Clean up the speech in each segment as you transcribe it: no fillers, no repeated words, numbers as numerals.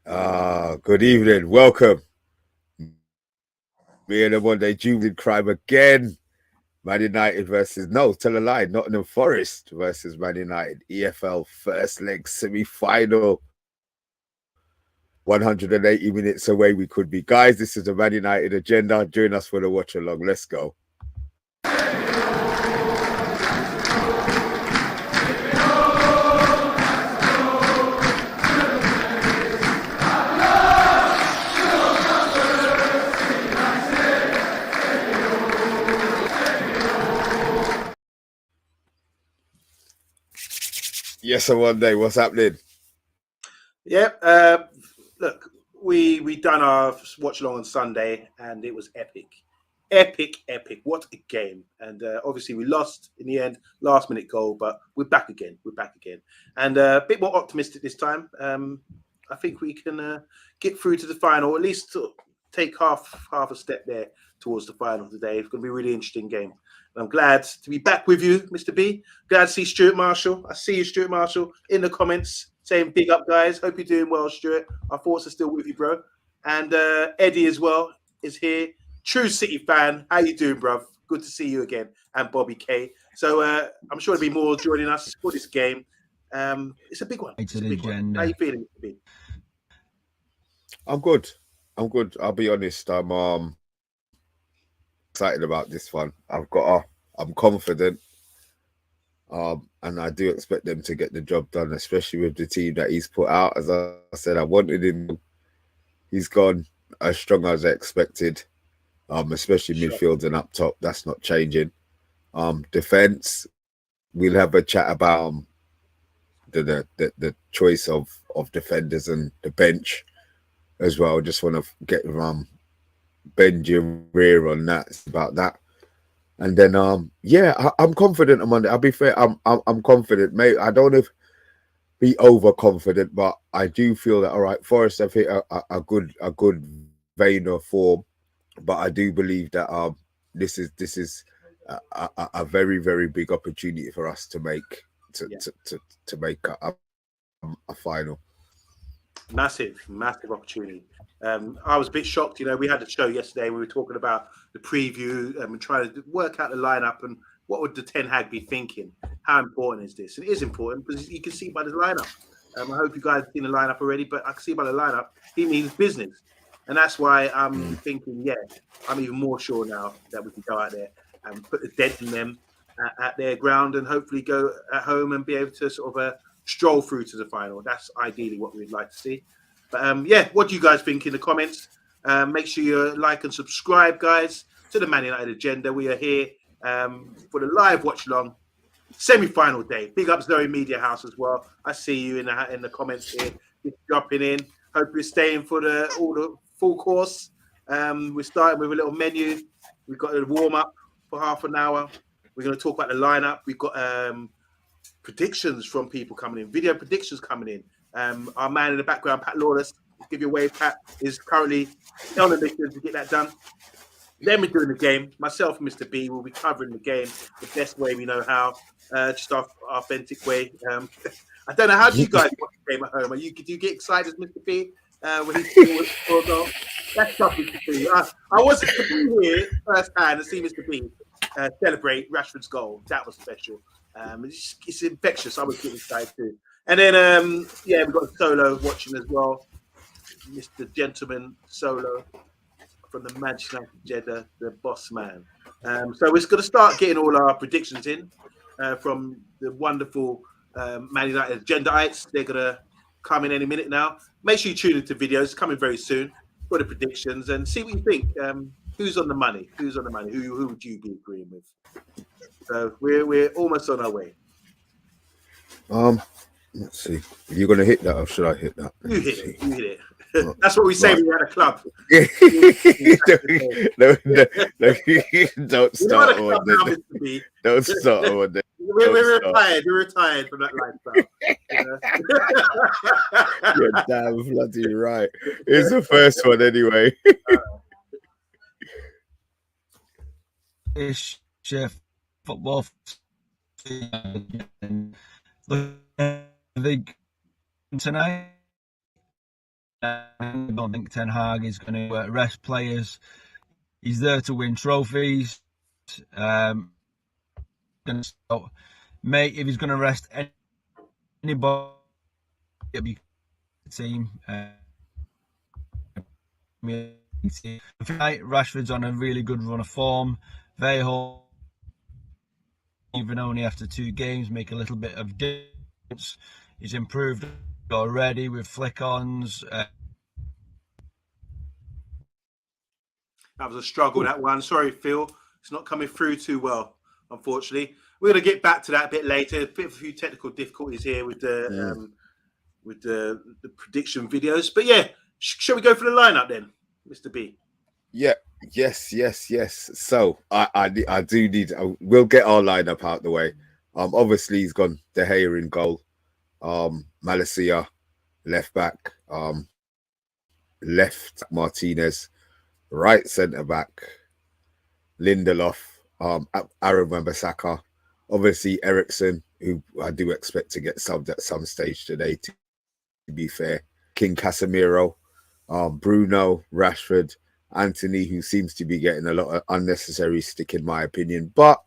Good evening. Welcome. Me and the Monday Jubilee crime again. Man United versus, no, tell a lie, Nottingham Forest versus Man United. EFL first leg semi-final. 180 minutes away we could be. Guys, this is the Man United agenda. Join us for the watch along. Let's go. Yes, sir, one day. What's happening? Yeah, look, we done our watch along on Sunday, and it was epic. What a game! And obviously we lost in the end, last minute goal, but we're back again. And a bit more optimistic this time. I think we can get through to the final, at least take half a step there towards the final today. It's going to be a really interesting game. And I'm glad to be back with you, Mr. B. Glad to see Stuart Marshall. I see you, Stuart Marshall, in the comments saying big up, guys. Hope you're doing well, Stuart. Our thoughts are still with you, bro. And Eddie as well is here. True City fan. How you doing, bruv? Good to see you again. And Bobby K. So I'm sure there'll be more joining us for this game. It's a big one. It's a big one. How you feeling, Mr. B? I'm good. I'll be honest. I'm excited about this one. I'm confident. And I do expect them to get the job done, especially with the team that he's put out. As I said, I wanted him. He's gone as strong as I expected. Especially midfield and up top. That's not changing. Defense. We'll have a chat about the choice of defenders and the bench as well. Just want to get bend your rear on that. It's about that. And then I'm confident on Monday. I'll be fair, I'm confident, mate. I don't want to be overconfident, but I do feel that all right, Forest have hit a good vein of form. But I do believe that this is a very, very big opportunity for us to make to make a final. Massive opportunity. I was a bit shocked. We had a show yesterday. We were talking about the preview and trying to work out the lineup and what would the Ten Hag be thinking. How important is this? And it is important because you can see by the lineup. I hope you guys have seen the lineup already, but I can see by the lineup he means business, and that's why I'm thinking. Yeah, I'm even more sure now that we can go out there and put the dent in them at their ground and hopefully go at home and be able to sort of stroll through to the final. That's ideally what we'd like to see. But what do you guys think in the comments? Make sure you like and subscribe, guys, to the Man United agenda. We are here for the live watch along semi-final day. Big up Zoe Media House as well. I see you in the comments here. Just dropping in. Hope you're staying for all the full course. We're starting with a little menu. We've got a warm up for half an hour. We're going to talk about the lineup. We've got predictions from people coming in, video predictions coming in. Our man in the background, Pat Lawless, give you a wave. Pat is currently on the mission to get that done. Then we're doing the game. Myself and Mr. B will be covering the game the best way we know how, just our authentic way. I don't know, how do you guys watch the game at home? Do you get excited, Mr. B, when he's scored? That's tough, Mr. B. I wasn't to be here firsthand and see Mr. B celebrate Rashford's goal. That was special. It's infectious. I was getting excited too. And then, we've got Solo watching as well. Mr. Gentleman Solo from the Manchester United Jeddah, the boss man. So we're going to start getting all our predictions in from the wonderful Man United Agendaites. They're going to come in any minute now. Make sure you tune into videos coming very soon for the predictions and see what you think. Who's on the money? Who would you be agreeing with? So we're almost on our way. Let's see. Are you going to hit that or should I hit that? You hit it. That's what we say when we had a club. No, don't start on that. Don't start on that. We're retired from that lifestyle. You're damn bloody right. It's the first one anyway. Ish, Chef, football. Tonight. I don't think Ten Hag is going to rest players. He's there to win trophies. Mate, if he's going to rest anybody, it'll be the team. Tonight, Rashford's on a really good run of form. Very hopeful, even only after 2 games, make a little bit of difference. He's improved already with flick-ons. That was a struggle, that one. Sorry, Phil. It's not coming through too well, unfortunately. We're going to get back to that a bit later. A few technical difficulties here with the prediction videos. But yeah, shall we go for the lineup then, Mr. B? Yeah, yes. So I do need. We'll get our lineup out the way. Obviously he's gone De Gea in goal. Malacia left back. Left Martinez, right centre back. Lindelof. Aaron Wan-Bissaka. Obviously Eriksen, who I do expect to get subbed at some stage today. To be fair, King Casemiro, Bruno, Rashford. Anthony, who seems to be getting a lot of unnecessary stick in my opinion, but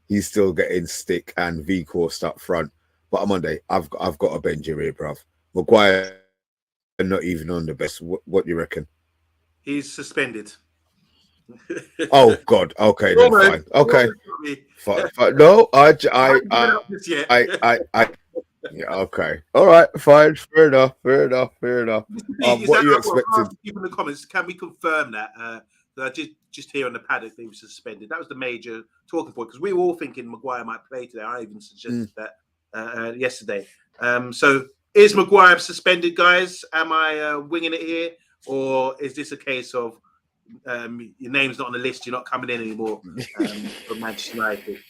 he's still getting stick, and Weghorst up front. But on Monday, I've got a bench here, bruv. Maguire not even on the best. What do you reckon? He's suspended. Oh God. Okay, then fine. Okay, fine. No, yeah, okay. All right, fine. Fair enough. What are you expecting? People in the comments, can we confirm that? That I just here on the paddock he was suspended. That was the major talking point, because we were all thinking Maguire might play today. I even suggested that yesterday. So is Maguire suspended, guys? Am I winging it here, or is this a case of your name's not on the list, you're not coming in anymore for Manchester United?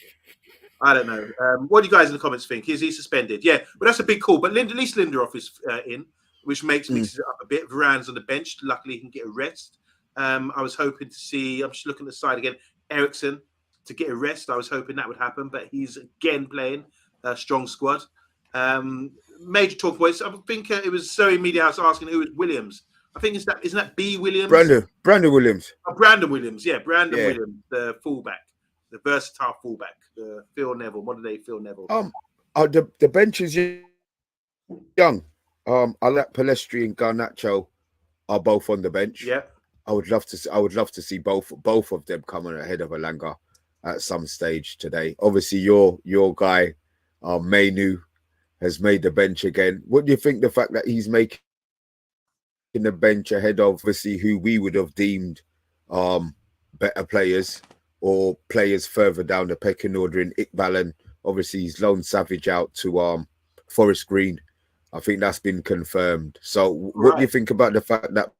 I don't know. What do you guys in the comments think? Is he suspended? Yeah, but that's a big call. But at least Lindelof is in, which mixes it up a bit. Varane's on the bench. Luckily, he can get a rest. I was hoping to see, I'm just looking at the side again, Eriksen to get a rest. I was hoping that would happen, but he's again playing a strong squad. Major talk points. I think it was Zoe Media House asking who is Williams. I think isn't that B Williams? Brandon Williams. Oh, Brandon Williams. Yeah, Williams, the fullback. The versatile fullback, Phil Neville. What do they Phil Neville? The bench is young. I like Palestri and Garnacho are both on the bench. Yeah, I would love to see both of them coming ahead of Alanga at some stage today. Obviously, your guy, Mainu, has made the bench again. What do you think the fact that he's making the bench ahead of obviously who we would have deemed better players, or players further down the pecking order in Iqbal, and obviously he's loaned Savage out to Forest Green. I think that's been confirmed. So what do you think about the fact that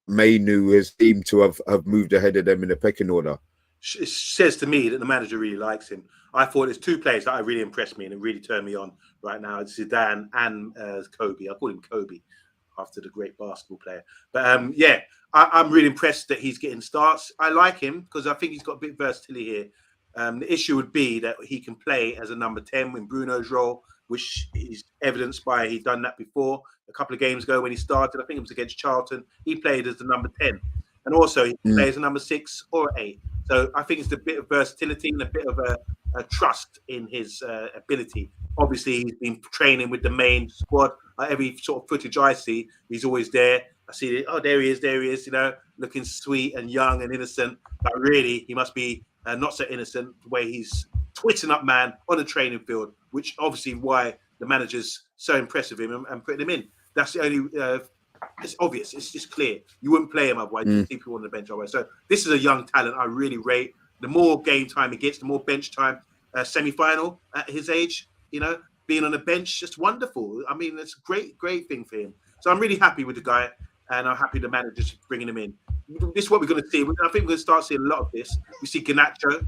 Mainu has seemed to have moved ahead of them in the pecking order? It says to me that the manager really likes him. I thought there's 2 players that really impressed me and it really turned me on right now. It's Zidane and Kobe. I call him Kobe after the great basketball player. But I'm really impressed that he's getting starts. I like him because I think he's got a bit of versatility here. The issue would be that he can play as a number 10 in Bruno's role, which is evidenced by he'd done that before a couple of games ago when he started. I think it was against Charlton. He played as the number 10. And also he can play as a number 6 or 8. So I think it's a bit of versatility and a bit of a trust in his ability. Obviously, he's been training with the main squad. Every sort of footage I see, he's always there. I see it. Oh, there he is, looking sweet and young and innocent. But really, he must be not so innocent the way he's twitching up man on the training field, which obviously why the manager's so impressed with him and putting him in. That's the only... it's obvious. It's just clear. You wouldn't play him otherwise. You see people on the bench otherwise. So this is a young talent I really rate. The more game time he gets, the more bench time. Semi-final at his age, being on the bench, just wonderful. I mean, it's a great thing for him. So I'm really happy with the guy, and I'm happy the manager's bringing him in. This is what we're going to see. I think we're going to start seeing a lot of this. We see Garnacho,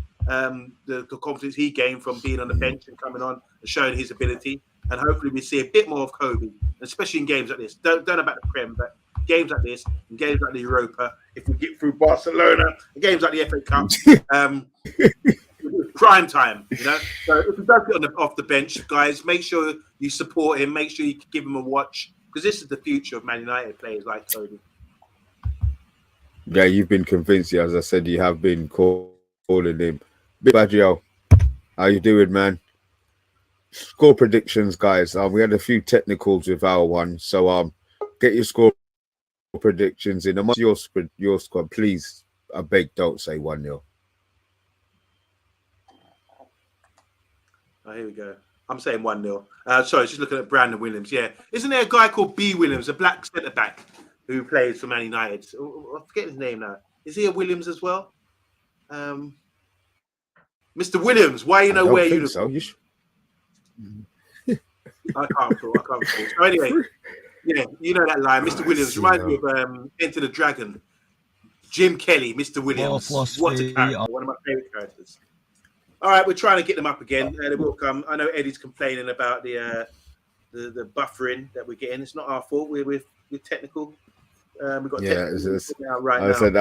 the confidence he gained from being on the bench and coming on and showing his ability. And hopefully we see a bit more of Kobe, especially in games like this. Don't know about the Prem, but games like this, and games like the Europa, if we get through Barcelona, and games like the FA Cup, prime time, So if he does get off the bench, guys, make sure you support him. Make sure you give him a watch. because this is the future of Man United players like Cody. Yeah, you've been convinced. Yeah, as I said, you have been calling him. Big Baggio, how you doing, man? Score predictions, guys. We had a few technicals with our one, so get your score predictions in. Amongst your squad, please. I beg, don't say 1-0. Oh, here we go. I'm saying 1-0. Sorry, just looking at Brandon Williams. Yeah. Isn't there a guy called B. Williams, a black centre back who plays for Man United? I forget his name now. Is he a Williams as well? Mr. Williams, why you I know don't where think you? so. I can't recall. So anyway, yeah, you know that line. Mr. Williams reminds me of Enter the Dragon. Jim Kelly, Mr. Williams. What a character. One of my favourite characters. All right, we're trying to get them up again. They will come. I know Eddie's complaining about the buffering that we're getting. It's not our fault. We're technical. We've got right now. Said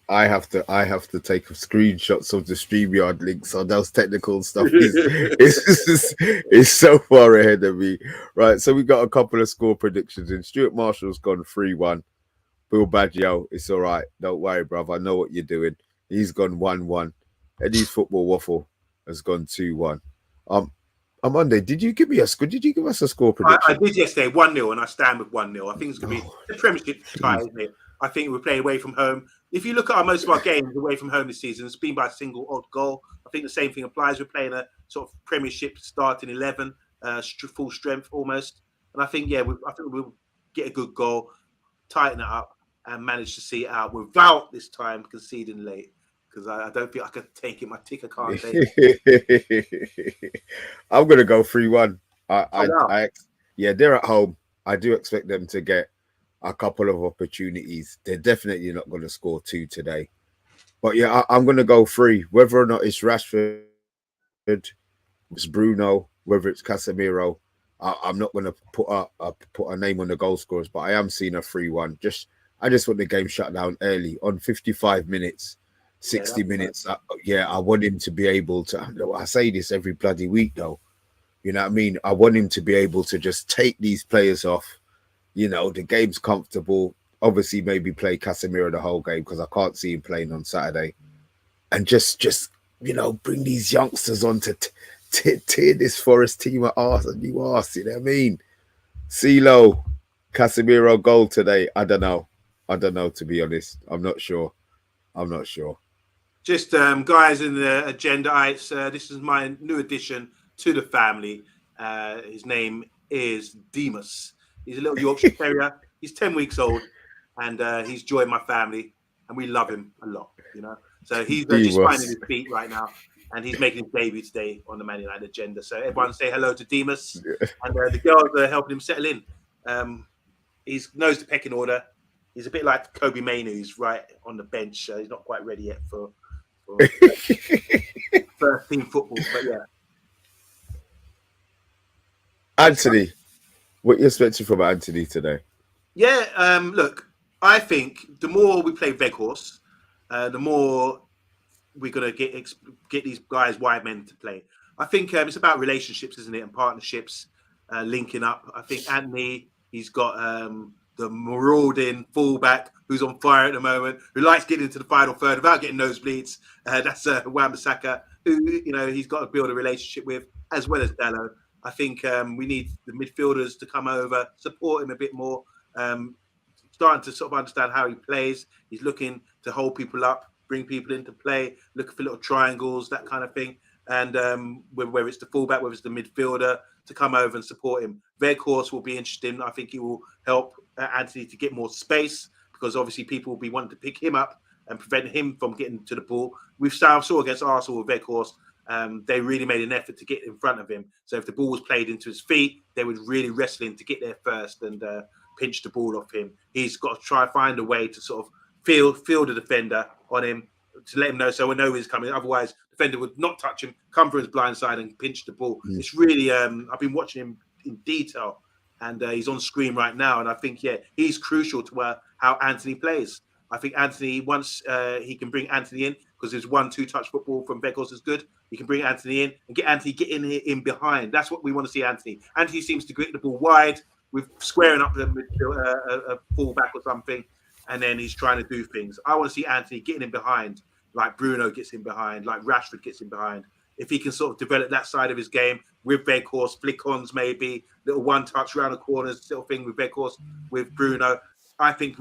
I have to take screenshots of the StreamYard links on those technical stuff. It's so far ahead of me. Right, so we got a couple of score predictions in. Stuart Marshall's gone 3-1. Bill Baggio, it's all right. Don't worry, bruv. I know what you're doing. He's gone 1-1. Eddie's Football Waffle has gone 2-1. Monday, did you give us a score prediction? I did yesterday, 1-0, and I stand with 1-0. I think it's going to be the Premiership tie, isn't it? I think we're playing away from home. If you look at most of our games away from home this season, it's been by a single odd goal. I think the same thing applies. We're playing a sort of Premiership starting 11, full strength almost. And I think, I think we'll get a good goal, tighten it up, and manage to see it out without this time conceding late. Because I don't think I could take it. My ticker can't take it. I'm going to go 3-1. They're at home. I do expect them to get a couple of opportunities. They're definitely not going to score 2 today. But yeah, I'm going to go 3. Whether or not it's Rashford, it's Bruno, whether it's Casemiro, I'm not going to put a name on the goal scorers, but I am seeing a 3-1. I just want the game shut down early on 55 minutes. 60 minutes. I want him to be able to. I say this every bloody week, though. You know what I mean? I want him to be able to just take these players off. You know, the game's comfortable. Obviously, maybe play Casemiro the whole game because I can't see him playing on Saturday. And just bring these youngsters on to tear this Forest team at arse and you arse. You know what I mean? CeeLo, Casemiro goal today. I don't know, to be honest. I'm not sure. Just guys in the agendaites, this is my new addition to the family. His name is Demas. He's a little Yorkshire Terrier. He's 10 weeks old, and he's joined my family, and we love him a lot, you know. So he's just finding his feet right now, and he's making his debut today on the Man United agenda. So everyone say hello to Demas, and the girls are helping him settle in. He knows the pecking order. He's a bit like Kobe Mainoo. He's right on the bench. He's not quite ready yet for first team football, but yeah. Anthony, what you expecting from Anthony today? Yeah, look, I think the more we play Weghorst, the more we're gonna get these guys, wide men, to play. I think it's about relationships, isn't it, and partnerships, linking up. I think Anthony, he's got the marauding fullback who's on fire at the moment, who likes getting into the final third without getting nosebleeds. That's Wan-Bissaka, who he's got to build a relationship with, as well as Dallo. I think we need the midfielders to come over, support him a bit more, starting to sort of understand how he plays. He's looking to hold people up, bring people into play, looking for little triangles, that kind of thing. And whether it's the fullback, whether it's the midfielder, to come over and support him. Weghorst will be interesting. I think he will help Anthony to get more space, because obviously people will be wanting to pick him up and prevent him from getting to the ball. We've saw against Arsenal with Weghorst, they really made an effort to get in front of him. So if the ball was played into his feet, they would really wrestle him to get there first and pinch the ball off him. He's got to try and find a way to sort of feel the defender on him, to let him know, so we know he's coming. Otherwise, the defender would not touch him, come for his blind side and pinch the ball. It's really, I've been watching him in detail, and he's on screen right now. And I think, he's crucial to how Anthony plays. I think Anthony, once he can bring Anthony in, because his 1-2 touch football from Weghorst is good. He can bring Anthony in and get Anthony in behind. That's what we want to see, Anthony. Anthony seems to get the ball wide with squaring up the midfield, a fullback or something, and then he's trying to do things. I want to see Anthony getting in behind, like Bruno gets in behind, like Rashford gets in behind. If he can sort of develop that side of his game with Weghorst, flick-ons maybe, little one-touch around the corners, little thing with Weghorst, with Bruno, I think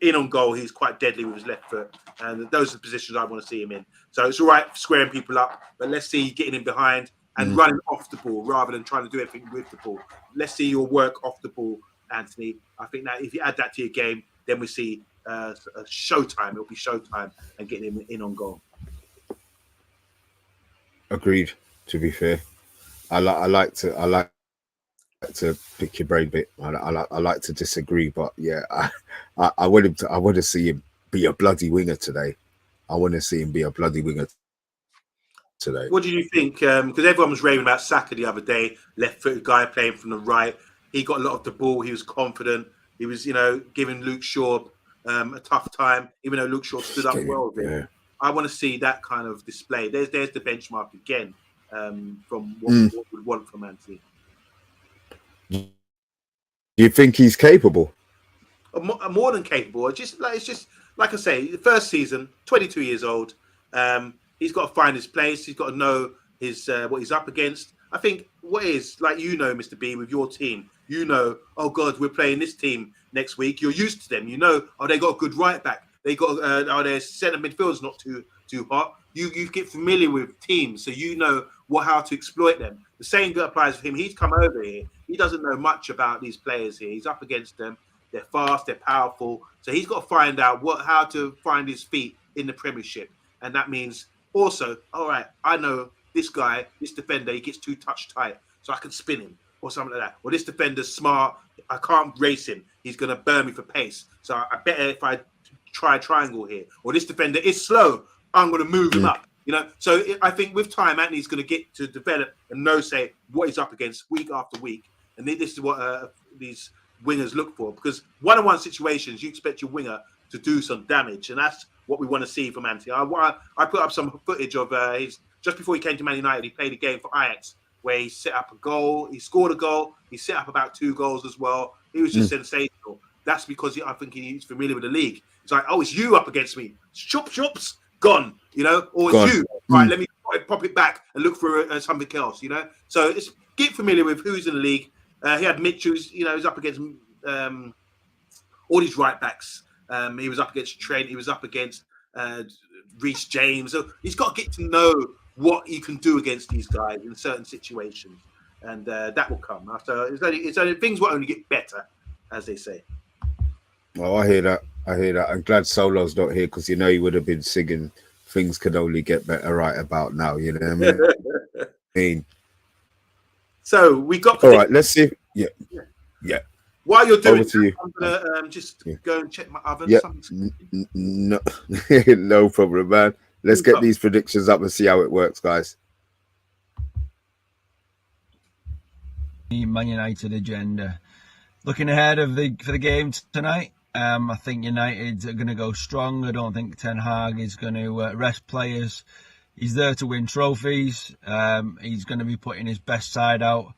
in on goal, he's quite deadly with his left foot. And those are the positions I want to see him in. So it's all right squaring people up, but let's see you getting in behind and running off the ball rather than trying to do everything with the ball. Let's see your work off the ball, Anthony. I think that if you add that to your game, then we see a showtime. It'll be showtime and getting him in on goal. Agreed. To be fair, I like to pick your brain a bit. I like to disagree, but yeah, I want him to. I want to see him be a bloody winger today. I want to see him be a bloody winger today. What did you think? Because everyone was raving about Saka the other day, left-footed guy playing from the right. He got a lot of the ball. He was confident. He was, giving Luke Shaw a tough time, even though Luke Shaw stood up well with him. Yeah. I want to see that kind of display. There's the benchmark again from what we'd want from Anthony. Do you think he's capable? More than capable. It's just like I say, the first season, 22 years old. He's got to find his place. He's got to know his what he's up against. I think what is, like, Mr. B, with your team, oh God, we're playing this team next week. You're used to them. They got a good right back. They got their centre midfield's not too hot. You get familiar with teams, so you know how to exploit them. The same applies for him. He's come over here. He doesn't know much about these players here. He's up against them. They're fast. They're powerful. So he's got to find out how to find his feet in the Premiership, and that means also, all right, I know this guy, this defender, he gets too touch tight, so I can spin him or something like that. Or this defender's smart. I can't race him. He's going to burn me for pace. So I better if I try triangle here. Or this defender is slow. I'm going to move him up. So I think with time, Anthony's going to get to develop and know, say, what he's up against week after week. And this is what these wingers look for. Because one-on-one situations, you expect your winger to do some damage. And that's what we want to see from Anthony. I put up some footage of his, just before he came to Man United, he played a game for Ajax where he set up a goal. He scored a goal. He set up about 2 goals as well. He was just sensational. That's because I think he's familiar with the league. It's like, oh, it's you up against me. Chops, gone, or it's you. Right, let me pop it back and look for something else, So it's get familiar with who's in the league. He had Mitch, who's, he's up against all these right backs. He was up against Trent. He was up against Reece James. So he's got to get to know what you can do against these guys in certain situations, and that will come. So it's only things will only get better, as they say. Well, I hear that. I'm glad Solo's not here because he would have been singing "Things Can Only Get Better" right about now. You know what I mean? So we got. All right, let's see. Yeah. While you're doing that, I'm gonna just go and check my oven. Yeah. No, no problem, man. Let's get these predictions up and see how it works, guys. Man United agenda. Looking ahead for the game tonight, I think United are going to go strong. I don't think Ten Hag is going to rest players. He's there to win trophies. He's going to be putting his best side out.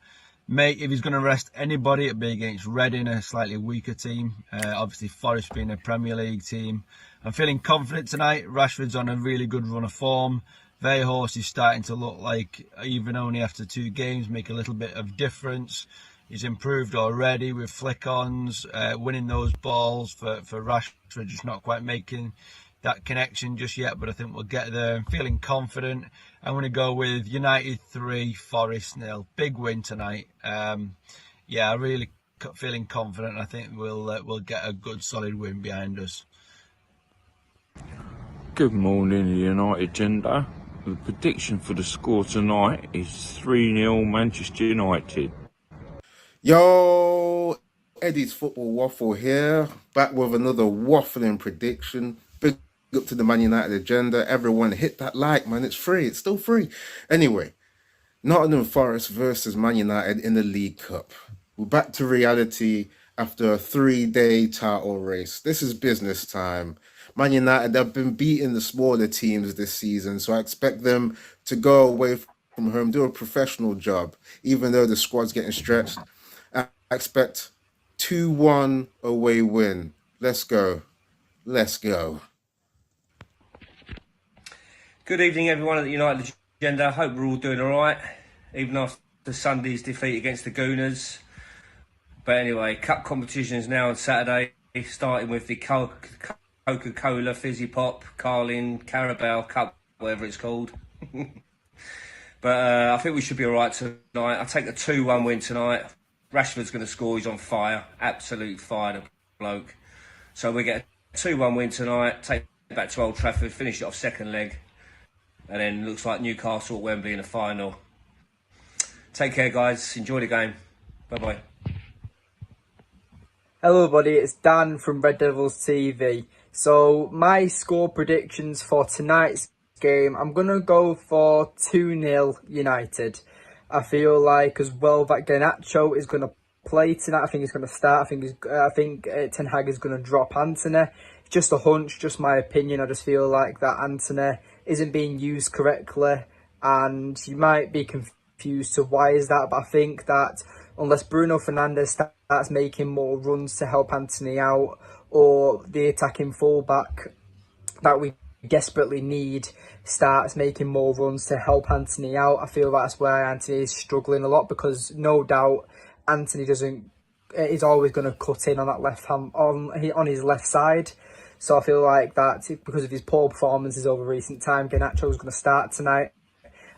Mate, if he's going to rest anybody, it'd be against Reading, a slightly weaker team. Obviously, Forest being a Premier League team. I'm feeling confident tonight. Rashford's on a really good run of form. Weghorst is starting to look like, even only after 2 games, make a little bit of difference. He's improved already with flick-ons, winning those balls for Rashford, just not quite making that connection just yet, but I think we'll get there. I'm feeling confident. I'm going to go with United 3, Forest 0. Big win tonight. I'm really feeling confident. I think we'll get a good solid win behind us. Good morning, United agenda. The prediction for the score tonight is 3-0 Manchester United. Yo, Eddie's Football Waffle here, back with another waffling prediction. Big up to the Man United agenda. Everyone hit that like, man. It's free. It's still free. Anyway, Nottingham Forest versus Man United in the League Cup. We're back to reality after a 3-day title race. This is business time. Man United have been beating the smaller teams this season, so I expect them to go away from home, do a professional job, even though the squad's getting stretched. expect 2-1 away win. Let's go. Let's go. Good evening, everyone at the United Agenda. Hope we're all doing all right, even after Sunday's defeat against the Gooners. But anyway, cup competition is now on Saturday, starting with the Coca-Cola Fizzy Pop, Carling, Carabao Cup, whatever it's called. But I think we should be all right tonight. I take a 2-1 win tonight. Rashford's going to score. He's on fire. Absolute fire, the bloke. So we get a 2-1 win tonight. Take it back to Old Trafford. Finish it off second leg. And then looks like Newcastle at Wembley in the final. Take care, guys. Enjoy the game. Bye-bye. Hello everybody, it's Dan from Red Devils TV. So my score predictions for tonight's game, I'm going to go for 2-0 United. I feel like as well that Garnacho is going to play tonight. I think he's going to start. I think Ten Hag is going to drop Anthony. Just a hunch, just my opinion. I just feel like that Anthony isn't being used correctly, and you might be confused to why is that, but I think that unless Bruno Fernandes starts making more runs to help Anthony out, or the attacking fullback that we desperately need starts making more runs to help Anthony out, I feel that's where Anthony is struggling a lot, because no doubt Anthony is always going to cut in on that left hand on his left side. So I feel like that because of his poor performances over recent time, Garnacho is going to start tonight.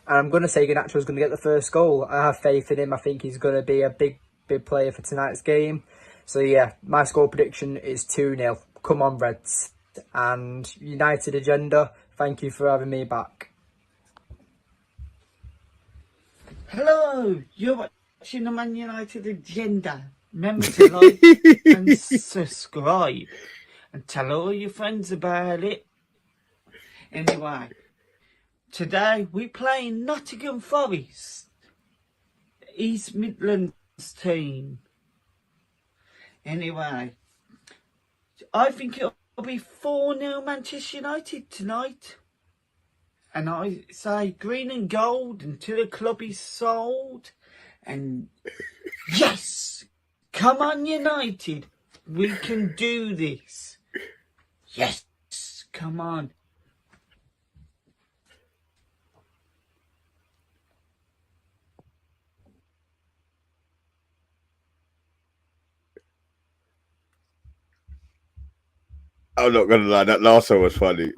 And I'm going to say Garnacho is going to get the first goal. I have faith in him. I think he's going to be a big player for tonight's game. So yeah, my score prediction is 2-0. Come on, Reds. And United Agenda, thank you for having me back. Hello, you're watching the Man United Agenda. Remember to like and subscribe. And tell all your friends about it. Anyway, today we play Nottingham Forest, East Midlands team. Anyway, I think it'll be 4-0 Manchester United tonight. And I say green and gold until the club is sold. And yes, come on United, we can do this. Yes, come on. I'm not gonna lie, that last one was funny.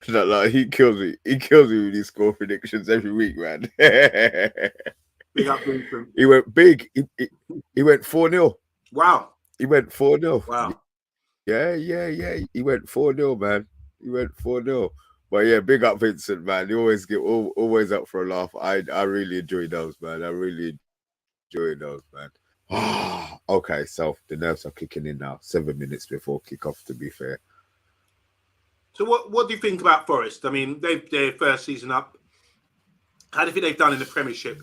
Like, he kills me. He kills me with these score predictions every week, man. Big up, Vincent. He went big. He went 4-0. Wow. He went 4-0. Wow. Yeah. He went 4-0, man. He went 4-0. But yeah, big up Vincent, man. You always always up for a laugh. I really enjoy those, man. I really enjoy those, man. Okay, so the nerves are kicking in now. 7 minutes before kickoff, to be fair. So what do you think about Forest? I mean, their first season up. How do you think they've done in the Premiership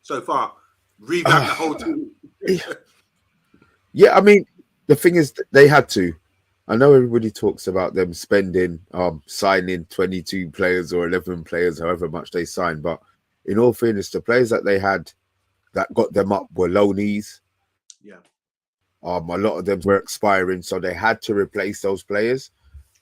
so far? Revamp the whole team. Yeah, I mean, the thing is, they had to. I know everybody talks about them spending, signing 22 players or 11 players, however much they signed. But in all fairness, the players that they had that got them up were loanees. Yeah. A lot of them were expiring, so they had to replace those players.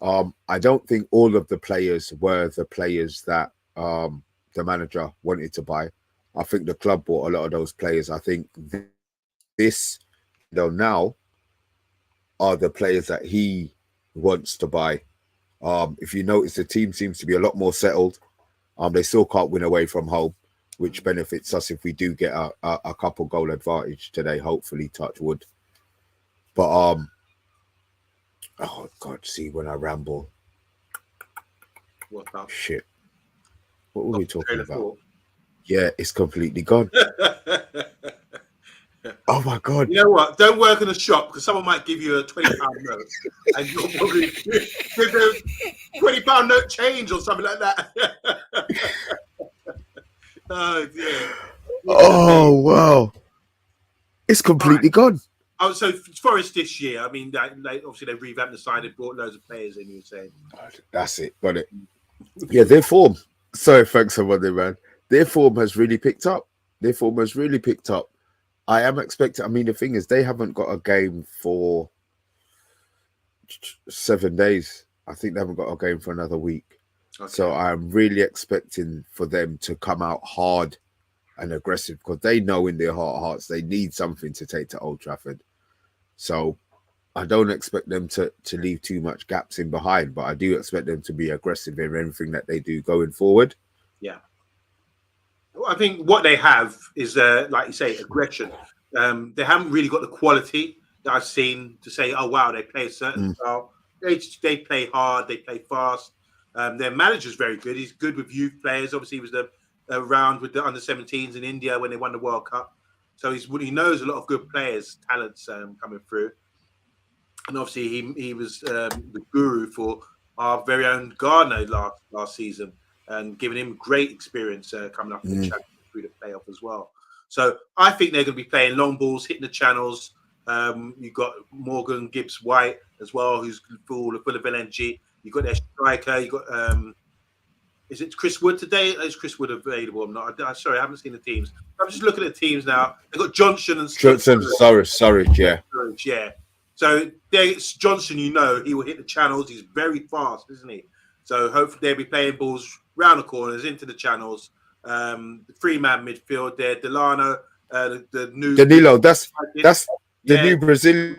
I don't think all of the players were the players that the manager wanted to buy. I think the club bought a lot of those players. I think this, now are the players that he wants to buy. If you notice, the team seems to be a lot more settled. They still can't win away from home, which benefits us if we do get a couple goal advantage today, hopefully, touch wood. But oh God, see when I ramble. What's up? Shit. What were we talking about? Yeah, it's completely gone. Oh my God. You know what? Don't work in a shop because someone might give you a £20 note and you'll probably give them £20 note change or something like that. Oh dear. Oh wow. It's completely gone. Oh, so Forest this year, I mean, they obviously they revamped the side, they brought loads of players in, you were saying. That's it, got it. Yeah, their form. Sorry, thanks everybody, man. Their form has really picked up. Their form has really picked up. I am expecting. I mean, the thing is, they haven't got a game for 7 days. I think they haven't got a game for another week. Okay. So I'm really expecting for them to come out hard and aggressive, because they know in their heart of hearts they need something to take to Old Trafford. So I don't expect them to leave too much gaps in behind, but I do expect them to be aggressive in everything that they do going forward. Yeah. I think what they have is, like you say, aggression. They haven't really got the quality that I've seen to say, oh, wow, they play a certain style. They play hard, they play fast. Their manager's very good. He's good with youth players. Obviously, he was around with the under-17s in India when they won the World Cup. So he knows a lot of good players, talents coming through. And obviously, he was the guru for our very own Gardner last season, and giving him great experience coming up in the Champions through the playoff as well. So I think they're going to be playing long balls, hitting the channels. You've got Morgan Gibbs White as well, who's full of energy. You've got their striker. You've got is it Chris Wood today? Is Chris Wood available? I'm not. Sorry, I haven't seen the teams. I'm just looking at the teams now. They've got Johnson and Surridge, yeah. Yeah. So Johnson, he will hit the channels. He's very fast, isn't he? So hopefully they'll be playing balls round the corners into the channels. The 3-man midfield there. Delano, the new Danilo. That's the new Brazilian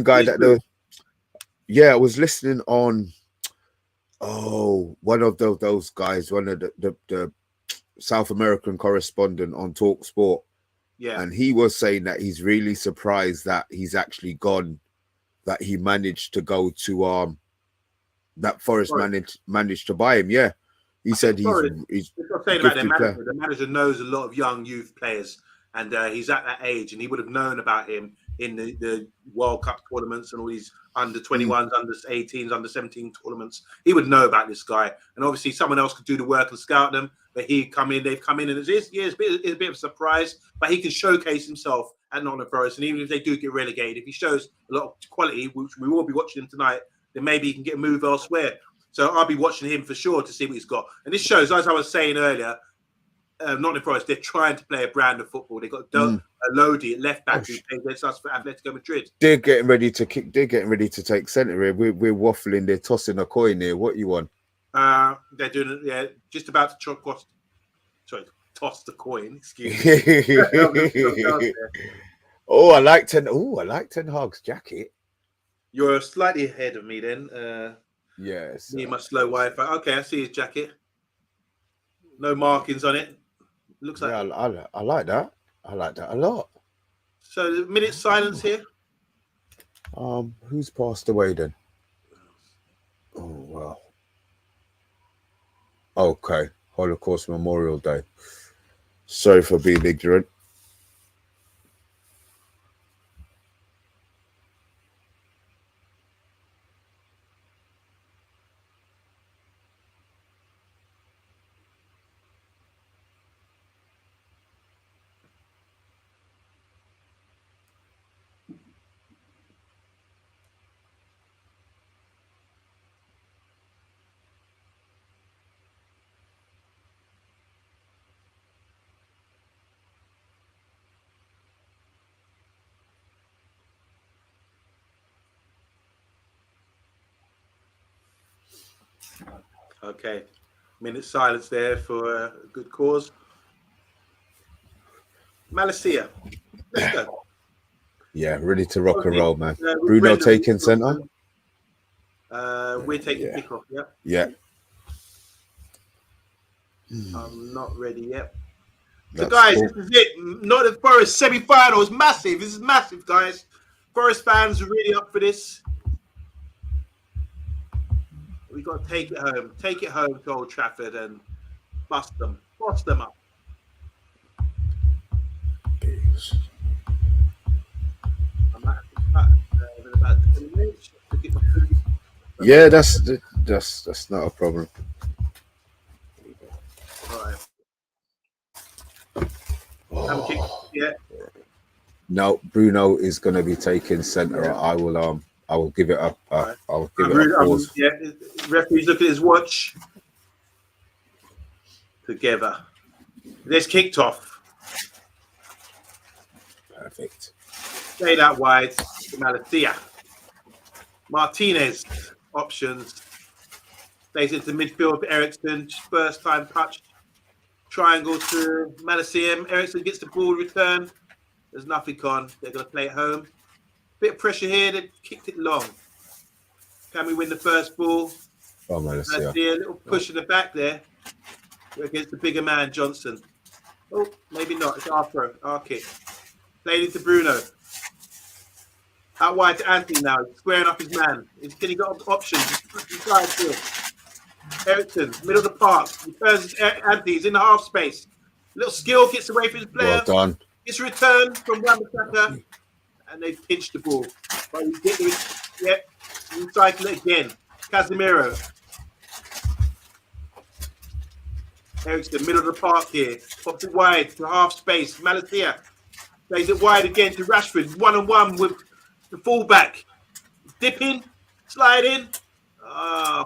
guy that I was listening on. One of those guys, one of the South American correspondent on Talk Sport. Yeah. And he was saying that he's really surprised that he's actually that he managed to go to that Forest managed to buy him. Yeah. He said he's not saying about their manager. The manager knows a lot of young youth players, and he's at that age, and he would have known about him in the World Cup tournaments and all these under 21s, under 18s, under 17 tournaments. He would know about this guy, and obviously someone else could do the work and scout them. But they've come in, and it's a bit of a surprise, but he can showcase himself at Nottingham Forest. And even if they do get relegated, if he shows a lot of quality, which we will be watching him tonight, then maybe he can get a move elsewhere. So I'll be watching him for sure to see what he's got. And this shows, as I was saying earlier, Nottingham Forest, they're trying to play a brand of football. They've got Lodi at left back who plays against us for Atletico Madrid. They're getting ready to kick. They're getting ready to take centre here. We're waffling. They're tossing a coin here. What you want? They're doing it. Just about to toss the coin. Excuse me. I like Ten Hag's jacket. You're slightly ahead of me then. Yes. Me and my slow Wi-Fi. Okay, I see his jacket. No markings on it. Looks like. Yeah, I like that. I like that a lot. So, the minute silence here. Who's passed away then? Oh well. Okay, Holocaust Memorial Day. Sorry for being ignorant. Okay, minute silence there for a good cause. Malacia, let's go. Yeah, ready to rock and roll, man. Bruno taking centre. We're taking kickoff. Yeah. I'm not ready yet. So, That's guys, cool. this is it. Nottingham Forest semi-final is massive. This is massive, guys. Forest fans are really up for this. We've got to take it home. Take it home to Old Trafford and bust them up. I'm at in about 10 minutes to get my food. Yeah, that's not a problem. All right. Haven't kicked yet. No, Bruno is going to be taking centre. Yeah. I will give it a pause. Referee's looking at his watch. Together. This kicked off. Perfect. Play that wide to Malacia. Martinez options. Plays into midfield for Ericsson. First time touch. Triangle to Malacia. Ericsson gets the ball returned. There's nothing on. They're going to play it home. Bit of pressure here. They kicked it long. Can we win the first ball? Oh, Malacia. A little push in the back there against the bigger man, Johnson. Oh, maybe not. It's our kick. Played into Bruno. Out wide to Anthony now. He's squaring up his man. Can he got options? Ericsson, middle of the park. Returns Anthony. He's in the half space. Little skill gets away from his player. Well done. It's returned from Wan-Bissaka. And they pinched the ball. But we get it. Yep. Recycle it again. Casemiro. Ericsson, middle of the park here. Pops it wide to half space. Malacia plays it wide again to Rashford. 1-on-1 with the fullback. Dipping, sliding.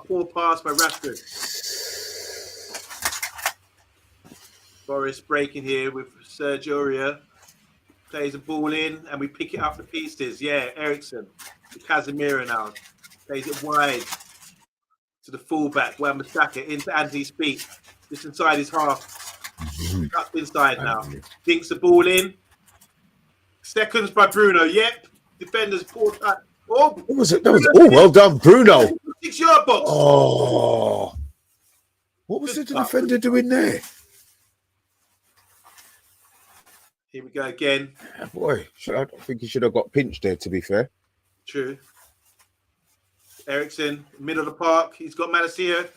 Poor pass by Rashford. Forrest breaking here with Sergio Aurier. Plays the ball in and we pick it up the pieces. Yeah, Ericsson. Casemiro now. Plays it wide to the fullback. Wan-Bissaka into Anthony's feet. Just inside his half. Cuts inside now. Dinks the ball in. Seconds by Bruno. Yep. Defenders poor touch. Oh, what was it? That was well done, Bruno. 6-yard box. Oh, what was the defender doing there? Here we go again. Boy, I don't think he should have got pinched there, to be fair. True. Ericsson, middle of the park. He's got Malacia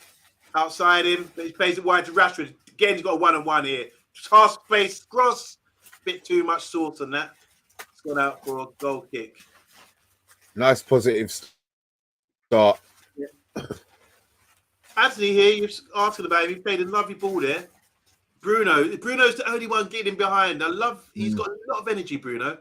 outside him. He plays it wide to Rashford. Again, he's got a 1-on-1 here. Just half space, cross. Bit too much sauce on that. It's gone out for a goal kick. Nice positive start. Yeah. Anthony here, you're asking about him. He played a lovely ball there. Bruno's the only one getting behind. He's got a lot of energy, Bruno.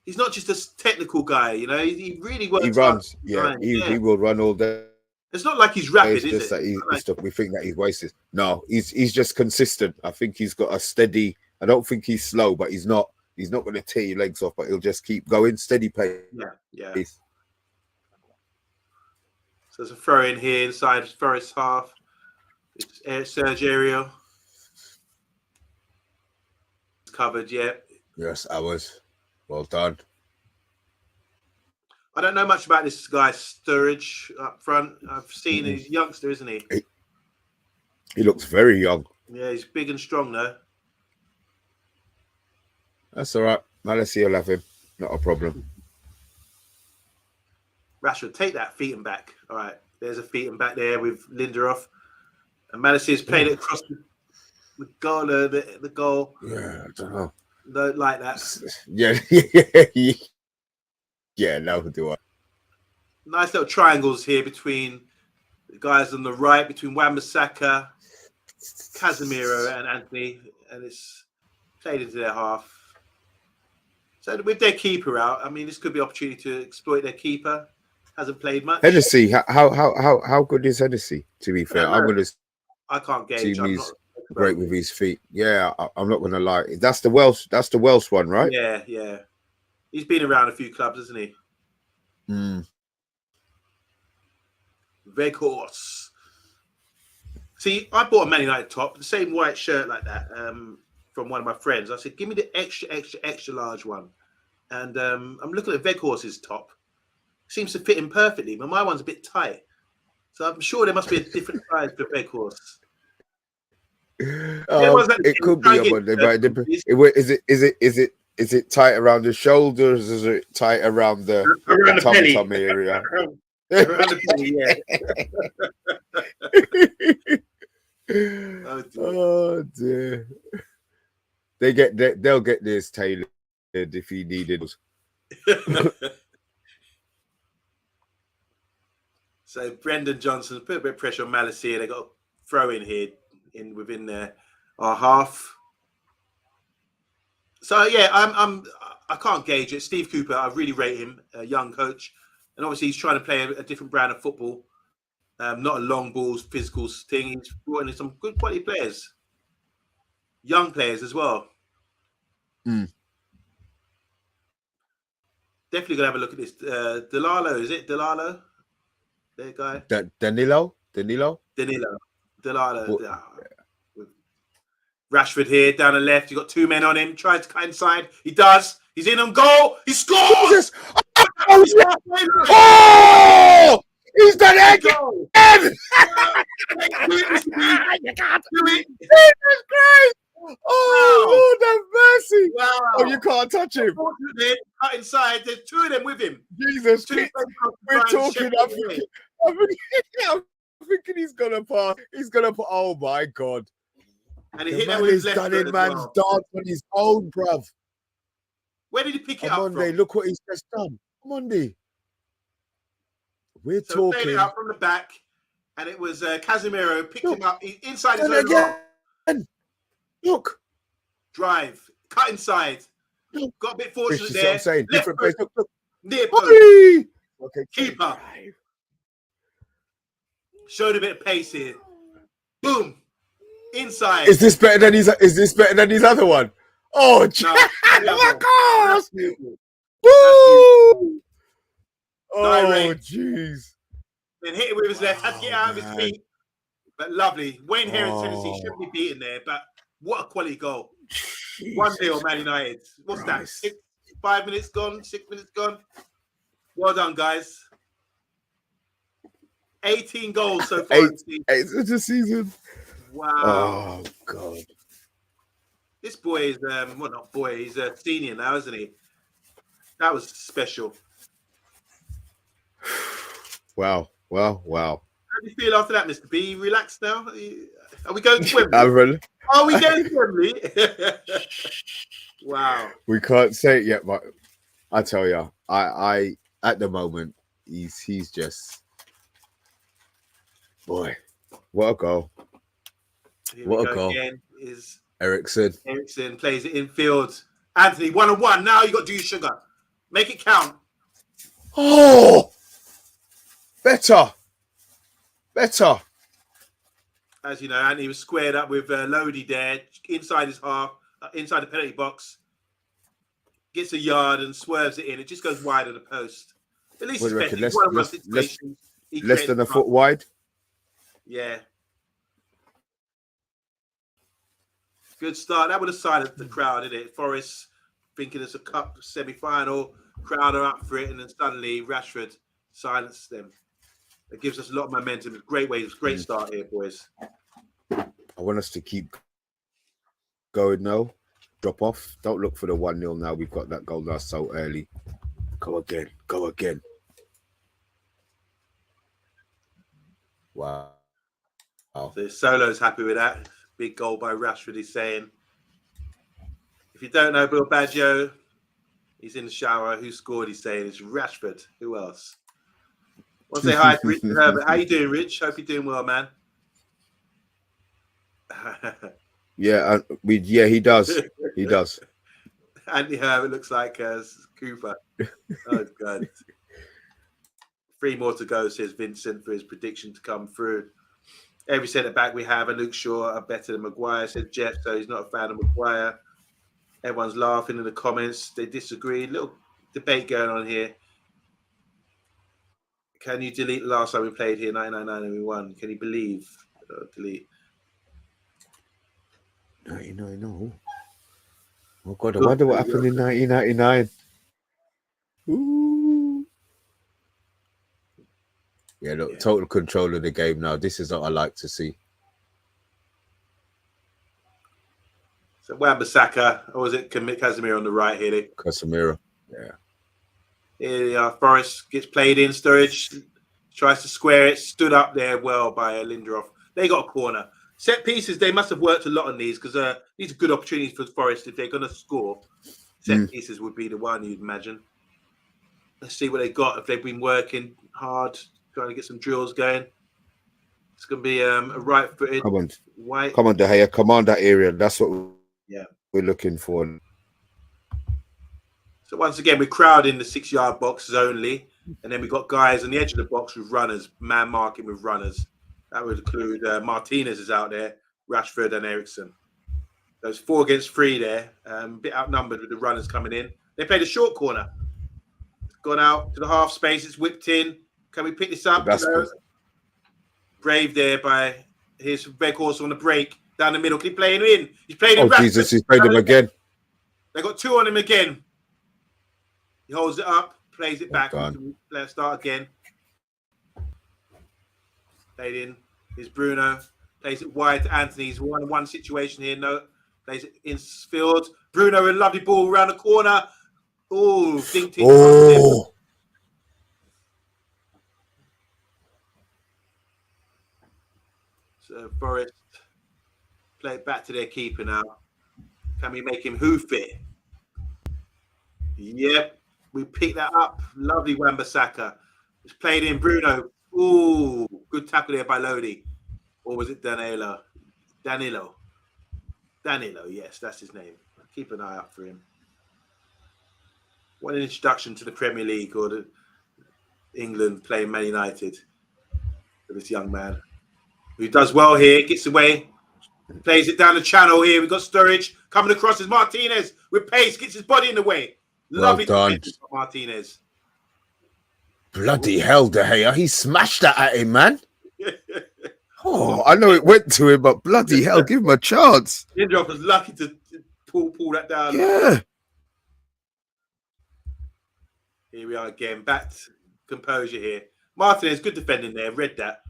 He's not just a technical guy, you know. He really works. He runs, he will run all day. It's not like he's rapid, it's just that we think that he's wasted. No, he's just consistent. I think he's got a steady. I don't think he's slow, but he's not going to tear your legs off. But he'll just keep going, steady pace. Yeah. So there's a throw in here inside Forest half. It's Sergio. It's covered, yeah. Yes, I was. Well done. I don't know much about this guy Sturridge up front. I've seen he's a youngster, isn't he? He looks very young. Yeah, he's big and strong though. That's all right. Malacia will have him. Not a problem. Rashford, take that feet and back. All right, there's a feet and back there with Lindelof. And Malacia's played it across the goal. The goal. Yeah, I don't know. Don't like that. Yeah, no, do I. Nice little triangles here between the guys on the right, between Wan-Bissaka, Casemiro, and Anthony, and it's played into their half. So with their keeper out, I mean, this could be an opportunity to exploit their keeper. Hasn't played much. Hennessy, how good is Hennessy? To be fair, I can't gauge. He's great with his feet. Yeah, I'm not going to lie. That's the Welsh one, right? Yeah. He's been around a few clubs, hasn't he? Veghorst. See, I bought a Man United top, the same white shirt like that, from one of my friends. I said, give me the extra large one. And I'm looking at Veghorst's top. Seems to fit him perfectly, but my one's a bit tight. So I'm sure there must be a different size for Veghorst. It could be on Monday, but is it tight around the shoulders? Is it tight around the tum area? Around the belly, yeah. Oh dear. They'll get this tailored if he needed. So Brendan Johnson put a bit of pressure on Malacia. They got a throw in here within our half. So yeah, I can't gauge it. Steve Cooper, I really rate him, a young coach, and obviously he's trying to play a different brand of football, not a long balls, physical thing. He's brought in some good quality players, young players as well. Definitely gonna have a look at this. Delalo, is it Delalo? There, guy. Danilo. Danilo. Delalo. What- Rashford here down the left. You got two men on him. Tries to cut inside. He does. He's in on goal. He scores. Jesus! Oh! He's done it again! Jesus Christ! Oh, Lord have mercy! Wow. Oh, you can't touch him. Cut inside. There's two of them with him. Jesus, Two we're talking. I'm thinking he's gonna pass. He's gonna put. Oh my God! And he The hit that man with is his left done foot in as man's well. dance on his own, bruv. Where did he pick it up Monday, from? look what he's just done. Monday. We're So playing talking. it out from the back, and it was Casemiro picked Look. him up inside his Done own again. half. Look. Drive, cut inside. Look. Got a bit This fortunate is there. what I'm saying. Left Different foot, place. Look. near post. Hey! Okay. Keeper. Showed a bit of pace here. Boom. Inside. Is this better than his? Is this better than his other one? Oh, No, my gosh! That's beautiful. Woo! Oh, Direct. jeez. Then hit it with his left. Had to get out of his man. feet. But lovely. Wayne Harris, Tennessee Oh. shouldn't be beaten there. But what a quality goal. Jesus 1-0 Man United. What's that? Christ. 5 minutes gone, 6 minutes gone. Well done, guys. 18 goals so far. Eight. It's such a season. Wow. Oh God. This boy is, well, not boy, he's a senior now, isn't he? That was special. Wow. Wow. Wow. How do you feel after that, Mr. B? You relaxed now? Are we going to Wembley? Aaron, Are we going to Wembley? Wow. we can't say it yet, but I tell you, I at the moment he's just boy. What a goal. Here What we a go goal. again. Is Ericsson. Ericsson plays it in field. Anthony, 1-on-1. Now you got to do your sugar. Make it count. Oh, better. As you know, Anthony was squared up with Lodi there, inside his half, inside the penalty box. Gets a yard and swerves it in. It just goes wide of the post. At least What it's do you better. reckon? One of situations. He Less created than a trouble. foot wide. Yeah. Good start. That would have silenced the crowd, didn't it? Forest thinking it's a cup semi-final. Crowd are up for it, and then suddenly Rashford silenced them. It gives us a lot of momentum. It's a great way. It's a great start here, boys. I want us to keep going now. Drop off. Don't look for the 1-0 now. We've got that goal now so early. Go again. Wow. So Solo's happy with that. Big goal by Rashford, he's saying. If you don't know Bill Baggio, he's in the shower. Who scored, he's saying, it's Rashford. Who else? Want to say hi to Rich Herbert. How you doing, Rich? Hope you're doing well, man. Yeah, he does. He does. Andy Herbert looks like Cooper. Oh, God. 3 more to go, says Vincent, for his prediction to come through. Every centre back we have, and Luke Shaw are better than Maguire, said Jeff, so he's not a fan of Maguire. Everyone's laughing in the comments. They disagree. Little debate going on here. Can you delete the last time we played here, 1999, and we won? Can you believe? Delete. 99, no. Oh, God, I wonder what happened in 1999. Ooh. Yeah, look, total control of the game now. This is what I like to see. So Wan-Bissaka, or was it Casemiro on the right here? Casemiro. Yeah. Here Forrest gets played in. Sturridge tries to square it. Stood up there well by Lindelof. They got a corner. Set pieces, they must have worked a lot on these because these are good opportunities for Forest if they're going to score. Set pieces would be the one you'd imagine. Let's see what they got. If they've been working hard, trying to get some drills going. It's going to be a right-footed white. Come on, De Gea. Come on, that area. That's what we're looking for. So once again, we're crowding the 6-yard boxes only. And then we've got guys on the edge of the box with runners, man marking with runners. That would include Martinez is out there, Rashford and Ericsson. There's 4 against 3 there. A bit outnumbered with the runners coming in. They played a short corner. gone out to the half space. It's whipped in. Can we pick this up? That's good. Brave there by his red horse on the break down the middle. Keep playing in. He's playing in. Oh, Jesus, he's played him again. They got 2 on him again. He holds it up, plays it back. Let's start again. Played in. Here's Bruno. Plays it wide to Anthony. He's 1-1 situation here. No, plays it in field. Bruno, a lovely ball around the corner. Oh, dinked it. Oh. So Forest play it back to their keeper now. Can we make him hoof it? Yep, we picked that up. Lovely Wan-Bissaka. It's played in. Bruno. Ooh, good tackle there by Lodi. Or was it Danilo? Danilo, yes, that's his name. Keep an eye out for him. What an introduction to the Premier League or the England playing Man United for this young man who does well here. Gets away, plays it down the channel here. We've got Sturridge coming across as Martinez with pace, gets his body in the way. Lovely defense from Martinez. Bloody hell, De Gea. He smashed that at him, man. Oh, I know it went to him, but bloody hell, give him a chance. Lindelof was lucky to pull that down. Yeah. Here we are again. Back to composure here. Martinez, good defending there. Read that.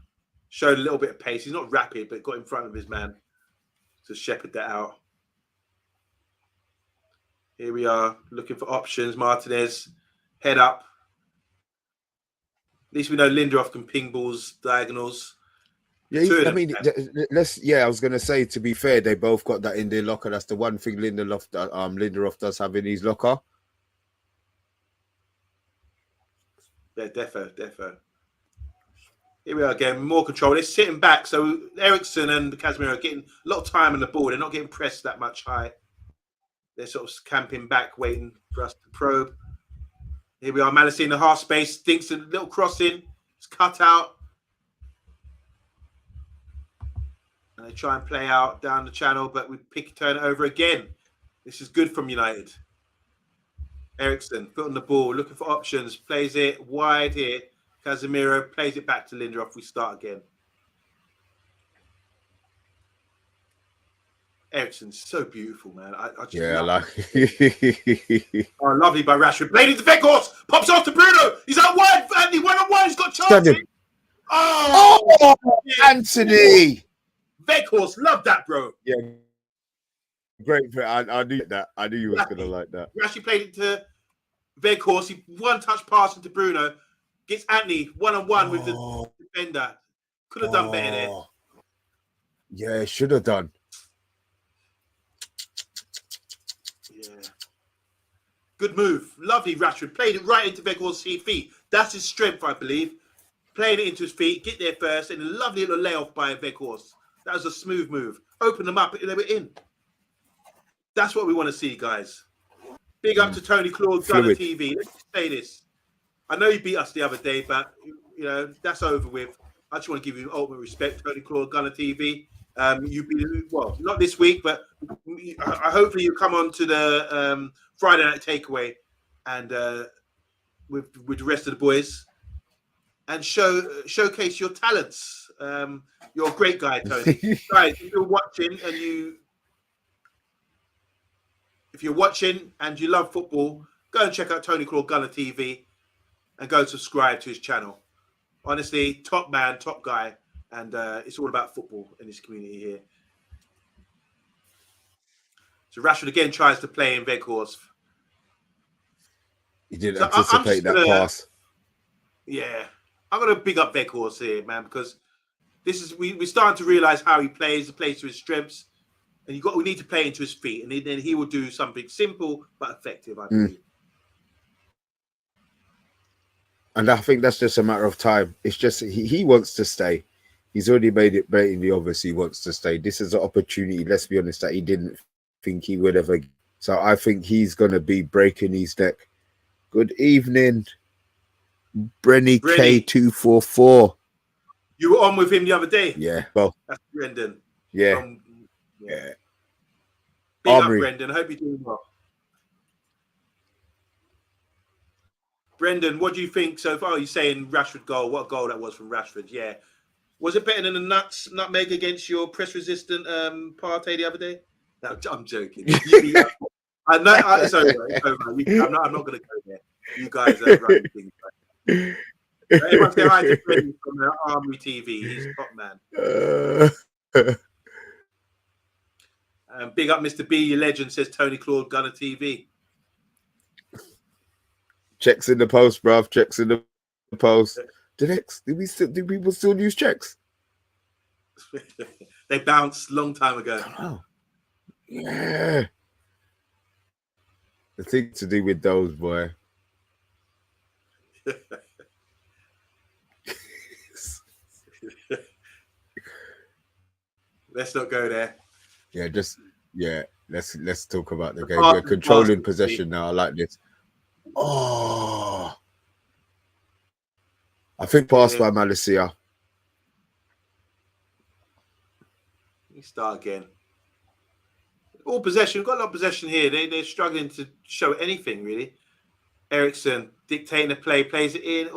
Showed a little bit of pace. He's not rapid, but got in front of his man to shepherd that out. Here we are looking for options. Martinez, head up. At least we know Lindelof can ping balls, diagonals. Yeah, I mean, I was going to say, to be fair, they both got that in their locker. That's the one thing Lindelof does have in his locker. Yeah, defo. Here we are again, more control. They're sitting back, so Ericsson and Casemiro are getting a lot of time on the ball. They're not getting pressed that much high. They're sort of camping back, waiting for us to probe. Here we are, Malassi in the half space. Stinks a little crossing. It's cut out. And they try and play out down the channel, but we turn it over again. This is good from United. Ericsson, foot on the ball, looking for options. Plays it wide here. Casemiro plays it back to Lindelof. We start again. Ericsson's so beautiful, man. I just love it. Oh, lovely by Rashford. Played into Vegas. Pops off to Bruno. He's out wide. Andy, 1-on-1. He's got chances. Oh, Anthony. Vegas, love that, bro. Yeah. Great. I knew that. I knew you was going to like that. Rashford played it to Vegas. He one-touch pass into Bruno. Gets Anthony 1-on-1 with the defender. Could have done better there. Yeah, should have done. Good move. Lovely Rashford. Played it right into Vegas' feet. That's his strength, I believe. Playing it into his feet. Get there first. And a lovely little layoff by Vegas. That was a smooth move. Open them up. They were in. That's what we want to see, guys. Big up to Tony Claude, Gunner TV. Let's say this. I know you beat us the other day, but, you know, that's over with. I just want to give you ultimate respect, Tony Claude, Gunner TV. You've been, well, not this week, but hopefully you come on to the Friday night takeaway and with the rest of the boys and showcase your talents. You're a great guy, Tony. Guys, if you're watching and you love football, go and check out Tony Claude Gunner TV and go subscribe to his channel. Honestly, top man, top guy. And it's all about football in this community here. So Rashford again tries to play in Veghorst. He didn't anticipate that pass. Yeah. I'm going to big up Veghorst here, man, because this is we're starting to realise how he plays to his strengths. And we need to play into his feet. And then he will do something simple but effective, I believe. And I think that's just a matter of time. It's just he wants to stay. He's already made it blatantly obvious he wants to stay. This is an opportunity, let's be honest, that he didn't think he would ever. So I think he's going to be breaking his neck. Good evening, Brenny K244. You were on with him the other day? Yeah. Well, that's Brendan. Yeah. Yeah. Big up, Brendan. I hope you're doing well. Brendan, what do you think so far? You're saying Rashford goal. What a goal that was from Rashford. Yeah. Was it better than the nutmeg against your press-resistant Partey the other day? No, I'm joking. I know it's over. It's over. I'm not going to go there. You guys are running things. Everyone say hi to Brendan from Armory TV. He's top man. Big up Mr. B, your legend, says Tony Claude, Gunner TV. Checks in the post, bruv. Checks in the post. Do people still use checks? They bounced long time ago. Oh, yeah. The thing to do with those, boy. Let's not go there. Let's talk about the game. We're controlling possession now. I like this. Oh, I think passed by Malacia. You start again. All possession. We've got a lot of possession here. They're struggling to show anything really. Ericsson dictating the play, plays it in.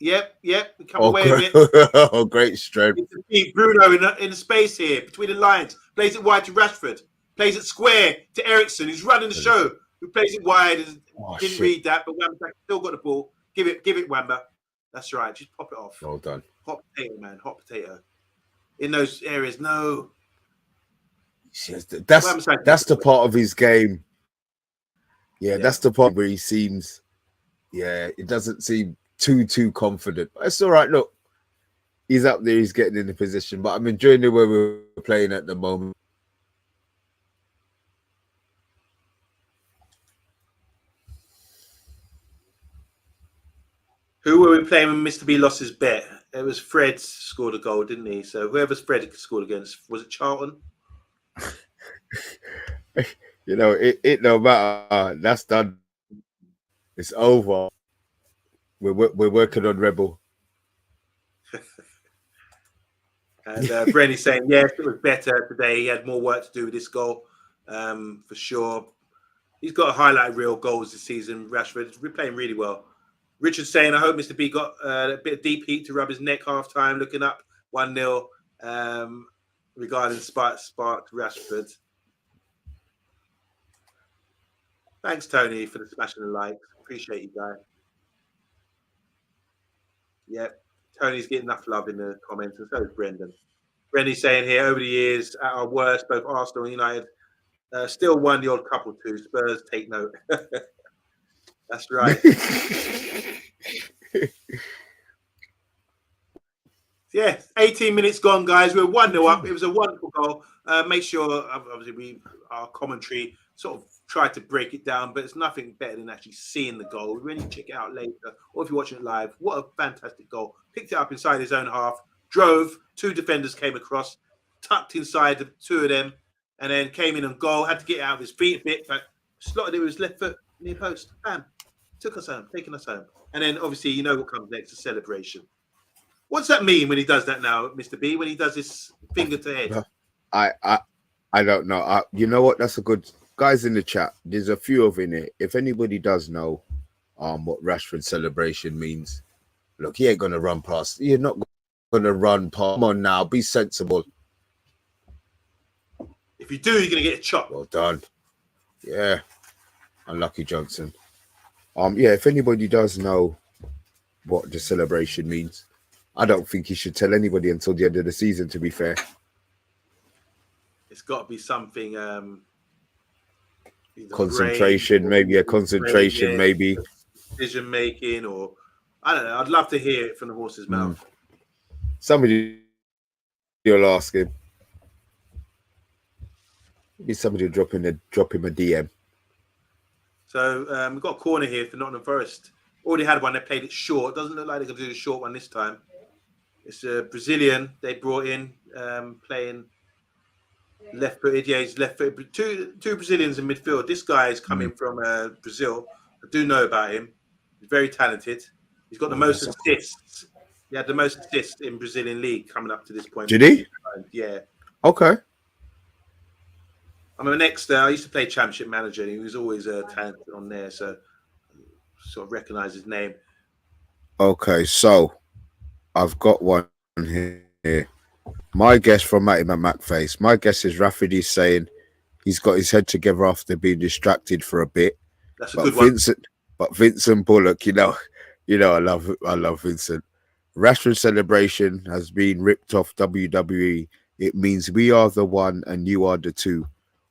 Yep. Come away with it. Oh, great strength. Bruno in the space here between the lines. Plays it wide to Rashford. Plays it square to Ericsson, who's running the show. Who plays it wide? Didn't read that, but Wamba still got the ball. Give it, Wamba. That's right. Just pop it off. Well done. Hot potato, man. Hot potato. In those areas, no. That's the part of his game. Yeah, that's the part where he seems. Yeah, it doesn't seem too confident. But it's all right. Look, he's up there. He's getting in the position. But I'm enjoying the way we're playing at the moment. Who were we playing when Mr. B lost his bet? It was Fred scored a goal, didn't he? So whoever's Fred scored against, was it Charlton? You know, it no matter. That's done. It's over. We're working on Rebel. And Brenny's saying, yes, it was better today. He had more work to do with this goal, for sure. He's got a highlight reel goals this season, Rashford. We're playing really well. Richard saying, I hope Mr. B got a bit of deep heat to rub his neck half-time, looking up 1-0 regarding Spark Rashford. Thanks, Tony, for the smashing the likes. Appreciate you, guys. Yep. Tony's getting enough love in the comments, and so is Brendan. Brendan's saying here, over the years, at our worst, both Arsenal and United still won the odd couple too. Spurs, take note. That's right. Yeah, 18 minutes gone, guys. We're 1-0 up. It was a wonderful goal. Make sure, obviously, our commentary sort of tried to break it down, but it's nothing better than actually seeing the goal. When you check it out later, or if you're watching it live, what a fantastic goal. Picked it up inside his own half, drove, two defenders came across, tucked inside the two of them, and then came in and goal. Had to get out of his feet a bit, but slotted it with his left foot near post. Bam. Took us home, taking us home. And then, obviously, you know what comes next, a celebration. What's that mean when he does that now, Mr. B, when he does his finger to head? I don't know. You know what? That's a good... Guys in the chat, there's a few of in it. If anybody does know what Rashford celebration means, look, he ain't going to run past. You're not going to run past. Come on now, be sensible. If you do, you're going to get a chop. Well done. Yeah. Unlucky Johnson. Yeah, if anybody does know what the celebration means, I don't think he should tell anybody until the end of the season, to be fair. It's got to be something... concentration, maybe a concentration, maybe decision making, or I don't know. I'd love to hear it from the horse's mouth. Somebody you'll ask him. Maybe somebody will drop him a DM. So we've got a corner here for Nottingham Forest. Already had one. They played it short. Doesn't look like they're going to do the short one this time. It's a Brazilian they brought in, playing left-footed. Yeah, he's left-footed. Two Brazilians in midfield. This guy is coming from Brazil. I do know about him. He's very talented. He's got the most assists. He had the most assists in Brazilian league coming up to this point. Did he? Yeah. Okay. I used to play Championship Manager, and he was always talented on there. So sort of recognise his name. Okay, so I've got one here. My guess from Matty McFace. My guess is Rafferty's saying he's got his head together after being distracted for a bit. That's a good one. Vincent Bullock, I love Vincent. Rashford's celebration has been ripped off WWE. It means we are the one and you are the two.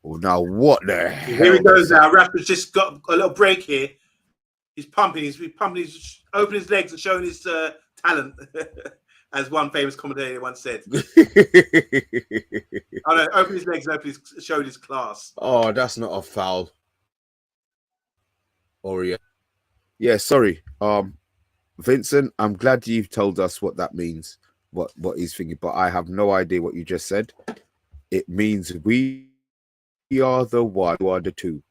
Oh, now what the hell? Here he goes now. Rashford's just got a little break here. He's pumping. He's opening his legs and showing his talent, as one famous commentator once said. Oh no, open his legs and showing his class. Oh, that's not a foul. Or yeah, sorry. Vincent, I'm glad you've told us what that means, what he's thinking, but I have no idea what you just said. It means we are the one, you are the two.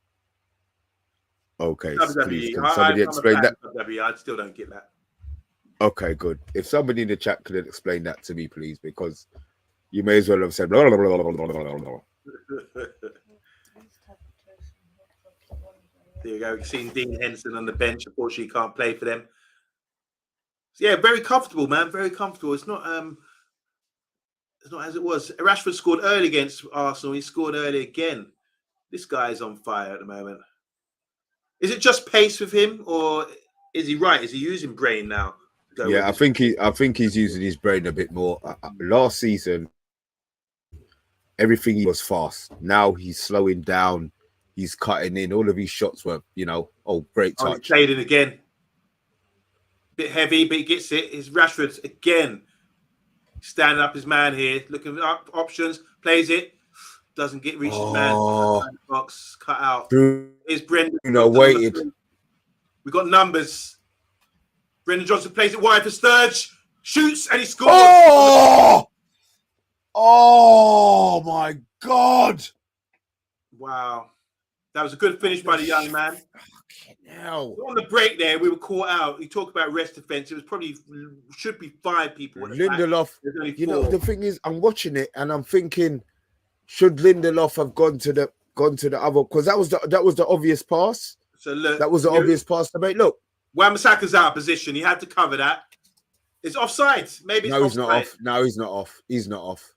Okay, please, can somebody explain that? I still don't get that. Okay, good. If somebody in the chat could explain that to me, please, because you may as well have said blah, blah, blah, blah, blah, blah, blah. There you go. You've seen Dean Henson on the bench. Unfortunately, he can't play for them. So yeah, very comfortable, man. Very comfortable. It's not as it was. Rashford scored early against Arsenal. He scored early again. This guy's on fire at the moment. Is it just pace with him, or is he right? Is he using brain now? Yeah, I think he's using his brain a bit more. Last season, everything was fast. Now he's slowing down. He's cutting in. All of his shots were, great touch. He's played it again. Bit heavy, but he gets it. It's Rashford again. Standing up his man here, looking up options, plays it. Doesn't reach his man. Box cut out. Is Brendan? Waited. We got numbers. Brendan Johnson plays it wide for Sturge. Shoots and he scores. Oh my God! Wow. That was a good finish by the young man. Hell. On the break there, we were caught out. You talk about rest defense. It was should be 5 people. Lindelof. The thing is, I'm watching it and I'm thinking, should Lindelof have gone to the other? Because that was the obvious pass. So look, that was the obvious pass to make. Look, Wan-Bissaka's out of position. He had to cover that. It's offside. Maybe it's he's not off. No, he's not off. He's not off.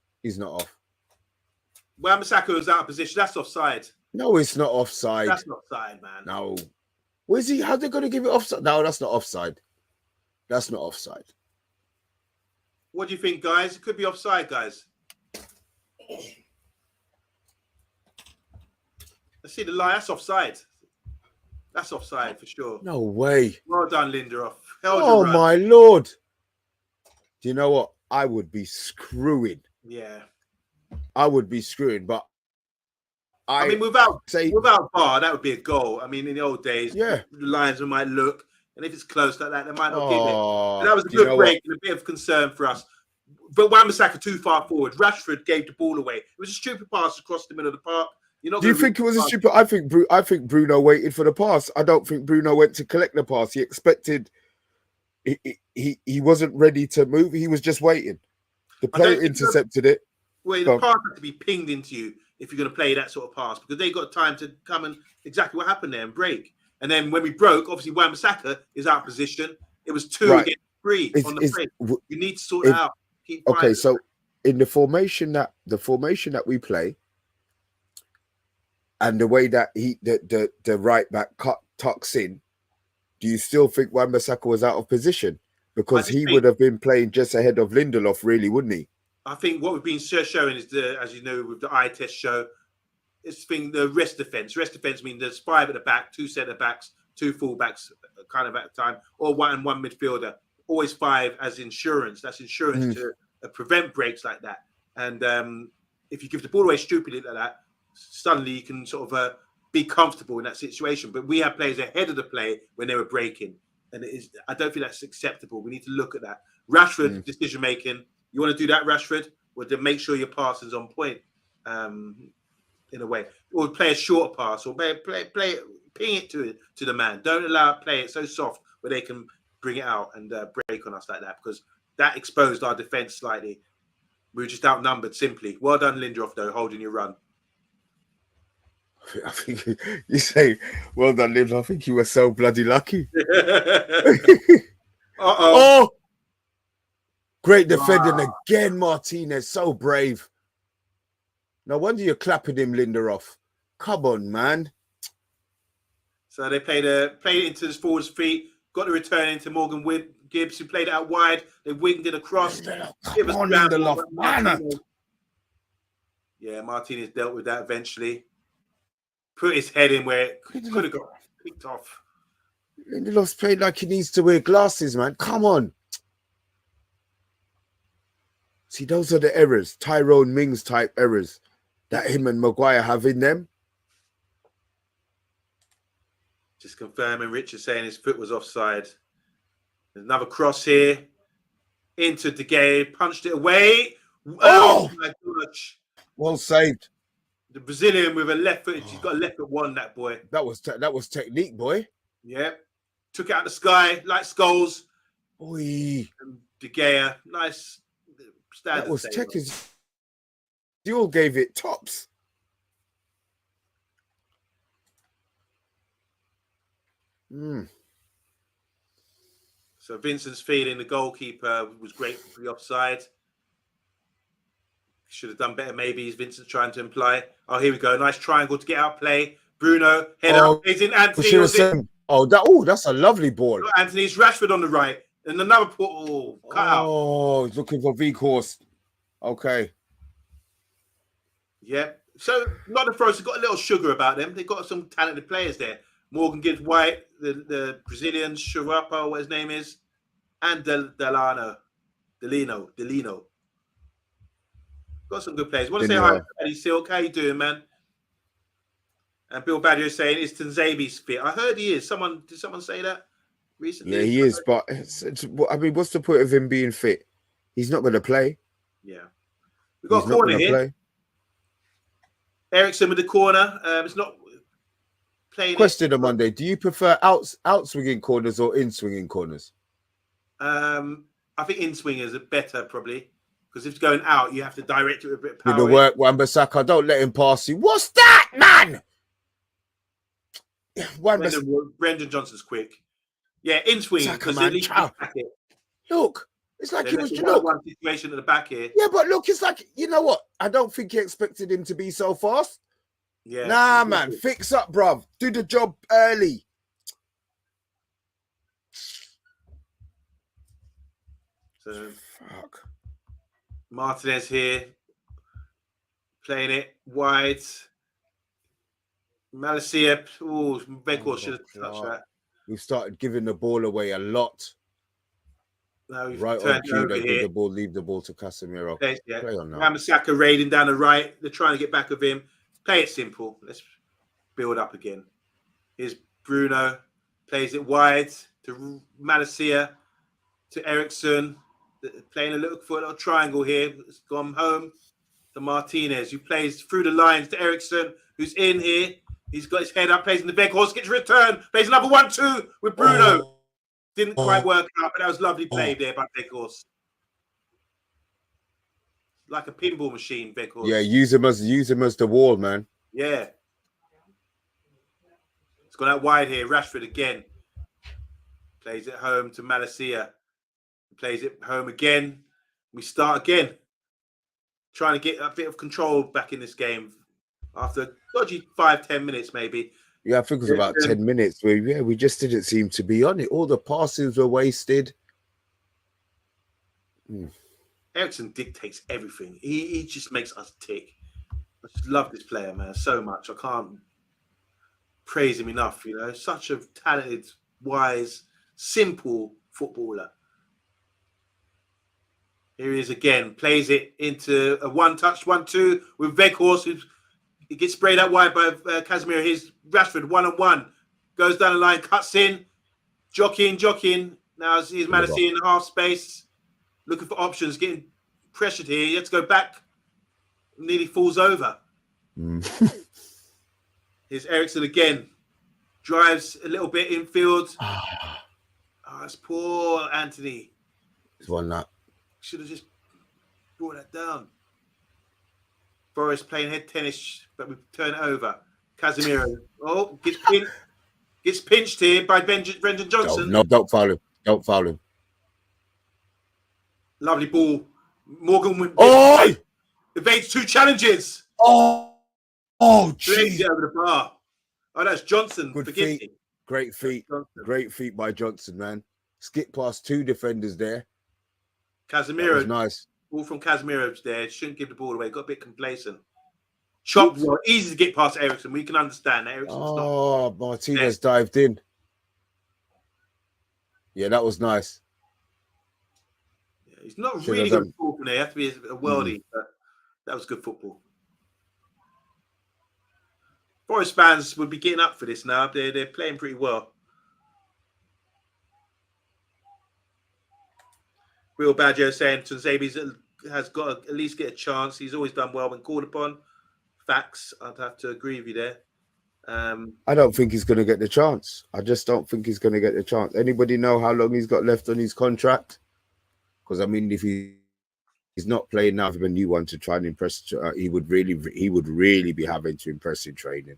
Wan-Bissaka was out of position. That's offside. No, it's not offside. That's not offside, man. No. Where's he? How's they going to give it offside? No, that's not offside. That's not offside. What do you think, guys? It could be offside, guys. Let's see the line. That's offside. That's offside for sure. No way. Well done, Lindelof. Oh, my Lord. Do you know what? I would be screwing. Yeah. I would be screwing, but I mean, without VAR, that would be a goal. I mean, in the old days, the linesman might look, and if it's close like that, they might not give it. But that was a good break and a bit of concern for us. But Wan-Bissaka too far forward. Rashford gave the ball away. It was a stupid pass across the middle of the park. Do you think it was a stupid? I think Bruno waited for the pass. I don't think Bruno went to collect the pass. He expected. He wasn't ready to move. He was just waiting. The player intercepted it. Well, the pass had to be pinged into you if you're going to play that sort of pass, because they got time to come and exactly what happened there and break. And then when we broke, obviously Wan-Bissaka is out of position. It was 2 against 3 on the break. You need to sort it out. Okay, so in the formation that we play, and the way that the right back tucks in, do you still think Wan-Bissaka was out of position? Because he would have been playing just ahead of Lindelof, really, wouldn't he? I think what we've been showing is as you know, with the eye test show, it's the rest defense. Rest defense means there's 5 at the back, 2 centre backs, 2 full backs, kind of at a time, or one midfielder. Always 5 as insurance. That's insurance to prevent breaks like that. And if you give the ball away stupidly like that, suddenly you can sort of be comfortable in that situation. But we have players ahead of the play when they were breaking, and I don't think that's acceptable. We need to look at that. Rashford decision making. You want to do that, Rashford? Well, to make sure your passing's on point, in a way, or play a short pass, or play ping it to the man. Don't allow it play it so soft where they can bring it out and break on us like that, because that exposed our defense slightly. We were just outnumbered simply. Well done, Lindelof, though, holding your run. I think you say, well done, Limbs. I think you were so bloody lucky. Oh, great defending again, Martinez. So brave. No wonder you're clapping him, Lindelof. Come on, man. So they played it into the forward's feet, got the return into Morgan Gibbs, who played it out wide. They winged it across. Come on, Lindelof, man. Yeah, Martinez dealt with that eventually. Put his head in where it could have got picked off. Lindelof's played like he needs to wear glasses, man. Come on. See, those are the errors, Tyrone Mings type errors that him and Maguire have in them. Just confirming, Richard saying his foot was offside. There's another cross here into De Gea, punched it away. Oh my gosh! Well saved. The Brazilian with a left foot. He's got a left foot one. That boy. That was technique, boy. Yeah, took it out the sky like Scholes. Oi. And De Gea, nice. That was technique. You all gave it tops. So Vincent's feeling the goalkeeper was great for the offside. Should have done better, maybe, is Vincent trying to imply. Oh, here we go. Nice triangle to get out play. Bruno, head up. He's in Anthony. That's a lovely ball. Anthony's Rashford on the right. And another cut out. Oh, he's looking for V-course. Okay. Yeah. So Nottingham Forest have got a little sugar about them. They've got some talented players there. Morgan Gibbs White, the Brazilian, Sharapa, what his name is, and Delino. Got some good players. Want to say hi to Paddy Silk. How you doing, man? And Bill Badger is saying, is Tanzabi's fit? I heard he is. Did someone say that recently? Yeah, he is. But I mean, what's the point of him being fit? He's not going to play. Yeah. We've got a corner here. Ericsson with the corner. It's not playing. Question on Monday. Do you prefer out swinging corners or in swinging corners? I think in swingers are better, probably. Because if it's going out, you have to direct it with a bit of power. Do the work, Wan-Bissaka. Don't let him pass you. What's that, man? Brendan Johnson's quick. Yeah, in swing. Because at least look, it's like he was one situation at the back here. Yeah, but look, it's like, you know what? I don't think he expected him to be so fast. Yeah. Nah, man. Fix up, bruv. Do the job early. So, fuck. Martinez here, playing it wide. Malacia, Beckhorst should have touched that. We've started giving the ball away a lot. Now we've right on cue, they give the ball, leave the ball to Casemiro. Play on now. Wan-Bissaka raiding down the right. They're trying to get back of him. Play it simple. Let's build up again. Here's Bruno. Plays it wide to Malacia, to Ericsson. Playing a little triangle here. It's gone home to Martinez, who plays through the lines to Ericsson, who's in here. He's got his head up, plays in the Beckhorst, gets a return, plays another 1-2 with Bruno. Didn't quite work out, but that was lovely play there by Beckhorst. Like a pinball machine, Beckhorst. Yeah, use him as the wall, man. Yeah. It's gone out wide here. Rashford again. Plays it home to Malacia. Plays it home again. We start again. Trying to get a bit of control back in this game after a dodgy 5-10 minutes, maybe. Yeah, I think it was about 10 minutes where we just didn't seem to be on it. All the passes were wasted. Ericsson dictates everything. He just makes us tick. I just love this player, man, so much. I can't praise him enough, you know. Such a talented, wise, simple footballer. Here he is again. Plays it into a one-touch 1-2 with Weghorst. He gets sprayed out wide by Casemiro. Here's Rashford, 1-on-1. Goes down the line, cuts in. Jockeying. Now he's Malacia in half space. Looking for options, getting pressured here. He has to go back. Nearly falls over. Here's Ericsson again. Drives a little bit infield. It's poor Anthony. It's one that. Should have just brought that down. Forest playing head tennis, but we turn it over. Casemiro. Oh, gets pinched here by Brendan Johnson. No, don't foul him. Don't foul him. Lovely ball. Morgan evades 2 challenges. Oh, Plays jeez. it over the bar. Oh, that's Johnson. Good Forgive feet. me. Great feet. Great feet by Johnson, man. Skip past 2 defenders there. Casemiro. That was nice. Ball from Casemiro there. Shouldn't give the ball away. Got a bit complacent. Chopped. Well, easy to get past Ericsson. We can understand that. Ericsson's not. Martinez dived in. Yeah, that was nice. Yeah, he's not really good football from there. You have to be a worldie, but that was good football. Forest fans would be getting up for this now. They're playing pretty well. Real Badger saying Tunzabi has got to at least get a chance. He's always done well when called upon. Facts. I'd have to agree with you there. I don't think he's going to get the chance. I just don't think he's going to get the chance. Anybody know how long he's got left on his contract? Because I mean, if he's not playing now for a new one to try and impress, he would really be having to impress in training.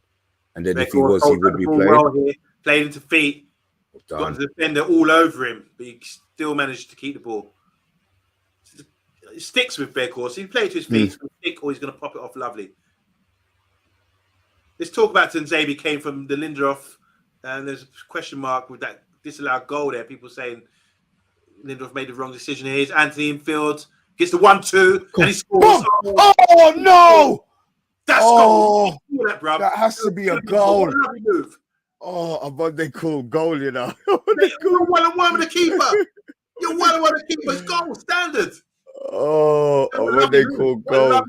And then if he was, he would be playing. Well here, played into feet. Got the defender all over him, but he still managed to keep the ball. It sticks with Beckhorst. He played to his feet, it's going to stick, or he's going to pop it off lovely. Let's talk about Tunzabi came from the Lindelof, and there's a question mark with that disallowed goal there. People saying Lindelof made the wrong decision. Here's Anthony infield, gets the 1-2, and he scores. Oh no! That's goal. That has to be a goal. Oh, OMONDI cool goal, you know. You're 1-on-1 with the keeper. You're 1-on-1 with the keeper. It's goal standard. Oh, OMONDI cool goal.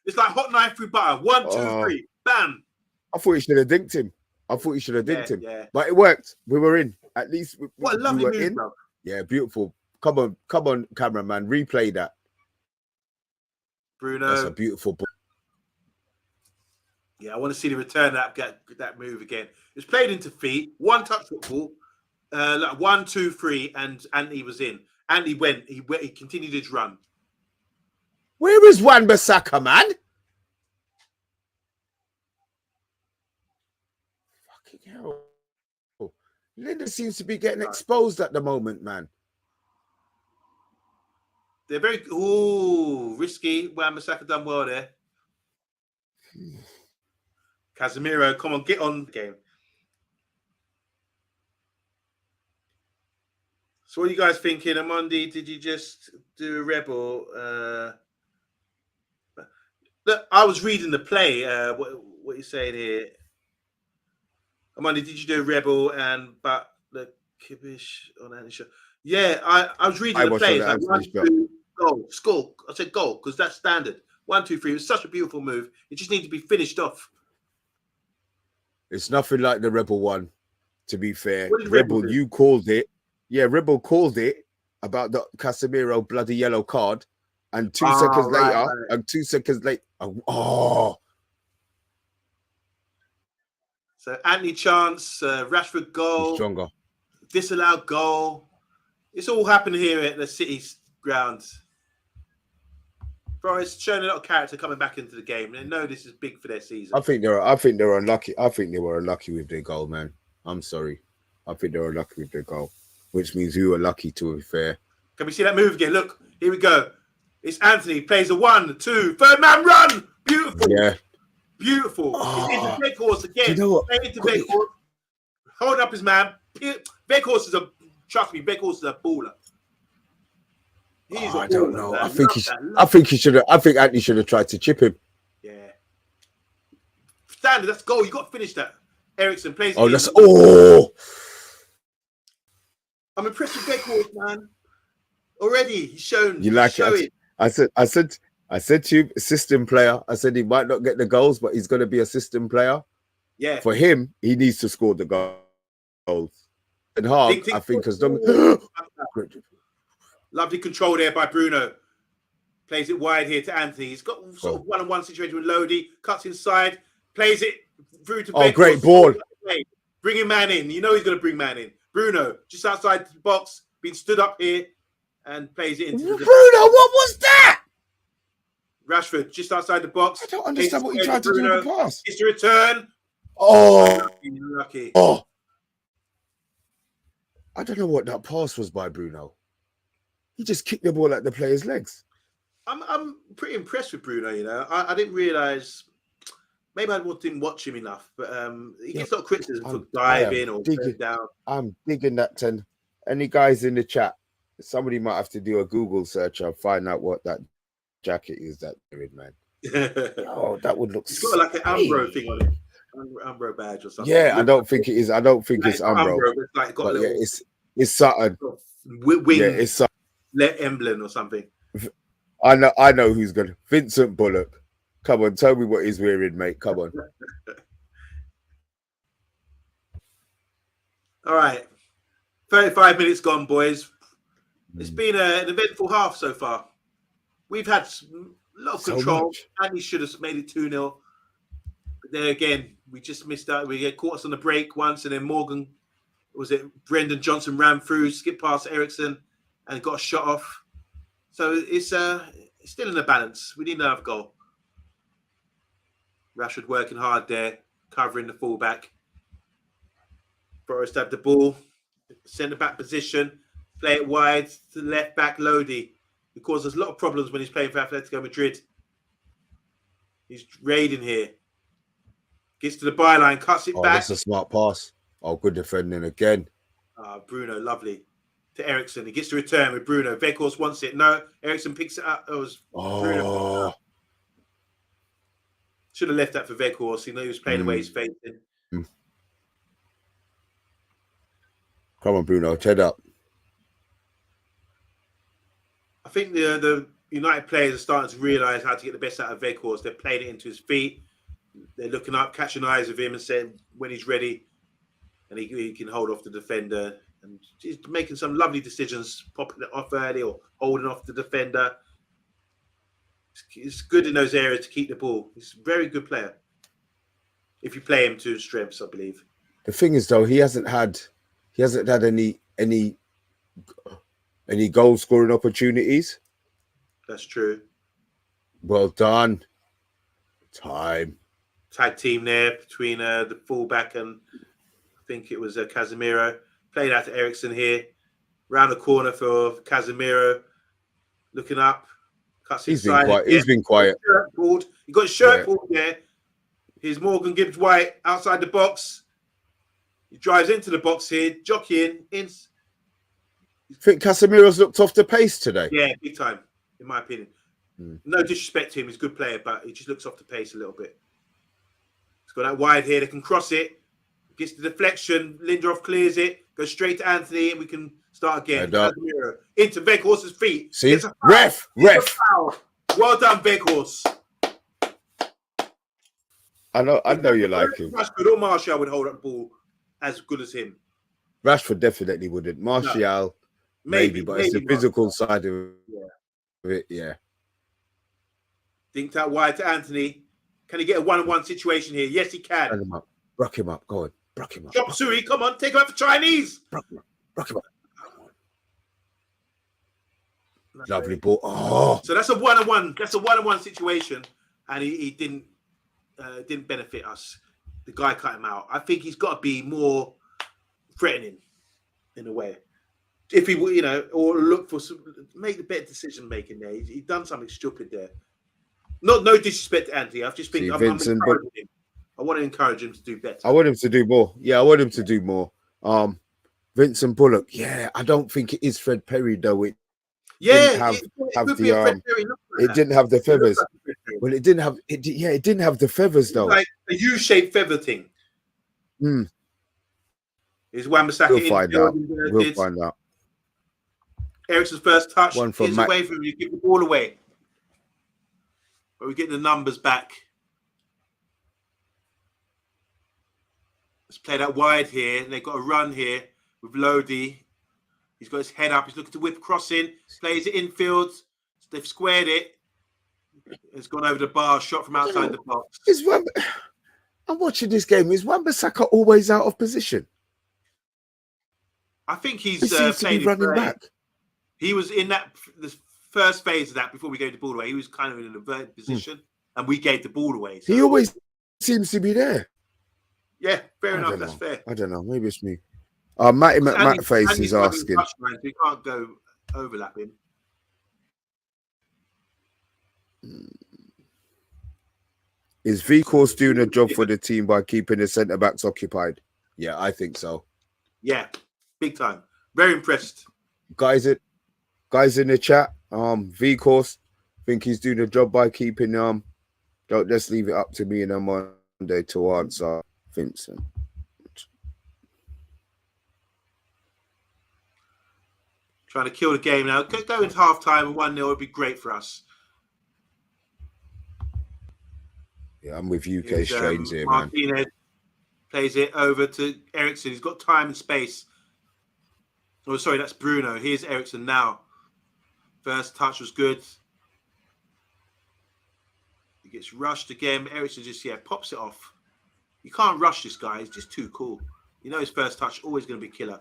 It's like hot knife through butter. 1, 2, 3, bam. I thought he should have dinked him. Yeah. But it worked. We were in. At least what a lovely move, bro. Yeah, beautiful. Come on, cameraman. Replay that. Bruno. That's a beautiful ball. Yeah, I want to see the return of that move again. It's played into feet, 1-touch football, like 1, 2, 3, and Anthony was in. Anthony went. He continued his run. Where is Wan-Bissaka, man? Fucking hell. Linda seems to be getting exposed at the moment, man. They're very risky. Wan-Bissaka done well there. Casemiro, come on, get on the game. So what are you guys thinking? OMONDI, did you just do a rebel? Look, I was reading the play. What you saying here? OMONDI, did you do a rebel but the Kibish on Anthony shot? Yeah, I was reading the play. It's like 1, 2, goal, score. I said goal because that's standard. 1, 2, 3. It was such a beautiful move. It just needed to be finished off. It's nothing like the Rebel one, to be fair. Rebel, you called it. Yeah, Rebel called it about the Casemiro bloody yellow card. And 2 seconds later, and 2 seconds later, So Anthony chance, Rashford goal, stronger. Disallowed goal. It's all happening here at the City's grounds. Forest showing a lot of character coming back into the game. They know this is big for their season. I think they're unlucky. I think they were unlucky with their goal, man. I'm sorry. I think they were unlucky with their goal, which means we were lucky, to be fair. Can we see that move again? Look, here we go. It's Anthony, plays a 1, 2, third man run. Beautiful. Yeah. Beautiful. It's into Beckhorst again. Do you know what? Into Beckhorst. Hold up his man. Beckhorst is trust me, Beckhorst is a baller. I don't know. I think Anthony should have tried to chip him. Yeah. Standard, that's goal. You got to finish that. Ericsson plays. I'm impressed with Beckhorst, man. Already, he's shown. You like it? I said to you, system player. I said he might not get the goals, but he's going to be a system player. Yeah. For him, he needs to score the goals. And hard, I think, has done. Lovely control there by Bruno. Plays it wide here to Anthony. He's got sort of one-on-one situation with Lodi. Cuts inside. Plays it through to Beckhorst. Great ball. Bringing man in. You know he's going to bring man in. Bruno, just outside the box, being stood up here and plays it into the... Bruno, what was that? Rashford, just outside the box. I don't understand what he tried to do with the pass. It's the return. Oh, Lucky. oh. I don't know what that pass was by Bruno. He just kicked the ball at the player's legs. I'm pretty impressed with Bruno. You know, I didn't realize. Maybe I didn't watch him enough, but he gets a lot of criticism for diving or going down. I'm digging that 10. Any guys in the chat? Somebody might have to do a Google search and find out what that jacket is that they're in, man. Oh, that would look. It's got like an Umbro thing on it, Umbro badge or something. Yeah, I don't think it is. I don't think it's Umbro. It's like got a little. Yeah, it's Sutton. Wing. Yeah, it's Sutton. Emblem or something. I know who's good. Vincent Bullock. Come on, tell me what he's wearing, mate. Come on. All right. 35 minutes gone, boys. It's been an eventful half so far. We've had a lot of control. Andy should have made it 2-0. But there again, we just missed out. We get caught us on the break once, and then Morgan, Brendan Johnson ran through, skipped past Ericsson, and got a shot off. So it's still in the balance. We need another goal. Rashford working hard there, covering the fullback. Forrest have the ball, centre back position, play it wide to left back Lodi. He causes a lot of problems when he's playing for Atletico Madrid. He's raiding here. Gets to the byline, cuts it back. That's a smart pass. Oh, good defending again. Bruno, lovely. To Ericsson. He gets to return with Bruno. Weghorst wants it. No, Ericsson picks it up. It was Bruno. Should have left that for Weghorst. He was playing the way he's facing. Come on, Bruno, head up. I think the United players are starting to realise how to get the best out of Weghorst. They're playing it into his feet. They're looking up, catching eyes of him and saying when he's ready and he can hold off the defender. And he's making some lovely decisions, popping it off early or holding off the defender. It's good in those areas to keep the ball. He's a very good player. If you play him to his strengths, I believe. The thing is, though, he hasn't had any goal scoring opportunities. That's true. Well done. Time. Tag team there between the fullback and I think it was Casemiro. Played out to Ericsson here. Round the corner for Casemiro. Looking up. He's been quiet. He's been quiet. He got his shirt pulled there. Here's Morgan Gibbs-White outside the box. He drives into the box here, jockeying in. You think Casemiro's looked off the pace today? Yeah, big time, in my opinion. No disrespect to him, he's a good player, but he just looks off the pace a little bit. He's got that wide here, they can cross it. Gets the deflection, Lindelof clears it, goes straight to Anthony, and we can start again. Casemiro into Weghorst's feet. See? Ref. Well done, Weghorst. I know you like him. Rashford or Martial would hold up the ball as good as him. Rashford definitely wouldn't. Martial, maybe, but it's the physical side of it, yeah. Dinked out wide to Anthony. Can he get a one-on-one situation here? Yes, he can. Rock him up. Rock him up. Go on. Rock him up. Chop Suey, come on. Take him out for Chinese. Rock him up. Lovely ball. Oh. So that's a one-on-one. That's a one-on-one situation. And he didn't benefit us. The guy cut him out. I think he's got to be more threatening in a way. If he, or look for make the better decision making there. He's done something stupid there. No disrespect to Anthony. I just think I'm encouraging him. I want to encourage him to do better. I want him to do more. Yeah, I want him to do more. Vincent Bullock. Yeah, I don't think it is Fred Perry though. It didn't have the feathers. Well, it didn't have. It didn't have the feathers though. Like a U-shaped feather thing. Is Wan-Bissaka We'll find out. We'll find out. Ericsson's first touch One from is away from him. You give the ball away. But we're getting the numbers back. Let's play that wide here. They've got a run here with Lodi. He's got his head up. He's looking to whip crossing. Plays it infield. They've squared it. It's gone over the bar. Shot from outside the box. I'm watching this game. Is Wan-Bissaka always out of position? I think he seems to be running back. He was in the first phase of that before we gave the ball away. He was kind of in an inverted position, and we gave the ball away. So. He always seems to be there. Yeah, fair I enough. don't That's know. fair. I don't know. Maybe it's me. Matty McFace Andy's is running asking. touchlines, so you can't go overlapping. Is V-Course doing a job for the team by keeping the centre backs occupied? Yeah, I think so. Yeah, big time. Very impressed. Guys in the chat, V-Course, think he's doing a job by keeping don't just leave it up to me and Monday to answer, Vincent. Trying to kill the game now. Go into half time 1-0 would be great for us. Yeah, I'm with UK Here's, Strains here, man. Martinez plays it over to Ericsson. He's got time and space. Oh, sorry, that's Bruno. Here's Ericsson now. First touch was good. He gets rushed again. Ericsson just, pops it off. You can't rush this guy. He's just too cool. You know his first touch always going to be killer.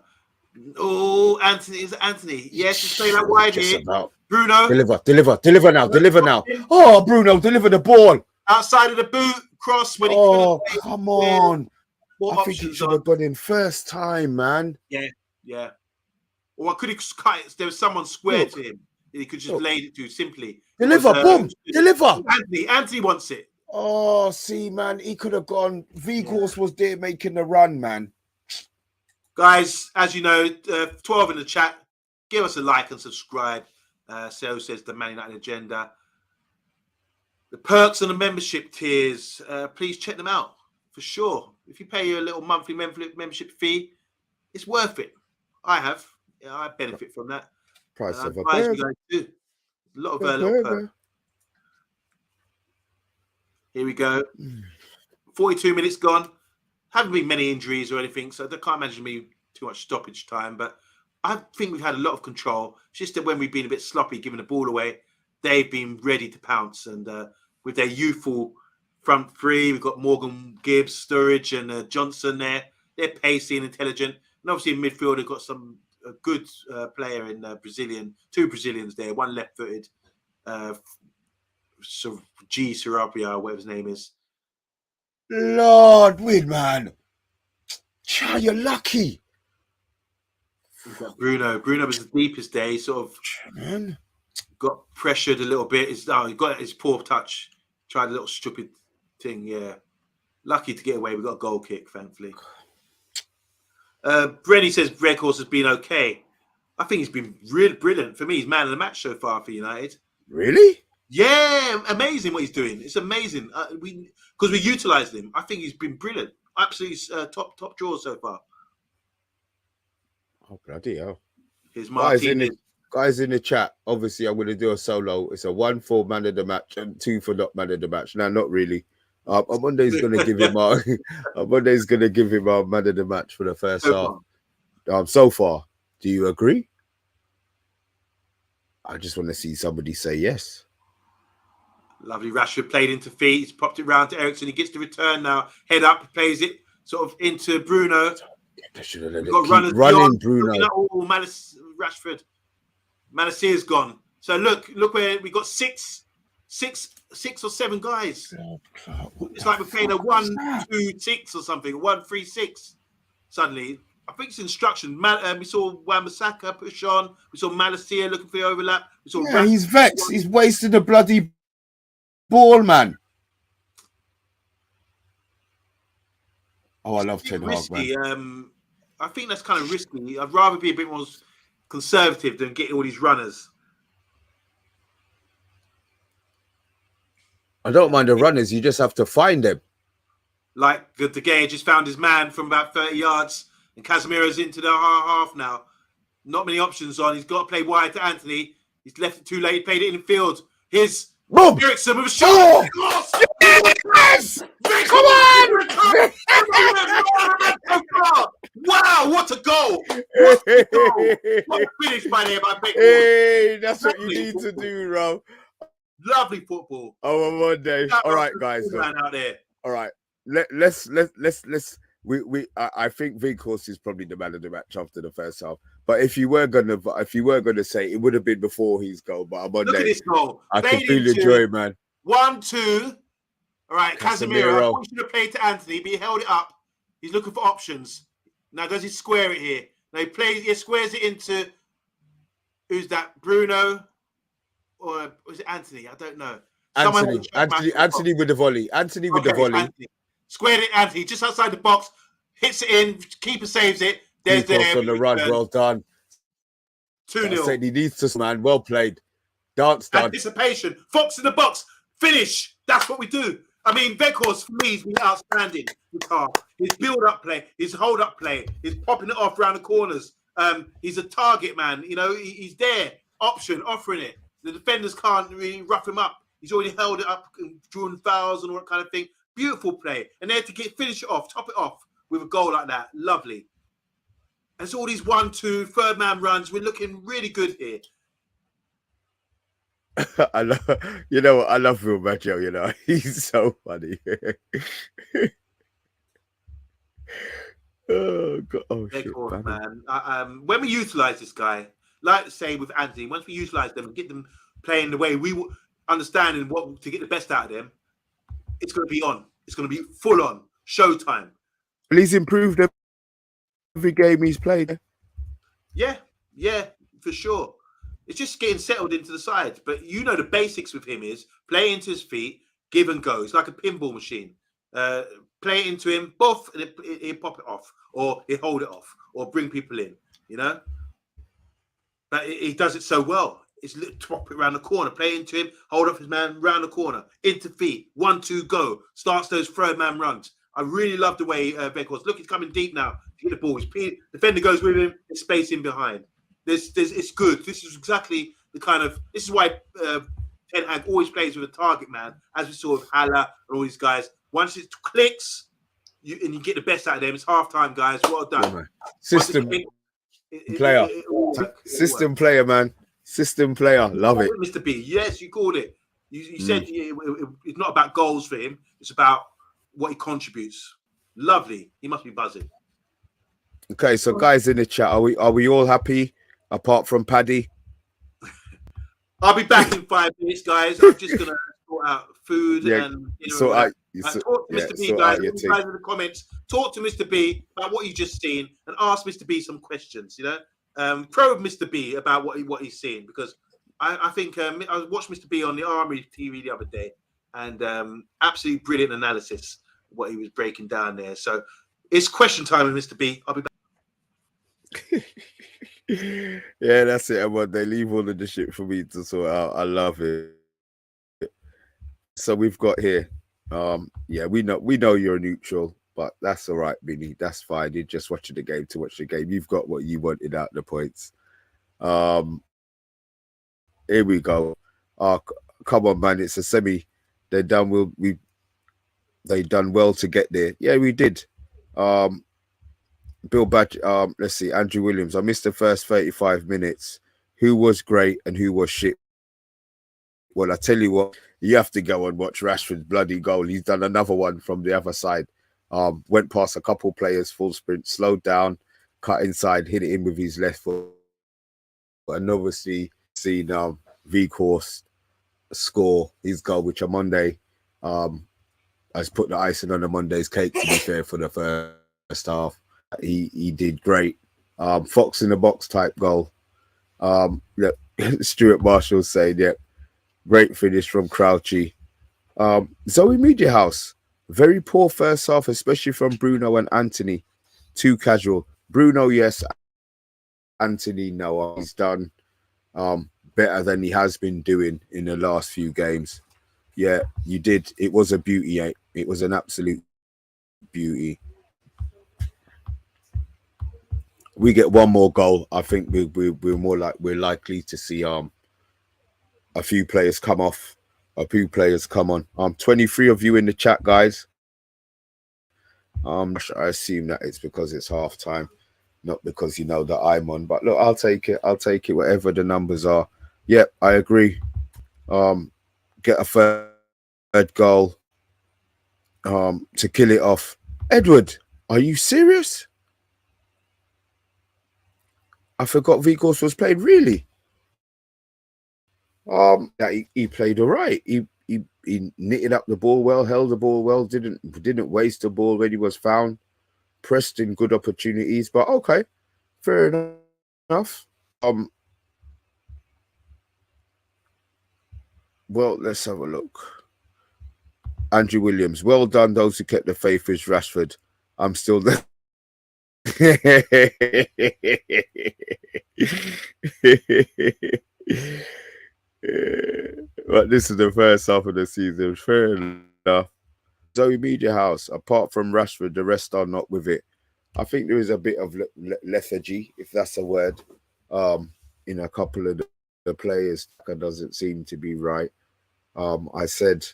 Oh, Anthony. Is it Anthony? Yes, just play that wide here. Bruno. Deliver now. Oh, Bruno, deliver the ball. Outside of the boot, cross. When come on. I think he should have gone in first time, man. Yeah. Or I could have cut it. There was someone square to him. He could just laid it to simply. Deliver, boom, deliver. Anthony wants it. Oh, see, man, he could have gone. V-Course was there making the run, man. Guys, as you know, 12 in the chat. Give us a like and subscribe. So says the Man United Agenda. The perks and the membership tiers, please check them out for sure. If you pay your little monthly membership fee, it's worth it. I have. Yeah, I benefit from that. Price of a burger. You guys do. A lot of little perks. Here we go. 42 minutes gone. Haven't been many injuries or anything, so I can't imagine me too much stoppage time. But I think we've had a lot of control. It's just that when we've been a bit sloppy giving the ball away, they've been ready to pounce. And with their youthful front three, we've got Morgan Gibbs, Sturridge, and Johnson there. They're pacey and intelligent. And obviously in midfield, they've got some good player in Brazilian. Two Brazilians there, one left-footed. G. Sarabia, whatever his name is. Lord, win, man. You're lucky. Bruno was the deepest day. He sort of got pressured a little bit. He got his poor touch. Tried a little stupid thing. Yeah, lucky to get away. We got a goal kick, thankfully. Brenny says Red Horse has been okay. I think he's been really brilliant. For me, he's man of the match so far for United. Really? Yeah, amazing what he's doing. It's amazing. Because we utilised him. I think he's been brilliant. Absolutely top draw so far. Oh, bloody hell. Here's guys in the chat, obviously I'm going to do a solo. It's a 1 for man of the match and 2 for not man of the match. Now, not really. Monday's going to give him man of the match for the first half. So far, do you agree? I just want to see somebody say yes. Lovely. Rashford played into feet. He's popped it round to Ericsson. He gets the return now. Head up, plays it sort of into Bruno. They should have let it keep running, Bruno. Rashford. Manasseh's gone. So look where we got six or seven guys. It's like we're playing a 1-2-6 or something. 1-3-6. Suddenly, I think it's instruction. We saw Wan-Bissaka push on. We saw Malacia looking for the overlap. We saw he's vexed. He's wasted a bloody ball, man. Oh, I love Ten Hag, man. I think that's kind of risky. I'd rather be a bit more conservative than get all these runners. I don't mind the runners. You just have to find them. Like De Gea just found his man from about 30 yards, and Casemiro's into the half now. Not many options on. He's got to play wide to Anthony. He's left it too late. He played it in the field. Here's Ericsson with a shot. Yes! Come on! Wow, what a goal! What a finish by there by Beck. Hey, that's what you need to do, bro. Lovely football. Oh, on Monday. All right, guys. Out there. All right. Let's. I think V-Course is probably the man of the match after the first half. But if you were gonna say, it would have been before his goal. But on Monday, look at this goal. I completely enjoy it, man. 1-2. All right, Casemiro. I want you to play to Anthony, but he held it up. He's looking for options. Now, does he square it here? Now, he squares it into, who's that, Bruno? Or was it Anthony? I don't know. Anthony with the volley. Anthony with the volley. Anthony. Squared it, Anthony, just outside the box. Hits it in. Keeper saves it. There's on the run. Well done. 2-0. He needs to, man. Well played. Dance done. Anticipation. Fox in the box. Finish. That's what we do. I mean, Weghorst, for me, has been outstanding. His build-up play, his hold-up play, his popping it off around the corners. He's a target man. You know, he's there. Option, offering it. The defenders can't really rough him up. He's already held it up, drawn fouls and all that kind of thing. Beautiful play. And there to finish it off, top it off with a goal like that. Lovely. And it's all these 1-2, third man runs. We're looking really good here. I love Phil Maggio, you know. He's so funny. Oh, God. Oh, shit, man. When we utilize this guy, like to say with Anthony, once we utilize them and get them playing the way we understanding what to get the best out of them, it's going to be on. It's going to be full on showtime. But he's improved every game he's played. Yeah, for sure. It's just getting settled into the side. But you know the basics with him is play into his feet, give and go. It's like a pinball machine. Play it into him, buff, and he'll pop it off, or he'll hold it off, or bring people in, you know? But he does it so well. It's pop it around the corner, play into him, hold up his man, round the corner, into feet, 1-2, go. Starts those third man runs. I really love the way Weghorst. Look, he's coming deep now to get the ball. Defender goes with him, there's space in behind. It's good. This is exactly the kind of. This is why Ten Hag always plays with a target man, as we saw with Haller and all these guys. Once it clicks, you get the best out of them. It's half time, guys. Well done. Yeah, system player. System player, man. System player. Love it. Mr. B. Yes, you called it. You said it's not about goals for him. It's about what he contributes. Lovely. He must be buzzing. Okay, so guys in the chat, are we all happy? Apart from Paddy, I'll be back in 5 minutes, guys. I'm just gonna sort out food and talk to Mr. B, guys. You guys in the comments, talk to Mr. B about what you just seen and ask Mr. B some questions. You know, probe Mr. B about what he's seen, because I think I watched Mr. B on the Army TV the other day, and absolutely brilliant analysis what he was breaking down there. So it's question time with Mr. B. I'll be back. Yeah, that's it. Everyone, they leave all of the shit for me to sort out. I love it. So we've got here. Yeah, we know you're neutral, but that's all right, Vinny. That's fine. You're just watching the game to watch the game. You've got what you wanted out of the points. Here we go. Come on, man. It's a semi. They done well to get there. Yeah, we did. Bill Badge, let's see, Andrew Williams. I missed the first 35 minutes. Who was great and who was shit? Well, I tell you what, you have to go and watch Rashford's bloody goal. He's done another one from the other side. Went past a couple players, full sprint, slowed down, cut inside, hit it in with his left foot. And obviously seen Weghorst score his goal, which on Monday has put the icing on the Monday's cake, to be fair, for the first half. He did great. Fox in the box type goal. Yeah, Stuart Marshall saying, yeah, great finish from Crouchy. Zoe Media House, very poor first half, especially from Bruno and Anthony. Too casual. Bruno, yes. Anthony, no. He's done better than he has been doing in the last few games. Yeah, you did. It was a beauty, eh? It was an absolute beauty. We get one more goal, I think we're likely to see a few players come off, a few players come on. 23 of you in the chat, guys. I assume that it's because it's half time, not because you know that I'm on. But look, I'll take it. I'll take it. Whatever the numbers are. Yep, I agree. Get a third goal to kill it off. Edward, are you serious? I forgot Weghorst was played, really. He played all right. He knitted up the ball well, held the ball well, didn't waste the ball when he was found. Preston, good opportunities, but okay, fair enough. Well, let's have a look. Andrew Williams, well done, those who kept the faith with Rashford. I'm still there. But this is the first half of the season. Fair enough. Zoe Media House, apart from Rashford, the rest are not with it. I think there is a bit of lethargy, if that's a word, in a couple of the players. That doesn't seem to be right. I said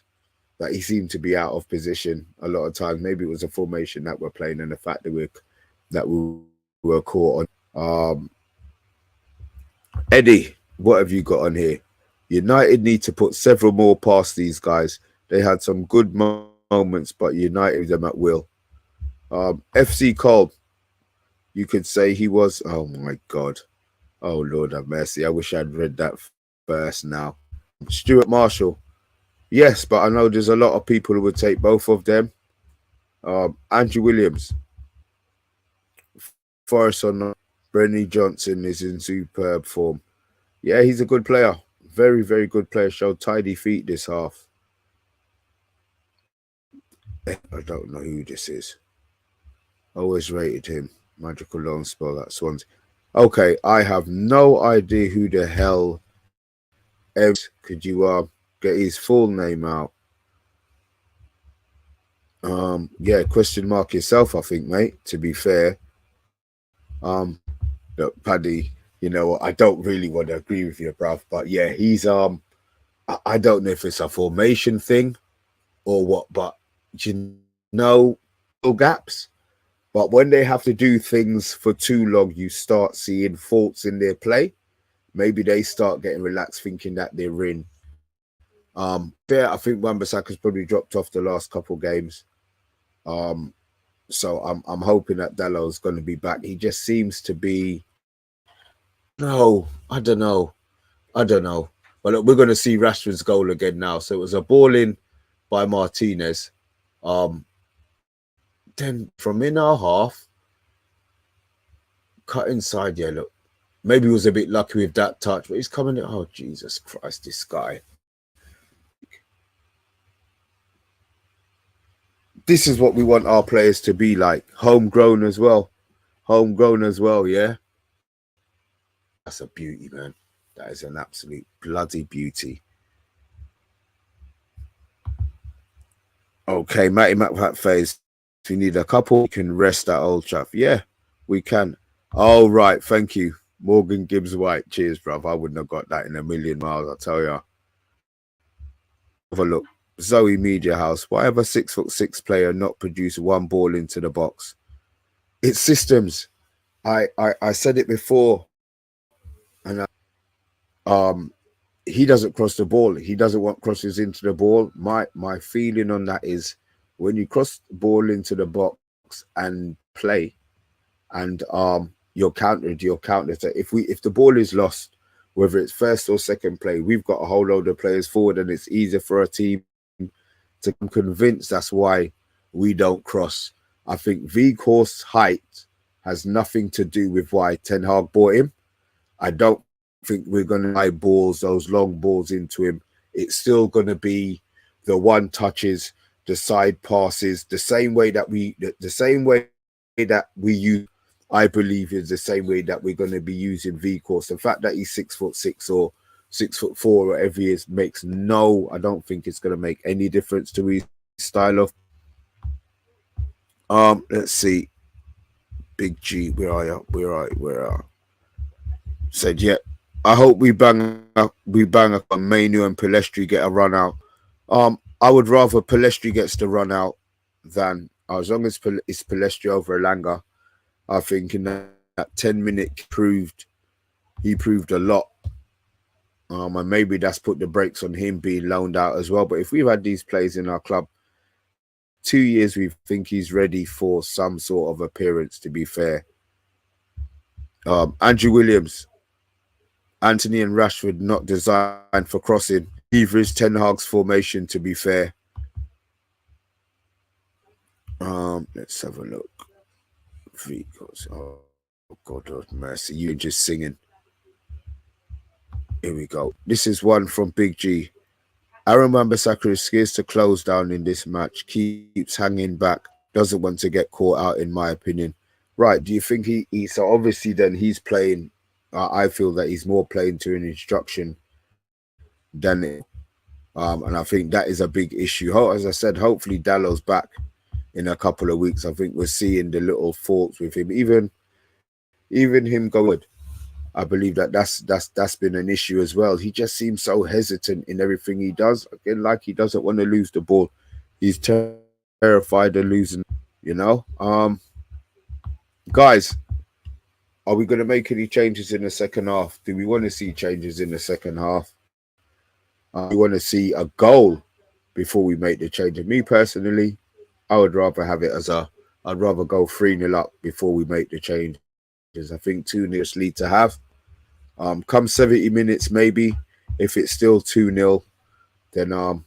that he seemed to be out of position a lot of times. Maybe it was a formation that we're playing and the fact that we were caught on. Eddie, what have you got on here? United need to put several more past these guys. They had some good moments, but United them at will. FC Cole, you could say he was. Oh my God. Oh Lord have mercy. I wish I'd read that first now. Stuart Marshall. Yes, but I know there's a lot of people who would take both of them. Andrew Williams. Forrest on Brenny Johnson is in superb form. Yeah, he's a good player. Very, very good player. Showed tidy feet this half. I don't know who this is. Always rated him. Magical long spell at Swansea. Okay, I have no idea who the hell. Could you get his full name out? Yeah, question mark yourself, I think, mate. To be fair, look, Paddy, you know, I don't really want to agree with you, bruv, but yeah, he's I don't know if it's a formation thing or what, but you know, gaps. But when they have to do things for too long, you start seeing faults in their play. Maybe they start getting relaxed, thinking that they're in. There, I think Wan-Bissaka's probably dropped off the last couple games. So I'm hoping that Dalot's going to be back. He just seems to be. No, I don't know. But look, we're going to see Rashford's goal again now. So it was a ball in by Martinez. Then from in our half, cut inside. Yeah, look, maybe he was a bit lucky with that touch, but he's coming in. Oh, Jesus Christ, this guy. This is what we want our players to be like. Homegrown as well, yeah. That's a beauty, man. That is an absolute bloody beauty. Okay, Matty McPat phase. If you need a couple, we can rest at Old Trafford. Yeah, we can. All right, thank you. Morgan Gibbs White. Cheers, bruv. I wouldn't have got that in a million miles, I tell you. Have a look. Zoe Media House. Why have a 6'6" player not produce one ball into the box? It's systems. I said it before, and he doesn't cross the ball. He doesn't want crosses into the ball. My feeling on that is when you cross the ball into the box and play, and you're countered. If the ball is lost, whether it's first or second play, we've got a whole load of players forward, and it's easier for a team to convince. That's why we don't cross. I think Weghorst's height has nothing to do with why Ten Hag bought him. I don't think we're going to buy balls, those long balls into him. It's still going to be the one touches, the side passes, the same way that we use. I believe is the same way that we're going to be using Weghorst. The fact that he's 6'6" or 6'4", or whatever he is, I don't think it's going to make any difference to his style of. Let's see. Big G, where are you? Said, yeah. I hope we bang up Manu and Palestri get a run out. I would rather Palestri gets the run out than, as long as it's Palestri over Elanga. I think in that 10-minute he proved a lot. And maybe that's put the brakes on him being loaned out as well. But if we've had these players in our club 2 years, we think he's ready for some sort of appearance, to be fair. Andrew Williams, Anthony and Rashford not designed for crossing. Either is Ten Hag's formation, to be fair. Let's have a look. Vicos. Oh God, Lord mercy! You just singing. Here we go. This is one from Big G. Aaron Wan-Bissaka is scared to close down in this match. Keeps hanging back. Doesn't want to get caught out, in my opinion. Right? Do you think he so obviously then he's playing? I feel that he's more playing to an instruction than it. And I think that is a big issue. As I said, hopefully Dallow's back in a couple of weeks. I think we're seeing the little faults with him. Even him going. I believe that that's been an issue as well. He just seems so hesitant in everything he does. Again, like he doesn't want to lose the ball. He's terrified of losing. You know, guys, are we going to make any changes in the second half? Do we want to see changes in the second half? We want to see a goal before we make the change. And me personally, I would rather have it as I'd rather go 3-0 up before we make the changes. I think 2-0 is lead to have. Come 70 minutes, maybe, if it's still 2-0, then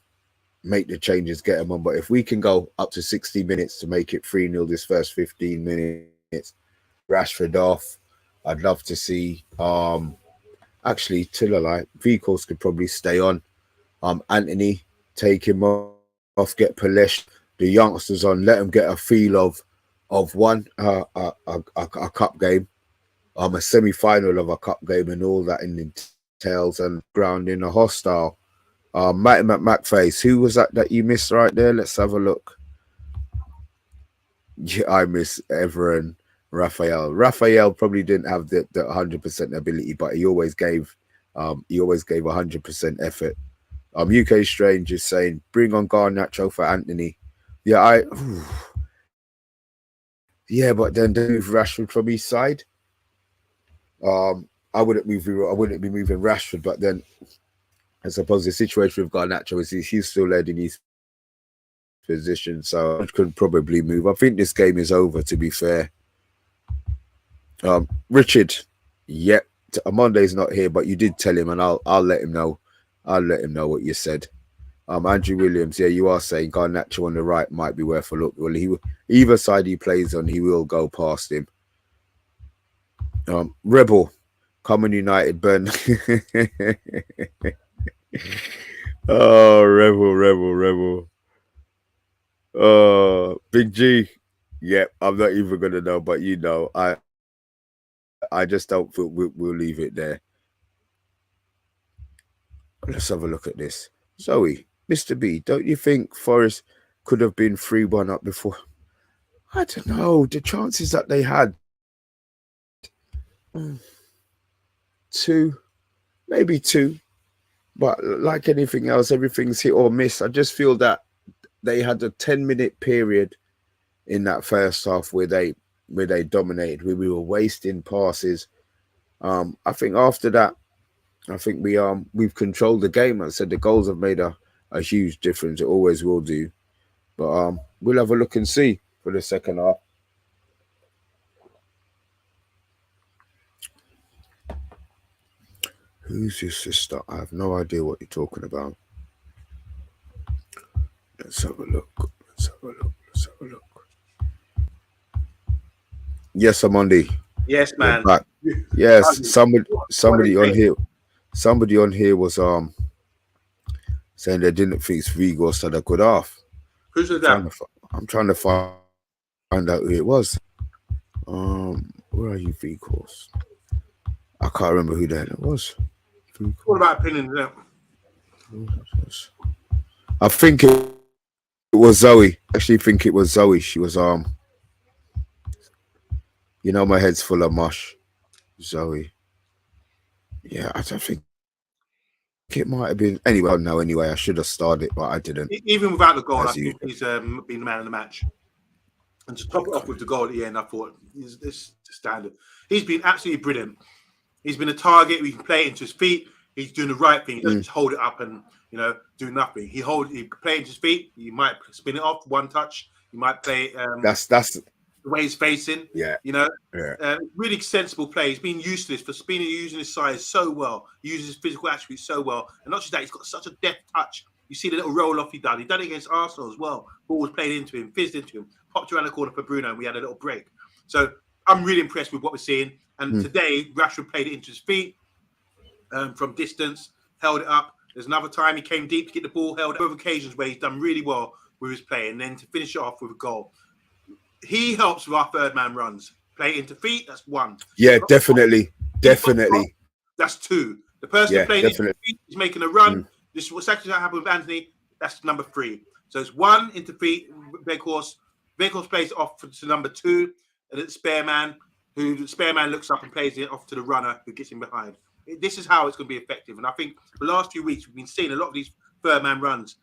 make the changes, get them on. But if we can go up to 60 minutes to make it 3-0 this first 15 minutes, Rashford off. I'd love to see actually Tillala, Vicos could probably stay on. Anthony, take him off, get Palesh, the youngsters on, let them get a feel of one a cup game, a semi-final of a cup game and all that entails, and ground in a hostile. Matty McFace, who was that you missed right there? Let's have a look. Yeah, I miss Everton. Raphael probably didn't have the 100% ability, but he always gave 100% effort. UK Strange is saying, bring on Garnacho for Anthony. Yeah, but then they move Rashford from his side. I wouldn't be moving Rashford, but then I suppose the situation with Garnacho is he's still led in his position, so I could probably move. I think this game is over, to be fair. Richard, yep, Monday's not here, but you did tell him, and I'll let him know. I'll let him know what you said. Andrew Williams, yeah, you are saying Garnacho on the right might be worth a look. Well, either side he plays on, he will go past him. Rebel, Common United, Ben. Oh, Rebel. Big G. Yep, I'm not even gonna know, but you know, I just don't feel we'll leave it there. Let's have a look at this. Zoe, Mr. B, don't you think Forest could have been 3-1 up before? I don't know. The chances that they had. 2, maybe 2. But like anything else, everything's hit or miss. I just feel that they had a 10-minute period in that first half where they dominated, where we were wasting passes. I think after that, I think we've controlled the game. I said the goals have made a huge difference. It always will do. But we'll have a look and see for the second half. Who's your sister? I have no idea what you're talking about. Let's have a look. Yes, OMONDI. Yes, man. Back. Yes, somebody on here was saying they didn't think Vigos had a good half. Who's that? I'm trying to find out who it was. Where are you, Vigos? I can't remember who the hell it was. What about opinions? I think it was Zoe. I actually think it was Zoe. She was you know, my head's full of mush. Zoe. Yeah, I don't think it might have been. Anyway, I should have started, but I didn't. Even without the goal, I think he's been the man of the match. And to top it off with the goal at the end, I thought this standard. He's been absolutely brilliant. He's been a target. We can play it into his feet. He's doing the right thing. He doesn't just hold it up and do nothing. He play it into his feet. You might spin it off one touch. You might play. That's the way he's facing. Yeah. Really sensible play. He's been used to this for spinning, using his size so well. He uses his physical attributes so well, and not just that, he's got such a deft touch. You see the little roll off he done. He done it against Arsenal as well. Ball was played into him, fizzed into him, popped around the corner for Bruno, and we had a little break. So I'm really impressed with what we're seeing. And today, Rashford played it into his feet from distance, held it up. There's another time he came deep to get the ball, held up. Both occasions where he's done really well with his play, and then to finish it off with a goal. He helps with our third man runs. Play into feet, that's one. Yeah, definitely. That's two. The person playing into feet is making a run. This is what's actually happened with Anthony. That's number 3. So it's 1 into feet. Veghorst plays it off to number 2, and it's spare man looks up and plays it off to the runner who gets in behind. This is how it's going to be effective. And I think the last few weeks we've been seeing a lot of these third man runs.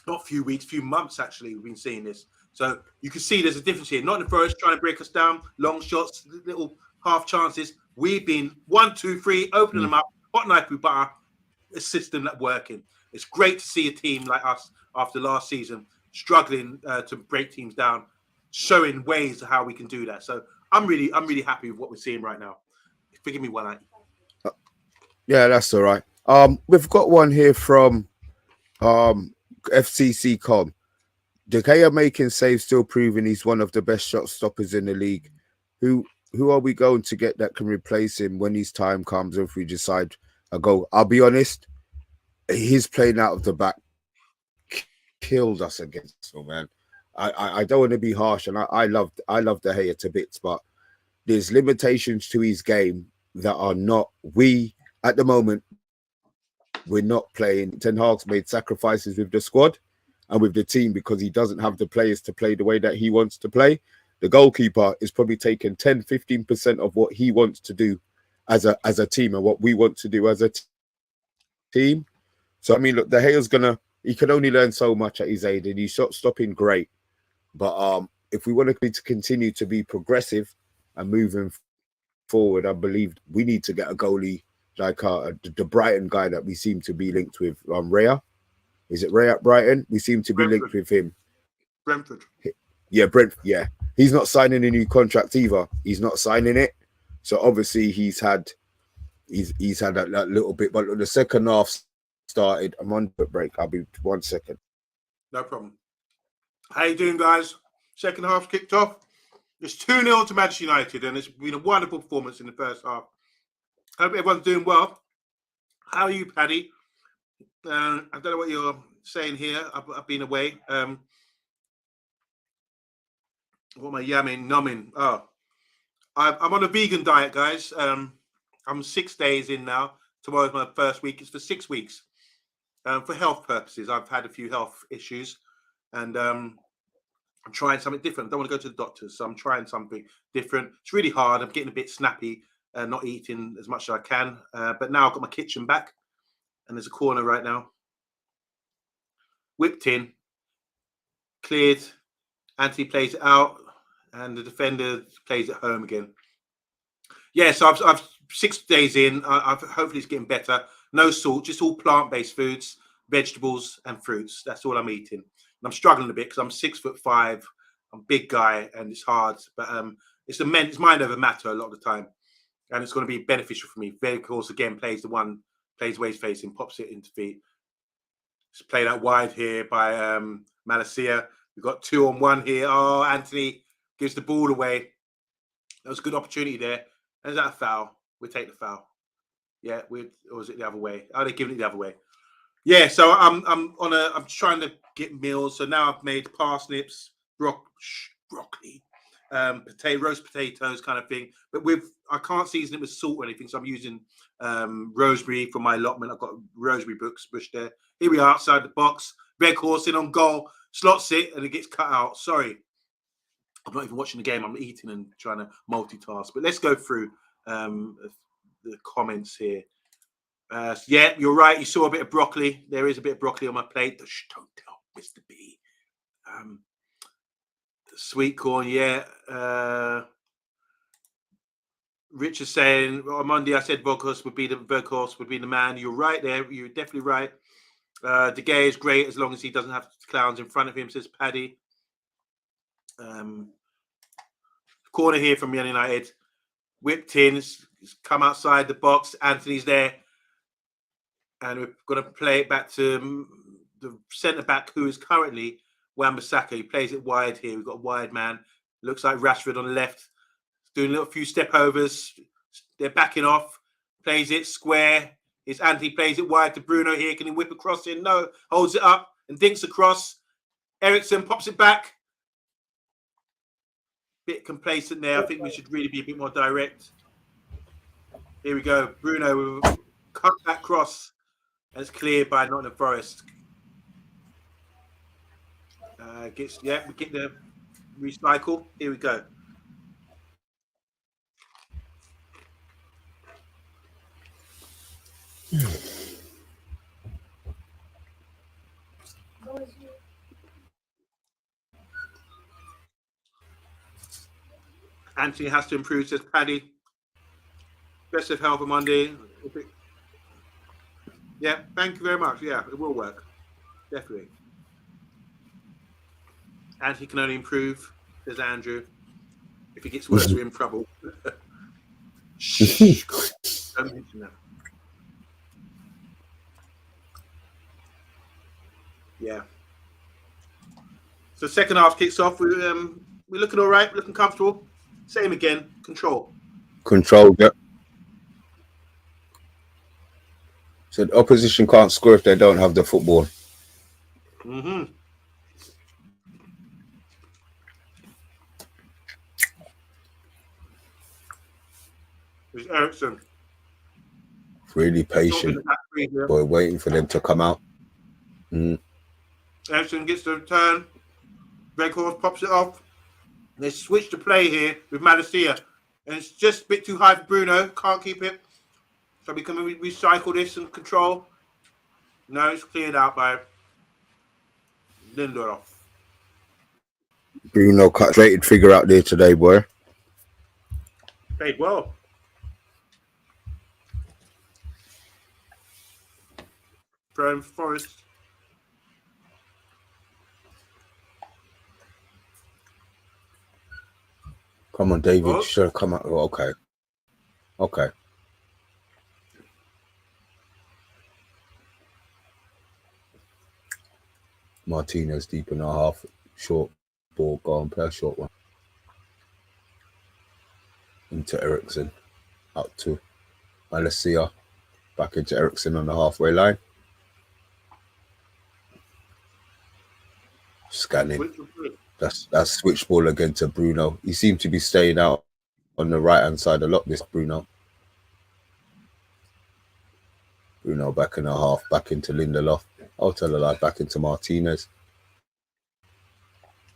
Not few weeks, few months actually, we've been seeing this. So you can see there's a difference here. Nottingham Forest trying to break us down, long shots, little half chances. We've been 1, 2, 3, opening them up, hot knife through butter, a system that's working. It's great to see a team like us after last season struggling to break teams down, showing ways of how we can do that. So I'm really happy with what we're seeing right now. Forgive me one night. Yeah, that's all right. We've got one here from FCC Com. De Gea making saves, still proving he's one of the best shot stoppers in the league. Who are we going to get that can replace him when his time comes, if we decide a goal? I'll be honest, his playing out of the back killed us against him, man. I don't want to be harsh, and I love De Gea to bits, but there's limitations to his game that are not. We at the moment, we're not playing. Ten Hag's made sacrifices with the squad and with the team because he doesn't have the players to play the way that he wants to play. The goalkeeper is probably taking 10-15% of what he wants to do as a team and what we want to do as a team. So I mean, look, De Gea's he can only learn so much at his age, and he's shot stopping great. But if we want to continue to be progressive and moving forward, I believe we need to get a goalie like the Brighton guy that we seem to be linked with, Raya. Is it Ray at Brighton? We seem to be linked with him. Brentford. Yeah, Yeah. He's not signing a new contract either. He's not signing it. So obviously he's had that little bit. But the second half started. I'm on the break. I'll be 1 second. No problem. How you doing, guys? Second half kicked off. It's 2-0 to Manchester United, and it's been a wonderful performance in the first half. Hope everyone's doing well. How are you, Paddy? I don't know what you're saying here. I've been away. What am I yamming, numbing? Oh, I'm on a vegan diet, guys. I'm 6 days in now. Tomorrow's my first week. It's for 6 weeks. For health purposes, I've had a few health issues, and I'm trying something different. I don't want to go to the doctors, so I'm trying something different. It's really hard. I'm getting a bit snappy, not eating as much as I can. But now I've got my kitchen back, and there's a corner right now. Whipped in, cleared. Anthony plays it out, and the defender plays it home again. Yeah, so I've 6 days in. I've hopefully it's getting better. No salt, just all plant-based foods, vegetables and fruits. That's all I'm eating. And I'm struggling a bit because I'm 6'5". I'm a big guy, and it's hard. But it's mind over matter a lot of the time, and it's going to be beneficial for me. Veghorst again plays waist facing, pops it into feet. It's played out wide here by Malacia. We've got 2-on-1 here. Oh, Anthony gives the ball away. That was a good opportunity there. And is that a foul? We'll take the foul. Yeah, or was it the other way? Oh, they're giving it the other way. Yeah, so I'm trying to get meals. So now I've made parsnips, broccoli, roast potatoes kind of thing. But I can't season it with salt or anything, so I'm using rosemary for my allotment. I've got rosemary bush there. Here we are outside the box. Veghorst in on goal, slots it, and it gets cut out. Sorry, I'm not even watching the game. I'm eating and trying to multitask. But let's go through the comments here. Yeah, you're right. You saw a bit of broccoli. There is a bit of broccoli on my plate. Don't tell Mr. B. Sweet corn, yeah. Rich is saying on Monday I said Veghorst would be the man. You're right there. You're definitely right. De Gea is great as long as he doesn't have clowns in front of him, says Paddy. Corner here from Man United. Whipped in, it's come outside the box. Anthony's there. And we're going to play it back to the centre-back who is currently Wan-Bissaka. He plays it wide here. We've got a wide man. Looks like Rashford on the left. doing a little few step overs. They're backing off. Plays it square. It's Anthony plays it wide to Bruno here. Can he whip across in? No. Holds it up and dinks across. Ericsson pops it back. Bit complacent there. I think we should really be a bit more direct. Here we go. Bruno cut that cross. And it's cleared by Nottingham Forest. We get the recycle. Here we go. Anthony has to improve, says Paddy. Best of health on Monday. Yeah, thank you very much. Yeah, it will work. Definitely. Anthony can only improve, says Andrew. If he gets worse, we're in trouble. Shh. Don't mention that. Yeah. So second half kicks off. We're looking all right. We're looking comfortable. Same again. Control. Yeah. So the opposition can't score if they don't have the football. Mm-hmm. There's Ericsson. Really patient. Boy, waiting for them to come out. Ericsson gets the turn. Red Horse pops it off. They switch the play here with Malacia. And it's just a bit too high for Bruno. Can't keep it. So we can recycle this and control. No, it's cleared out by Lindelof. Bruno cut rated figure out there today, boy. Played well. Prime Forest. Come on, David. Sure, come on. Oh, okay. Martinez deep in our half. Short ball. Go on, play a short one. Into Ericsson. Out to Malacia. Back into Ericsson on the halfway line. Scanning. That's switch ball again to Bruno. He seemed to be staying out on the right hand side a lot, this Bruno. Bruno back in a half, back into Lindelof. I'll tell a lie, back into Martinez.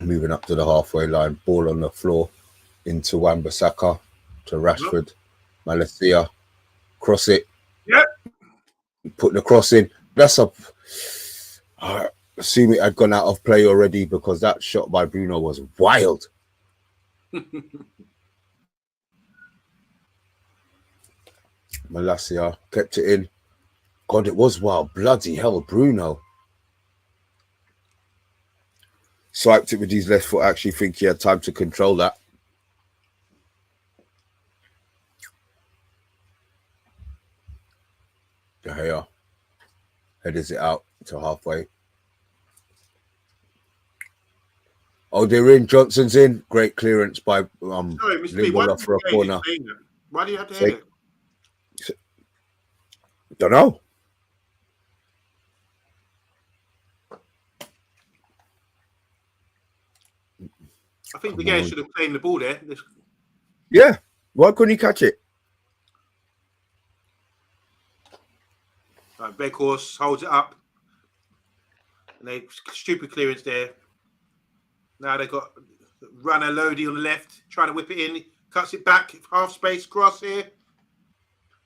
Moving up to the halfway line, ball on the floor into Wan-Bissaka to Rashford. Malacia, cross it. Yep. Put the cross in. That's a... I assume it had gone out of play already because that shot by Bruno was wild. Malacia kept it in. God, it was wild. Bloody hell, Bruno. Swiped it with his left foot. I actually think he had time to control that. De Gea headers it out to halfway. Oh, they're in. Johnson's in. Great clearance by Sorry, Mr. B, why for a corner. Why do you have to hit it? Don't know. I think the guy should have played the ball there. Yeah. Why couldn't he catch it? Right, Beckhorst holds it up. And they stupid clearance there. Now they got runner Lodi on the left, trying to whip it in. Cuts it back, half space cross here.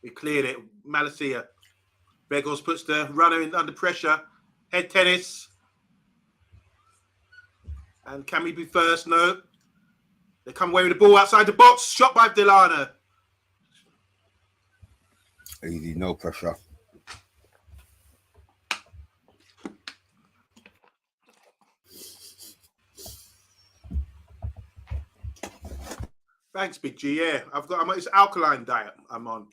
We cleared it. Malacia. Beckhorst puts the runner in under pressure. Head tennis. And can we be first? No. They come away with the ball outside the box. Shot by Delano. Easy, no pressure. Thanks, Big G. Yeah, it's alkaline diet I'm on.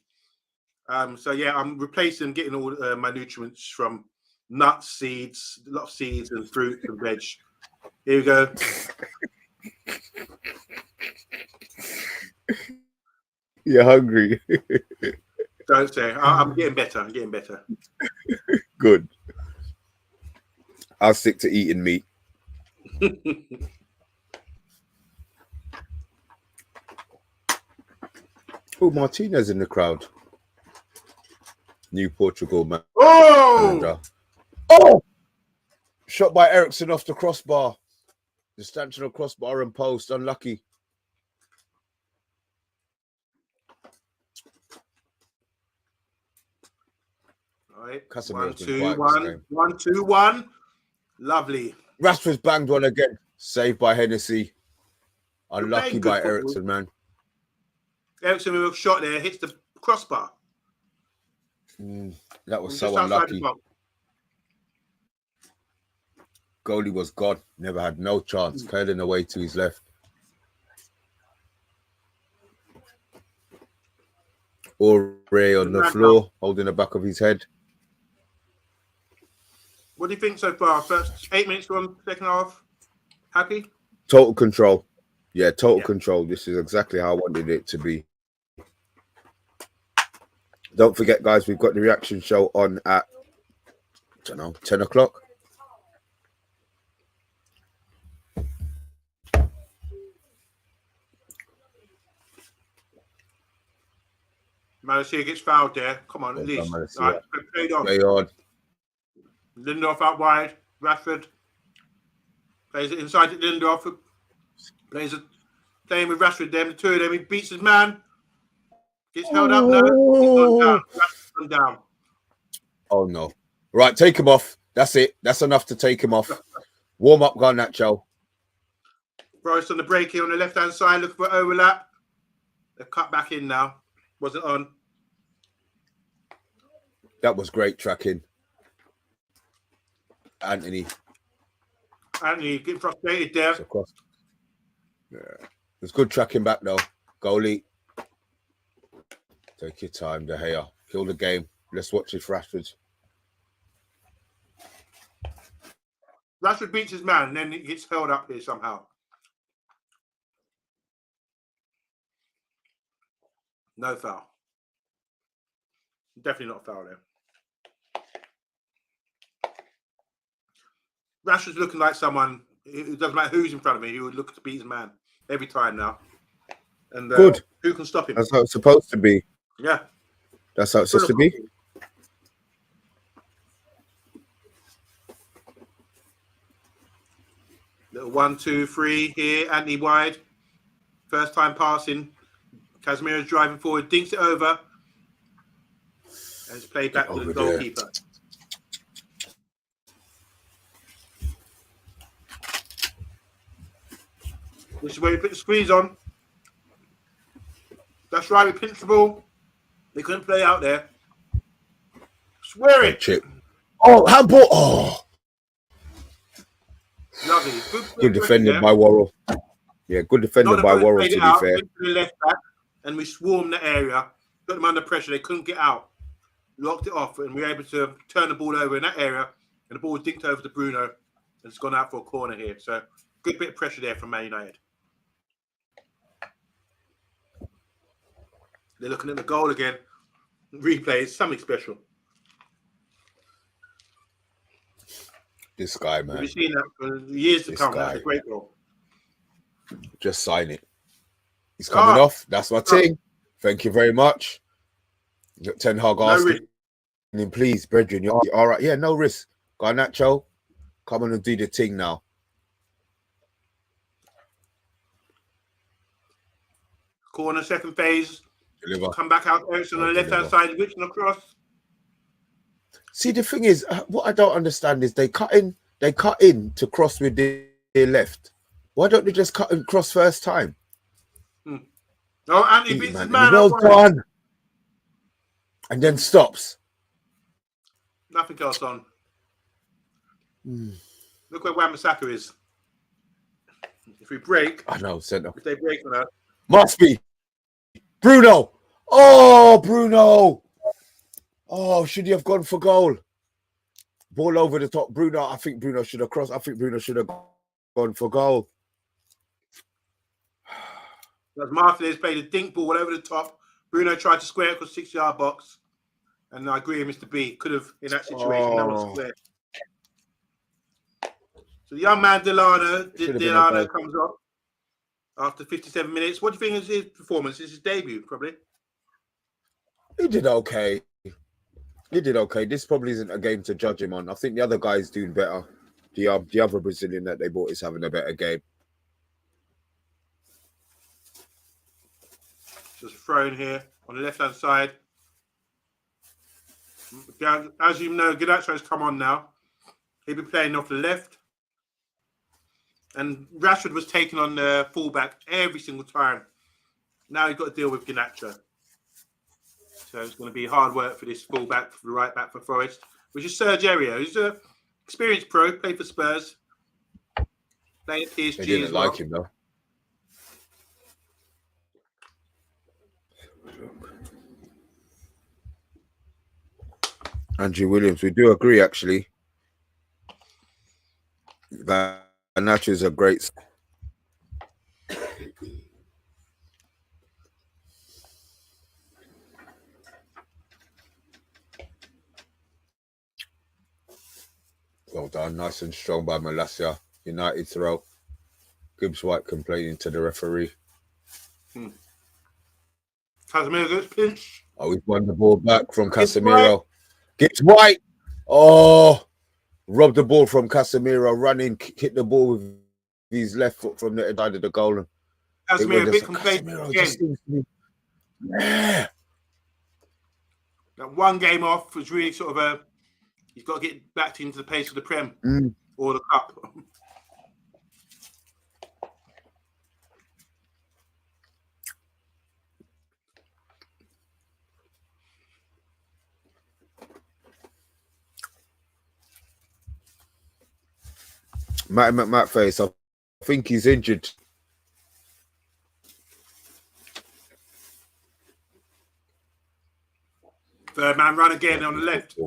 So yeah, I'm replacing getting all my nutrients from nuts, seeds, a lot of seeds and fruit and veg. Here we go. You're hungry. Don't say. I'm getting better. I'm getting better. Good. I'll stick to eating meat. Oh, Martinez in the crowd. New Portugal man. Oh! Oh! Shot by Ericsson off the crossbar. The stanchion crossbar and post. Unlucky. All right. Casemiro's 1, 2, 1. Lovely. Rashford's banged one again. Saved by Hennessy. Unlucky by football. Ericsson, man. Ericsson with a shot there, hits the crossbar. That was so unlucky. Goalie was gone. Never had no chance. Curling away to his left. Ray on the floor, holding the back of his head. What do you think so far? First 8 minutes gone, second half. Happy? Total control. Yeah, total control. This is exactly how I wanted it to be. Don't forget, guys, we've got the reaction show on at, I don't know, 10 o'clock. Malacia gets fouled there. Come on, at least. All right, played on. Lindelof out wide. Rashford plays it inside to Lindelof. Playing with Rashford. Them, the two of them. He beats his man. Gets held up now. He's gone down. Rashford's gone down. Oh no! Right, take him off. That's it. That's enough to take him off. Warm up, Garnacho. Bryce on the break here on the left hand side, looking for overlap. They've cut back in now. Wasn't on. That was great tracking. Anthony getting frustrated there. Yeah. It's good tracking back though. Goalie. Take your time, De Gea. Kill the game. Let's watch it for Rashford. Rashford beats his man and then he gets held up here somehow. No foul. Definitely not a foul there. Rashford's looking like someone, it doesn't matter who's in front of me, he would look to beat his man every time now. And good. Who can stop him? That's how it's supposed to be. Yeah. That's how it's supposed to be. Little 1, 2, 3 here. Anthony wide. First time passing. Casemiro's driving forward, dinks it over. And it's played back to the goalkeeper. This is where we put the squeeze on. That's right, we pinched the ball. They couldn't play out there. Swear it. Chip. Oh, handball. Oh. Lovely. Good defended by Worrell. Yeah, good defended by Worrell, to be fair. Went to the left back, and we swarmed the area. Got them under pressure. They couldn't get out. Locked it off, and we were able to turn the ball over in that area. And the ball was dinked over to Bruno. And it's gone out for a corner here. So, good bit of pressure there from Man United. They're looking at the goal again. Replay is something special. This guy, man. We've seen that for years to come. That's a great goal. Just sign it. He's coming off. That's my thing. Thank you very much. Ten Hag asking him, please, brethren, you're all right. Yeah, no risk. Garnacho, come on and do the thing now. Corner, second phase. Deliver. Come back out, Ericsson on the left-hand side, Richard across. See, the thing is, what I don't understand is they cut in to cross with their left. Why don't they just cut and cross first time? Oh, Anthony beats his man. Well done. And then stops. Nothing else on. Look where Wan-Bissaka is. If we break, I know, centre. If they break on us, must be Bruno. Oh, Bruno. Oh, should he have gone for goal? Ball over the top. Bruno. I think Bruno should have crossed. I think Bruno should have gone for goal. As Martinez played a dink ball over the top. Bruno tried to square it across 6-yard box. And I agree with Mr. B. Could have, in that situation, no one squared. So the young man Delano comes up after 57 minutes. What do you think is his performance? It's his debut, probably. He did okay. He did okay. This probably isn't a game to judge him on. I think the other guy's doing better. The other Brazilian that they bought is having a better game. Just thrown here on the left-hand side. As you know, Ganacho's come on now. He'll be playing off the left. And Rashford was taking on the fullback every single time. Now he's got to deal with Ganacho. So it's going to be hard work for this fullback, for the right back for Forest, which is Sergio. He's an experienced pro, played for Spurs, playing at PSG. They didn't as well. like him though. Andrew Williams, we do agree actually. That Nacho is a great. Well done, nice and strong by Malacia. United throw. Gibbs White complaining to the referee. Casemiro gets pinched. Oh, he's won the ball back from Casemiro. Gibbs White. Oh, robbed the ball from Casemiro. Running, hit the ball with his left foot from the side of the goal. Casemiro a bit complacent again. Yeah. That one game off was really sort of he's got to get back into the pace of the Prem or the Cup. Matt Face, I think he's injured. Third man run again on the left.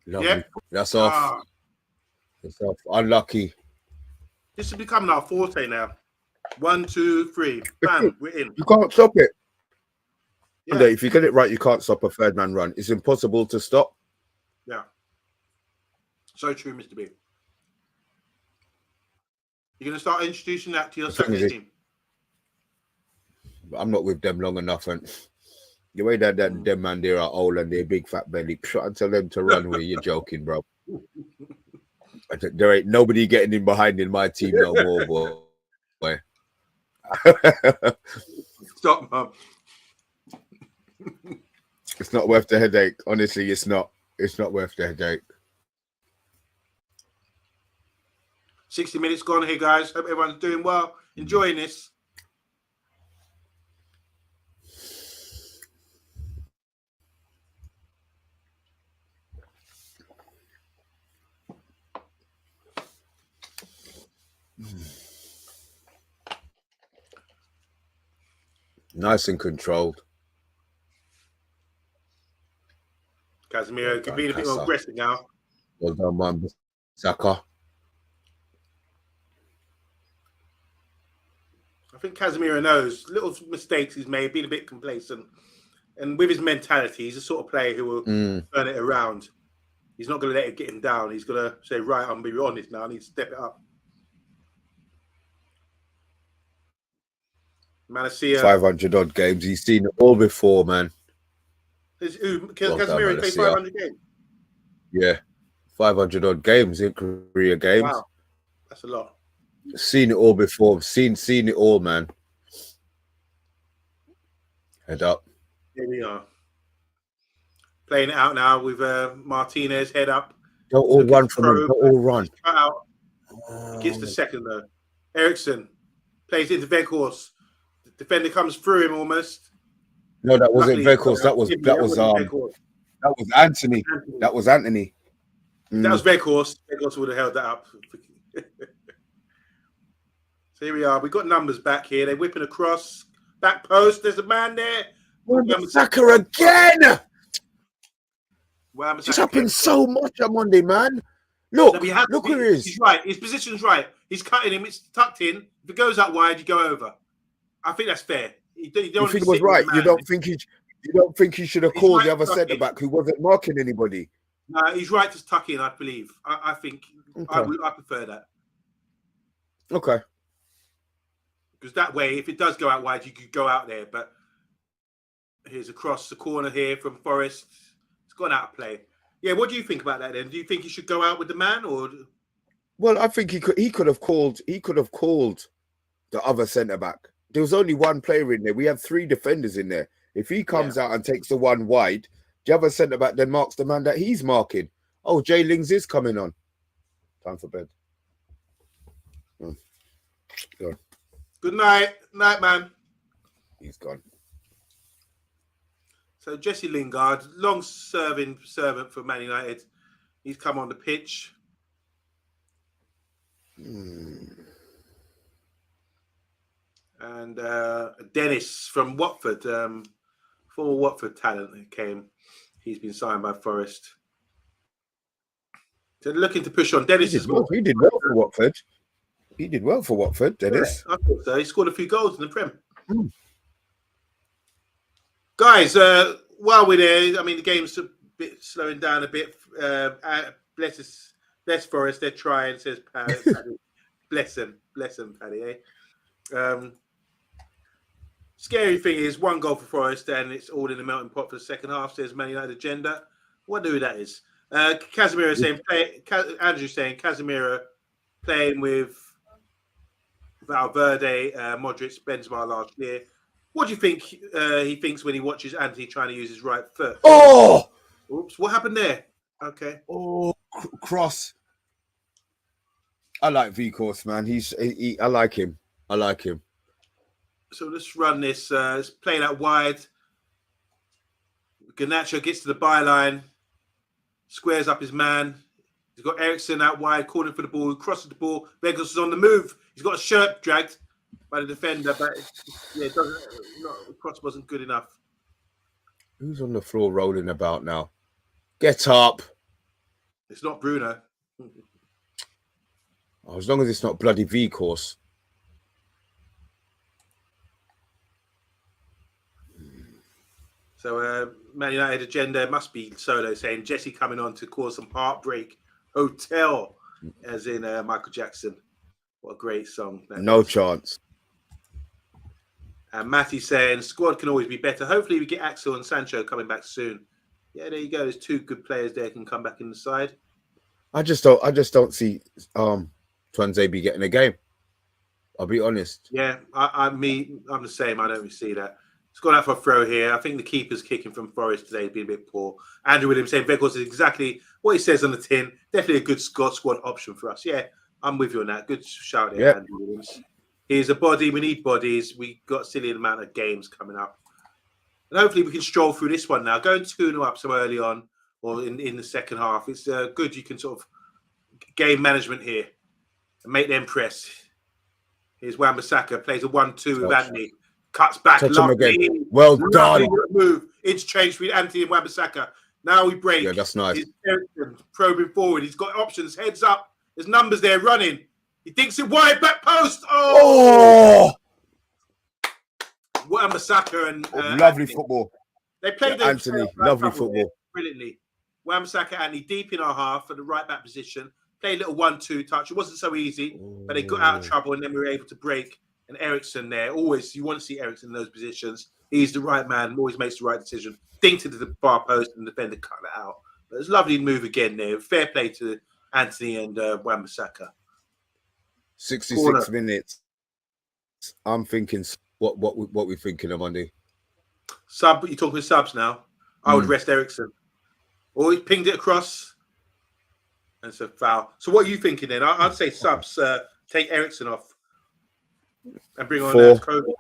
Lovely. Yep. That's off. That's off. Unlucky. This is becoming our forte now. 1, 2, 3. Bam, we're in. You can't stop it. Yeah. If you get it right, you can't stop a third man run. It's impossible to stop. Yeah. So true, Mr. B. You're going to start introducing that to your second team. I'm not with them long enough, and the way that them man there are old and they're big fat belly, try and tell them to run where you're joking, bro. There ain't nobody getting in behind in my team no more, boy. Stop, Mum. It's not worth the headache. Honestly, it's not. It's not worth the headache. 60 minutes gone here, guys. Hope everyone's doing well, enjoying this. Nice and controlled. Casemiro could be a bit more aggressive now. Well done, man. Saka. I think Casemiro knows little mistakes he's made, being a bit complacent. And with his mentality, he's the sort of player who will turn it around. He's not going to let it get him down. He's going to say, right, I'm going to be honest now. I need to step it up. Malacia. 500 odd games. He's seen it all before, man. Casemiro played 500 games? Yeah. 500 odd games in career games. Wow. That's a lot. Seen it all before. Seen it all, man. Head up. Here we are. Playing it out now with Martinez, head up. Don't all run from him. Don't all run. Cut out. Gets the second, though. Ericsson plays into Veghorst. The defender comes through him almost. No, that wasn't Veghorst. That was Anthony. That was Anthony. That was Veghorst. Veghorst would have held that up. So here we are. We've got numbers back here. They're whipping across. Back post. There's a man there. Saka again. It's It's happened so much on Monday, man. Look where he is. He's right. His position's right. He's cutting him. It's tucked in. If it goes out wide, you go over. I think that's fair. You don't You want to think be it was sitting with right? a You man. don't think he should have He's called right the other to tuck centre in. back who wasn't marking anybody? No, he's right to tuck in. I believe. I think I prefer that. Okay. Because that way, if it does go out wide, you could go out there. But here's across the corner here from Forest. It's gone out of play. Yeah, what do you think about that then? Do you think he should go out with the man or? Well, I think he could have called the other centre back. There was only one player in there. We have 3 defenders in there. If he comes out and takes the one wide, the other centre back then marks the man that he's marking. Oh, Jay Lings is coming on. Time for bed. Go. Good night, man. He's gone. So Jesse Lingard, long-serving servant for Man United, he's come on the pitch. And Dennis from Watford, former Watford talent who came. He's been signed by Forest. So they're looking to push on. Dennis He did well for Watford. He did well for Watford, Dennis. Yeah, I thought so. He scored a few goals in the Prem. Guys, while we're there, I mean, the game's a bit slowing down a bit. Bless Forest. They're trying, says Paddy. Bless them, Paddy. Scary thing is 1 goal for Forest, and it's all in the melting pot for the second half, says Man United agenda. Wonder who that is. Casemiro saying, Andrew saying, Casemiro playing with Valverde, Modric, Benzema last year. What do you think he thinks when he watches Anthony trying to use his right foot? Oh! Oops, what happened there? Okay. Oh, cross. I like V-Course, man. I like him. So let's run this. Let's play that wide. Garnacho gets to the byline, squares up his man. He's got Ericsson out wide, calling for the ball, crosses the ball. Vegas is on the move. He's got a shirt dragged by the defender, but the cross wasn't good enough. Who's on the floor rolling about now? Get up. It's not Bruno. Oh, as long as it's not bloody V-Course. So Man United agenda must be Solo saying Jesse coming on to cause some heartbreak. Hotel, as in Michael Jackson. What a great song. No chance. And Matty saying squad can always be better. Hopefully we get Axel and Sancho coming back soon. Yeah, there you go. There's 2 good players there can come back in the side. I just don't see Twanze be getting a game. I'll be honest. Yeah, I'm the same. I don't really see that. It's gone out for a throw here. I think the keeper's kicking from Forest today has been a bit poor. Andrew Williams saying Vegas is exactly what he says on the tin. Definitely a good squad option for us. Yeah, I'm with you on that. Good shout there, Andrew Williams. Here's a body. We need bodies. We got a silly amount of games coming up. And hopefully we can stroll through this one now. Going 2-0 up so early on or in the second half. It's good you can sort of game management here and make them press. Here's Wan-Bissaka, plays a 1-2 with Anthony. Cuts back, lovely. Well done. Move. Interchange between Anthony and Wan-Bissaka. Now we break. Yeah, that's nice. Probing forward. He's got options. Heads up. There's numbers there running. He thinks it wide, back post. Oh! Wan-Bissaka and lovely Anthony. Football. They played Anthony. Lovely football. Brilliantly. Wan-Bissaka, Anthony deep in our half for the right back position. Played a little 1-2 touch. It wasn't so easy, but they got out of trouble and then we were able to break. And Ericsson there, always, you want to see Ericsson in those positions. He's the right man, always makes the right decision. Dinked into the far post and the defender cut that out. But it's a lovely move again there. Fair play to Anthony and Wan-Bissaka. 66 minutes. I'm thinking, what we thinking on Monday? You're talking subs now. I would rest Ericsson. Or he pinged it across. And it's a foul. So what are you thinking then? I'd say subs, take Ericsson off. And bring on Kobe.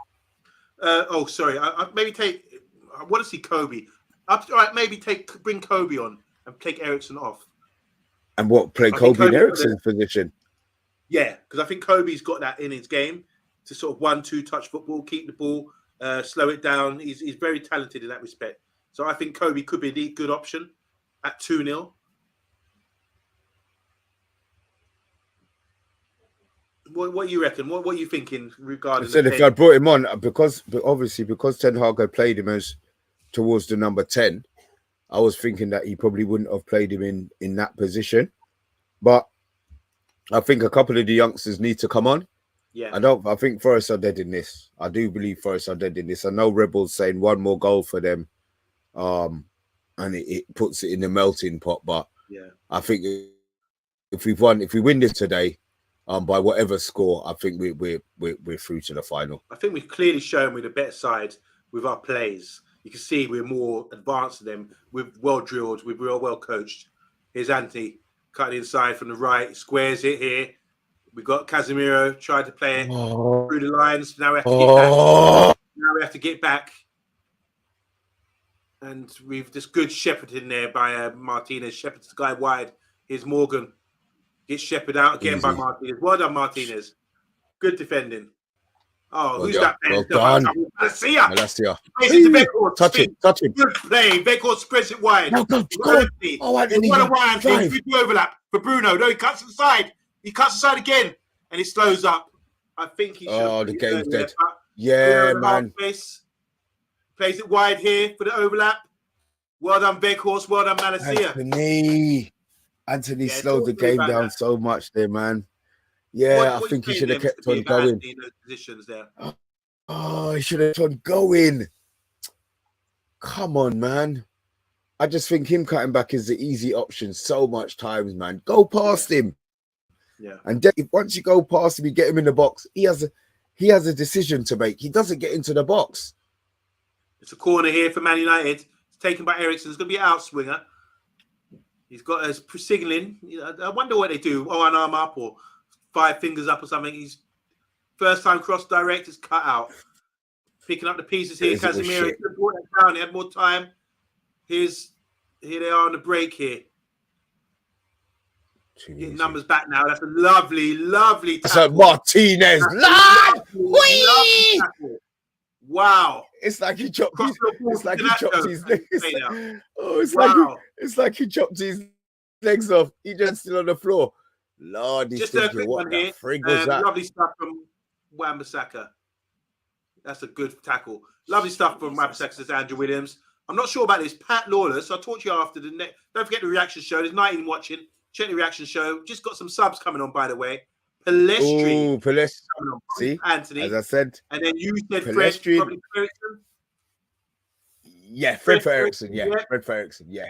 Sorry. I maybe take. I want to see Kobe. All right, maybe bring Kobe on and take Ericsson off. And what play Kobe in Ericsson's position? Yeah, because I think Kobe's got that in his game to sort of 1-2 touch football, keep the ball, slow it down. He's very talented in that respect. So I think Kobe could be a good option at 2-0. What you reckon? What are you thinking regarding? I said if I brought him on because Ten Hag had played him as towards the number 10, I was thinking that he probably wouldn't have played him in that position. But I think a couple of the youngsters need to come on. Yeah, I think Forest are dead in this. I do believe Forest are dead in this. I know Rebels saying one more goal for them, and it puts it in the melting pot. But yeah, I think if we win this today, by whatever score, I think we're through to the final. I think we've clearly shown we're the better side with our plays. You can see we're more advanced than them. We're well drilled. We're well coached. Here's Anthony cutting inside from the right, squares it here. We've got Casemiro tried to play it through the lines. Now we have to get back. Now we have to get back. And we've this good shepherding there by Martinez. Shepherds the guy wide. Here's Morgan. Gets shepherded out again by Martinez. Well done, Martinez. Good defending. Oh, Well who's done. that? Well done. Malacia. Plays it to Veghorst. Touch him. Good play. Veghorst spreads it wide. No, go. Oh, Anthony. What a wide thing. Good overlap for Bruno. No, he cuts inside. He cuts inside again. And he slows up. I think he should. Oh, the game's dead. There, Yeah, man. Plays it wide here for the overlap. Well done, Veghorst. Well done, Malacia. Anthony slowed the game down so much there, man. Yeah, I think he should have kept on going. Those positions there. Oh, he should have kept on going. Come on, man. I just think him cutting back is the easy option so much times, man. Go past him. Yeah. And then once you go past him, you get him in the box. He has a decision to make. He doesn't get into the box. It's a corner here for Man United. It's taken by Ericsson. It's going to be an outswinger. He's got us signaling. I wonder what they do. Oh, an arm up or 5 fingers up or something. He's first time cross direct is cut out. Picking up the pieces here. Casemiro could have brought that down. He had more time. Here they are on the break here. Getting numbers back now. That's a lovely tackle. That's a Martinez. Lovely tackle. Wow. It's like he chopped his legs. Oh, it's like he chopped his legs off. He just still on the floor. Lord, he's just thinking, a quick what one the here. frig was that? Lovely stuff from Wan-Bissaka. That's a good tackle. Lovely stuff from Wan-Bissaka, says Andrew Williams. I'm not sure about this. Pat Lawless, I'll talk to you after the next. Don't forget the reaction show. There's 19 watching. Check the reaction show. Just got some subs coming on, by the way. Palestri. Oh, Palestri. See, Anthony. as I said. And then you said Palestri. Fred, probably Ericsson. Yeah, Fred for Ericsson. Yeah, Fred for Ericsson. Yeah.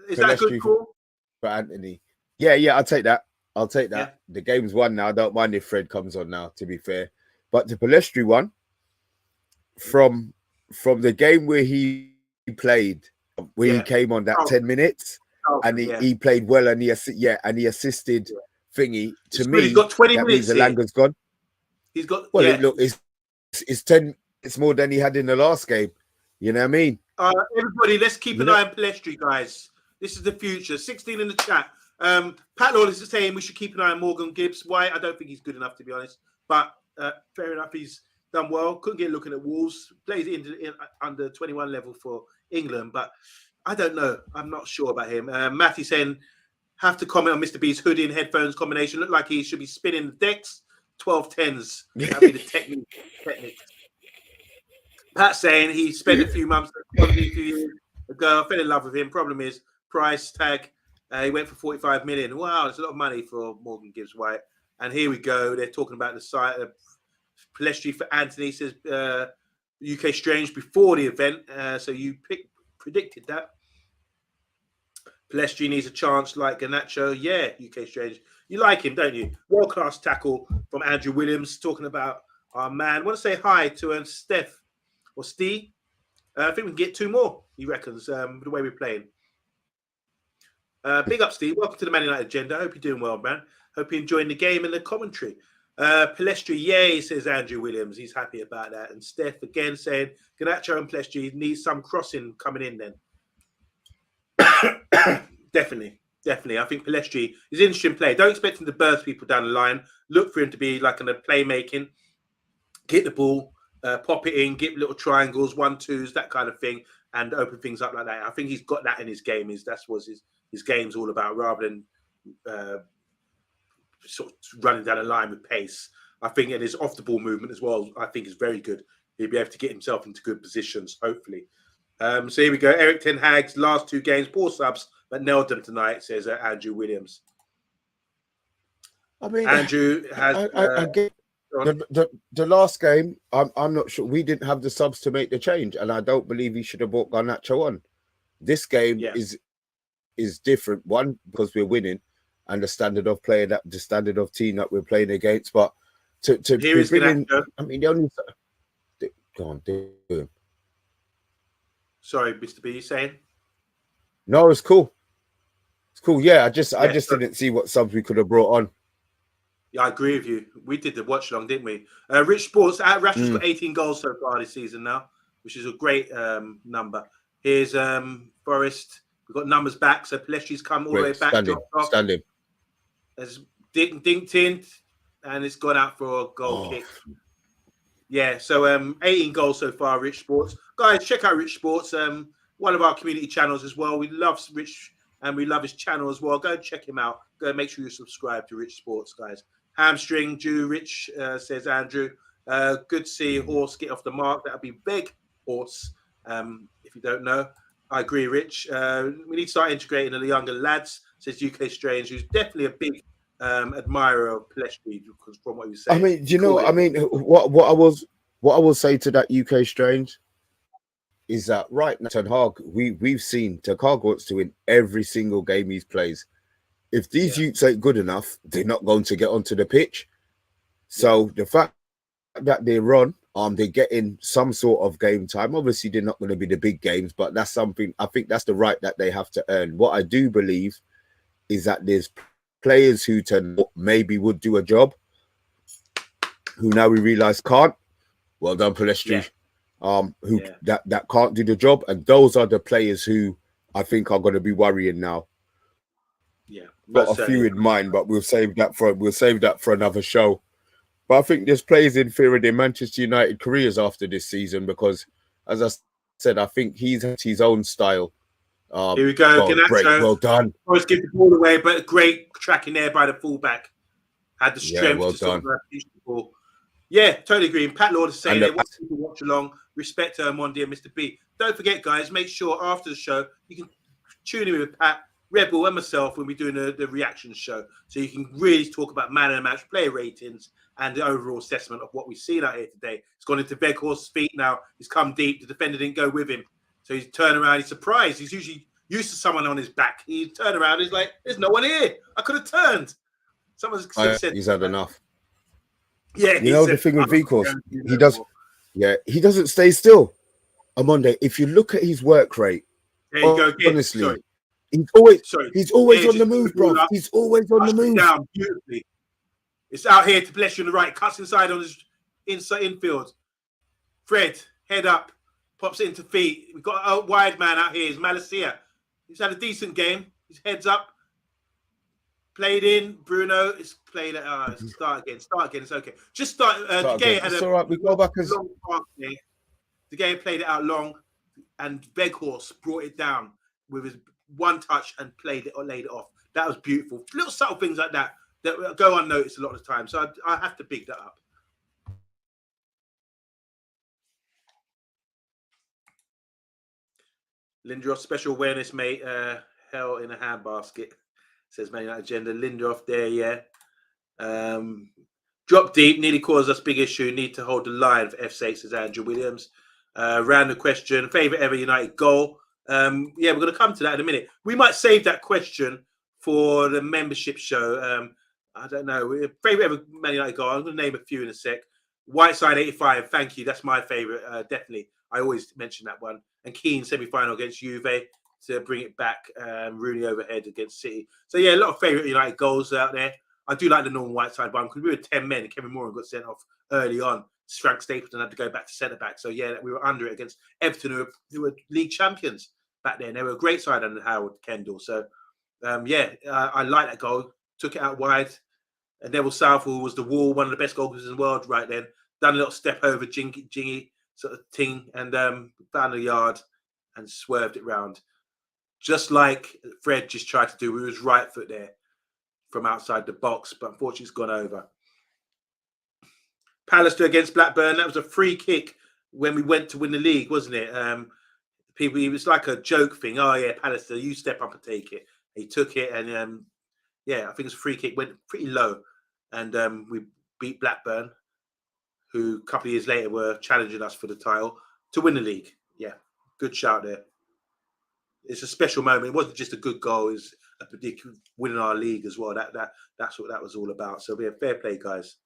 Is that a good call? For Anthony. Yeah, I'll take that. Yeah. The game's won now. I don't mind if Fred comes on now, to be fair. But the Palestri one, from the game where he played, where he came on that 10 minutes, and he played well, and he assisted Thingy. To me, he's got 20 that minutes. Means Elanga's gone. He's got look, it's 10. It's more than he had in the last game. You know what I mean? Everybody, let's keep an eye on Palestri, guys. This is the future. 16 in the chat. Pat Lawless is saying we should keep an eye on Morgan Gibbs. Why? I don't think he's good enough, to be honest. But fair enough, he's done well. Couldn't get looking at Wolves. Plays in under 21 level for England, but I don't know. I'm not sure about him. Matty saying, have to comment on Mr. B's hoodie and headphones combination. Look like he should be spinning the decks. 12-10s. That'd be the technique. Pat saying he spent a few months, probably a few years ago. I fell in love with him. Problem is, price tag. He went for 45 million. Wow, it's a lot of money for Morgan Gibbs White. And here we go. They're talking about the site of Palestri for Anthony. Says UK Strange before the event. So you predicted that. Palestri needs a chance like Garnacho. Yeah, UK Strange. You like him, don't you? World-class tackle from Andrew Williams. Talking about our man. I want to say hi to Steph or Steve. I think we can get 2 more, he reckons, the way we're playing. Big up, Steve. Welcome to the Man United Agenda. I hope you're doing well, man. Hope you're enjoying the game and the commentary. Palestri, yay, says Andrew Williams. He's happy about that. And Steph again saying, Garnacho and Palestri need some crossing coming in then. Definitely. I think Palestri is an interesting play. Don't expect him to burst people down the line. Look for him to be like in a playmaking. Get the ball, pop it in, get little triangles, 1-2s, that kind of thing, and open things up like that. I think he's got that in his game. That's what his game's all about, rather than sort of running down the line with pace. I think, and his off the ball movement as well, I think is very good. He'll be able to get himself into good positions, hopefully. So here we go. Eric Ten Hag's last 2 games, poor subs, but nailed them tonight, says Andrew Williams. I mean, Andrew has I get the last game. I'm not sure. We didn't have the subs to make the change, and I don't believe he should have brought Garnacho on. This game is different. One, because we're winning, and the standard of play, that the standard of team that we're playing against. But to bring in, I mean, the only go on, do him. Sorry, Mr. B, you saying? No, it's cool. It's cool. Yeah, I just didn't see what subs we could have brought on. Yeah, I agree with you. We did the watch along, didn't we? Rich Sports, Rashford's got 18 goals so far this season now, which is a great number. Here's Forest. We've got numbers back, so Palestri's come all the way back. Standing. There's dinked in, and it's gone out for a goal kick. Yeah, so 18 goals so far, Rich Sports. Guys, check out Rich Sports, one of our community channels as well. We love Rich, and we love his channel as well. Go and check him out. Go and make sure you subscribe to Rich Sports, guys. Hamstring due, Rich, says Andrew. Good to see Horse get off the mark. That'll be big Horse, if you don't know. I agree, Rich. We need to start integrating the younger lads, says UK Strange, who's definitely a big admirer of Pelestri, because from what you say. I mean, do you know? I mean, what I will say to that UK Strange is that right now, Ten Hag, we've seen Ten Hag wants to win every single game he plays. If these youths ain't good enough, they're not going to get onto the pitch. So the fact that they run, they're getting some sort of game time. Obviously, they're not going to be the big games, but that's something, I think that's the right that they have to earn. What I do believe is that there's players who maybe would do a job, who now we realise can't. Well done, Pelestri. That can't do the job, and those are the players who I think are going to be worrying now. Yeah, got a few in mind, but we'll save that for another show. But I think there's players in fear of their Manchester United careers after this season because, as I said, I think he's his own style. Here we go. Great, well done. Forrest give the ball away, but great tracking there by the fullback. Had the strength to sort of pitch the ball. Yeah, totally agree. And Pat Lord is saying they want people to watch along. Respect to OMONDI and Mr. B. Don't forget, guys, make sure after the show you can tune in with Pat, Rebel, and myself when we're doing the reaction show. So you can really talk about man of the match, player ratings, and the overall assessment of what we've seen out here today. It's gone into Weghorst's feet now. He's come deep. The defender didn't go with him. So he's turned around. He's surprised. He's usually used to someone on his back. He turned around. He's like, there's no one here. I could have turned. Someone said he's had enough. Yeah. You know the thing with Weghorst, he doesn't stay still. OMONDI, if you look at his work rate, there you go again. Honestly, he's always on the move, bro. He's always on the move. Down beautifully. It's out here to bless you on the right. Cuts inside on his infield. Fred, head up. Pops it into feet. We've got a wide man out here. It's Malacia. He's had a decent game. His head's up. Played in. Bruno is played at. Start again. It's okay. Just start. De Gea had all right. We go back as long pass there. De Gea played it out long, and Weghorst brought it down with his one touch and played it or laid it off. That was beautiful. Little subtle things like that go unnoticed a lot of the time. So I have to big that up. Lindelof, special awareness, mate. Hell in a handbasket, says Man United Agenda. Lindelof there, yeah. Drop deep, nearly caused us big issue. Need to hold the line for F's sake, says Andrew Williams. Random question. Favourite ever United goal? Yeah, we're going to come to that in a minute. We might save that question for the membership show. I don't know. Favourite ever Man United goal? I'm going to name a few in a sec. Whiteside 85. Thank you. That's my favourite. Definitely. I always mention that one. And Keane semi-final against Juve to bring it back. Rooney overhead against City. So, yeah, a lot of favourite United goals out there. I do like the Norman Whiteside one because we were 10 men and Kevin Moran got sent off early on. Frank Stapleton had to go back to centre-back. So, yeah, we were under it against Everton, who were league champions back then. They were a great side under Howard Kendall. So, I like that goal. Took it out wide. And Neville Southall was the wall, one of the best goalkeepers in the world right then. Done a little step over Jingy sort of ting and found the yard and swerved it round. Just like Fred just tried to do with his right foot there. from outside the box, but unfortunately it's gone over. Pallister against Blackburn, that was a free kick when we went to win the league, wasn't it? People, it was like a joke thing. Oh yeah, Pallister, you step up and take it. He took it, and yeah, I think it's a free kick, went pretty low, and we beat Blackburn, who a couple of years later were challenging us for the title to win the league. Yeah, good shout there. It's a special moment. It wasn't just a good goal; it was a particular winning our league as well. That's what that was all about. So yeah, fair play, guys.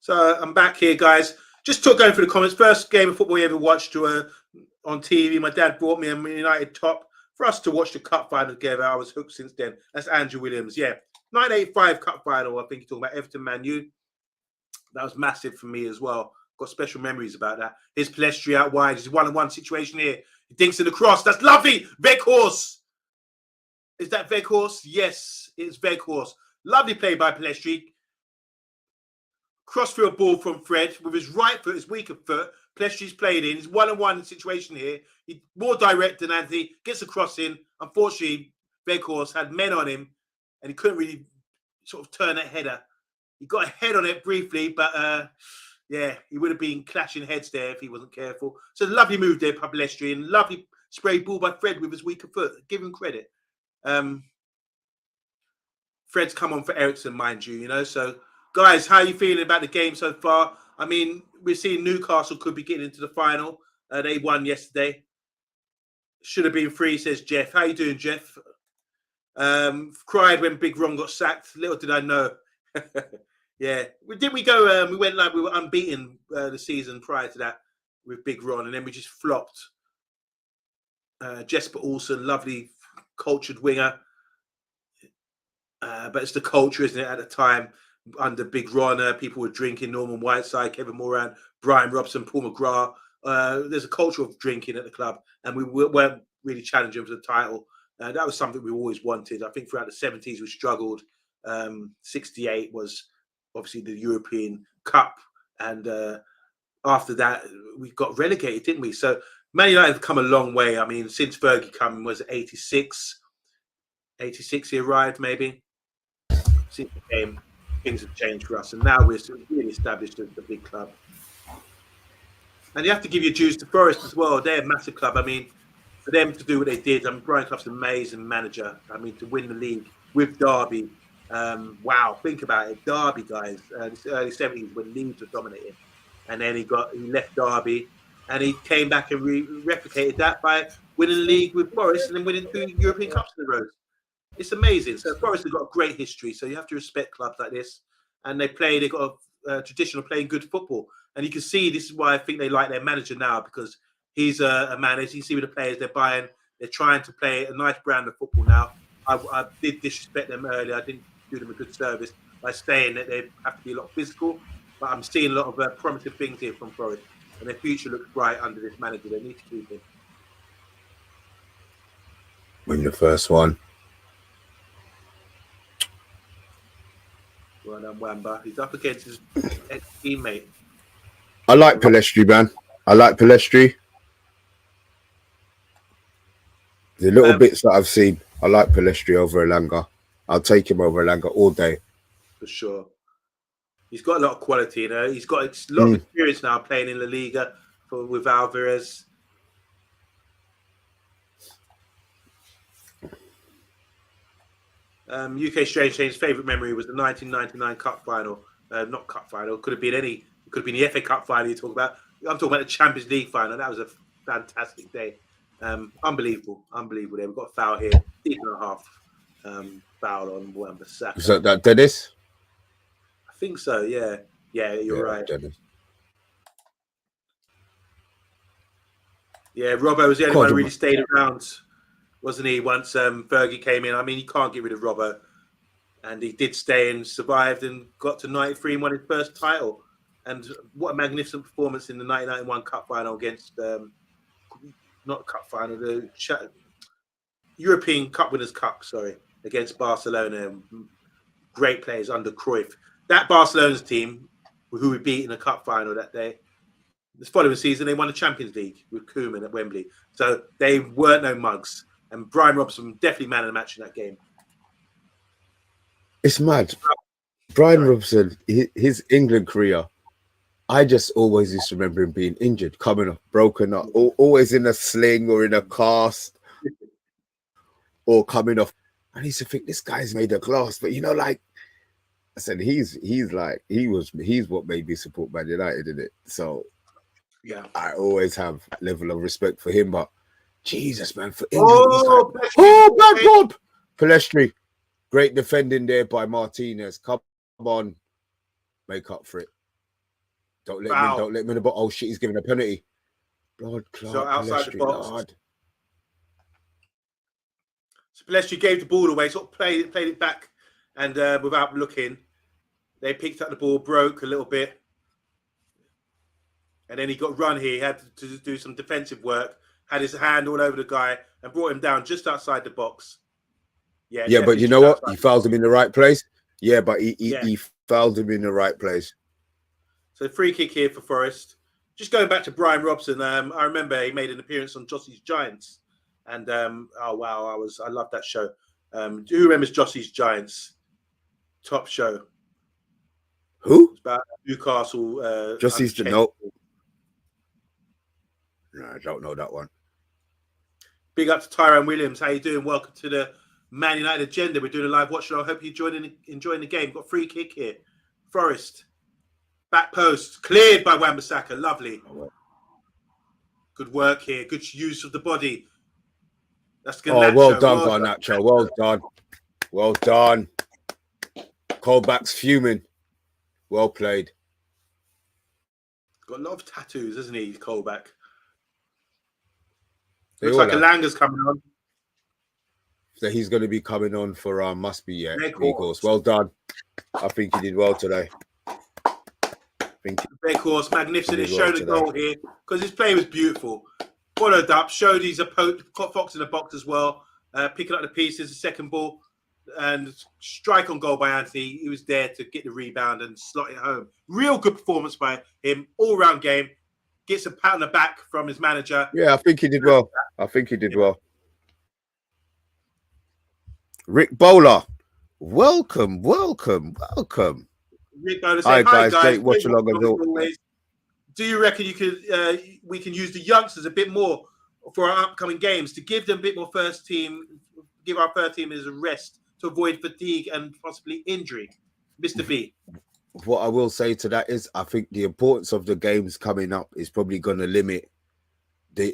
So I'm back here, guys. Just going through the comments. First game of football we ever watched on TV. My dad brought me a Man United top for us to watch the cup final together. I was hooked since then. That's Andrew Williams. Yeah, 1985 cup final. I think you're talking about Everton Man U. That was massive for me as well. Got special memories about that. Here's Palestri out wide. He's 1-on-1 situation here. He dinks in the cross. That's lovely. Weghorst. Is that Weghorst? Yes, it's Weghorst. Lovely play by Palestri. Crossfield ball from Fred with his right foot, his weaker foot. Plestri's played in. He's 1-on-1 situation here. He's more direct than Anthony. Gets a cross in. Unfortunately, Weghorst had men on him and he couldn't really sort of turn that header. He got a head on it briefly, but yeah, he would have been clashing heads there if he wasn't careful. So lovely move there by Palestri, and lovely spray ball by Fred with his weaker foot. Give him credit. Fred's come on for Ericsson, mind you, you know. So, guys, how are you feeling about the game so far? I mean, we're seeing Newcastle could be getting into the final. They won yesterday. Should have been free, says Jeff. How you doing, Jeff? Cried when Big Ron got sacked. Little did I know. Yeah. We went like we were unbeaten the season prior to that with Big Ron, and then we just flopped. Jesper Olsen, lovely cultured winger. But it's the culture, isn't it, at the time? Under Big Ron, people were drinking. Norman Whiteside, Kevin Moran, Brian Robson, Paul McGrath. There's a culture of drinking at the club, and we weren't really challenging for the title. That was something we always wanted. I think throughout the 70s we struggled. 68 was obviously the European Cup, and after that we got relegated, didn't we? So Man United have come a long way. I mean, since Fergie coming was 86 he arrived, maybe. Since the game, things have changed for us, and now we're really established as a big club. And you have to give your dues to Forest as well. They're a massive club. I mean, for them to do what they did, I mean, Brian Clough's an amazing manager. I mean, to win the league with Derby, wow, think about it. Derby, guys, this early 70s when Leeds were dominating, and then he left Derby, and he came back and replicated that by winning the league with Forest and then winning 2 European Cups in a row. It's amazing. So Forest have got a great history. So you have to respect clubs like this, and they've got a tradition of playing good football. And you can see this is why I think they like their manager now, because he's a manager. You see with the players they're buying, they're trying to play a nice brand of football now. I did disrespect them earlier. I didn't do them a good service by saying that they have to be a lot physical. But I'm seeing a lot of promising things here from Forest, and their future looks bright under this manager. They need to keep him. Win the first one. Well done, Wamba. He's up against his ex-teammate. I like Palestri, man. I like Palestri. The little bits that I've seen, I like Palestri over Elanga. I'll take him over Elanga all day. For sure. He's got a lot of quality, you know. He's got a lot of experience now playing in La Liga with Alvarez. UK Strange Change's favourite memory was the 1999 Cup final. Not Cup final. Could have been any. It could have been the FA Cup final you talk about. I'm talking about the Champions League final. That was a fantastic day. Unbelievable. Unbelievable. We've got a foul here. 3.5 foul on Wan-Bissaka. Is that Dennis? I think so, yeah. Yeah, you're right. Dennis. Yeah, Robbo was the only one who really stayed around, wasn't he, once Fergie came in. I mean, you can't get rid of Robbo. And he did stay and survived and got to 93 and won his first title. And what a magnificent performance in the 1991 Cup final against, not Cup final, the European Cup Winners' Cup, against Barcelona. Great players under Cruyff. That Barcelona's team, who we beat in the Cup final that day, This following season, they won the Champions League with Koeman at Wembley. So they weren't no mugs. And Brian Robson definitely man of the match in that game. It's mad. Brian Robson, his England career, I just always used to remember him being injured, coming off, broken up, always in a sling or in a cast, or coming off. And I used to think this guy's made of glass, but like I said, he's what made me support Man United, in it. So yeah, I always have a level of respect for him. But Jesus, man, for England, bad Bob, Palestri, great defending there by Martinez. Come on, make up for it. Don't let him in the ball. Oh shit, he's giving a penalty. Blood clot. So outside Palestri, the box. Lord. So Palestri gave the ball away, sort of played it back, and without looking, they picked up the ball, broke a little bit, and then he got run here. He had to do some defensive work, had his hand all over the guy, and brought him down just outside the box. Yeah, but you know what? He fouled him in the right place. Yeah, but he fouled him in the right place. So free kick here for Forest. Just going back to Brian Robson, I remember he made an appearance on Jossie's Giants, and oh wow, I love that show. Who remembers Jossie's Giants? Top show. Who? It's about Newcastle. Jossie's the note. No, I don't know that one. Big up to Tyrone Williams. How you doing? Welcome to the Man United Agenda. We're doing a live watch. I hope you're enjoying the game. Got free kick here. Forest. Back post. Cleared by Wan-Bissaka. Lovely. Good work here. Good use of the body. That's good. Oh, well done, Garnacho. Well done. Well done. Colback's fuming. Well played. Got a lot of tattoos, hasn't he, Colback? They Looks like Alanga's coming on. So he's going to be coming on for must be Weghorst. Well done. I think he did well today. Weghorst, magnificent. He showed a goal here because his play was beautiful. Followed up, showed he's a fox in the box as well. Picking up the pieces, the second ball, and strike on goal by Anthony. He was there to get the rebound and slot it home. Real good performance by him. All-round game. Gets a pat on the back from his manager. Yeah, I think he did well. Rick Bowler, welcome. Rick Bowler saying, hi guys, great watch along as always. Do you reckon we can use the youngsters a bit more for our upcoming games to give them a bit more give our first teamers a rest to avoid fatigue and possibly injury? Mr. B. What I will say to that is I think the importance of the games coming up is probably going to limit the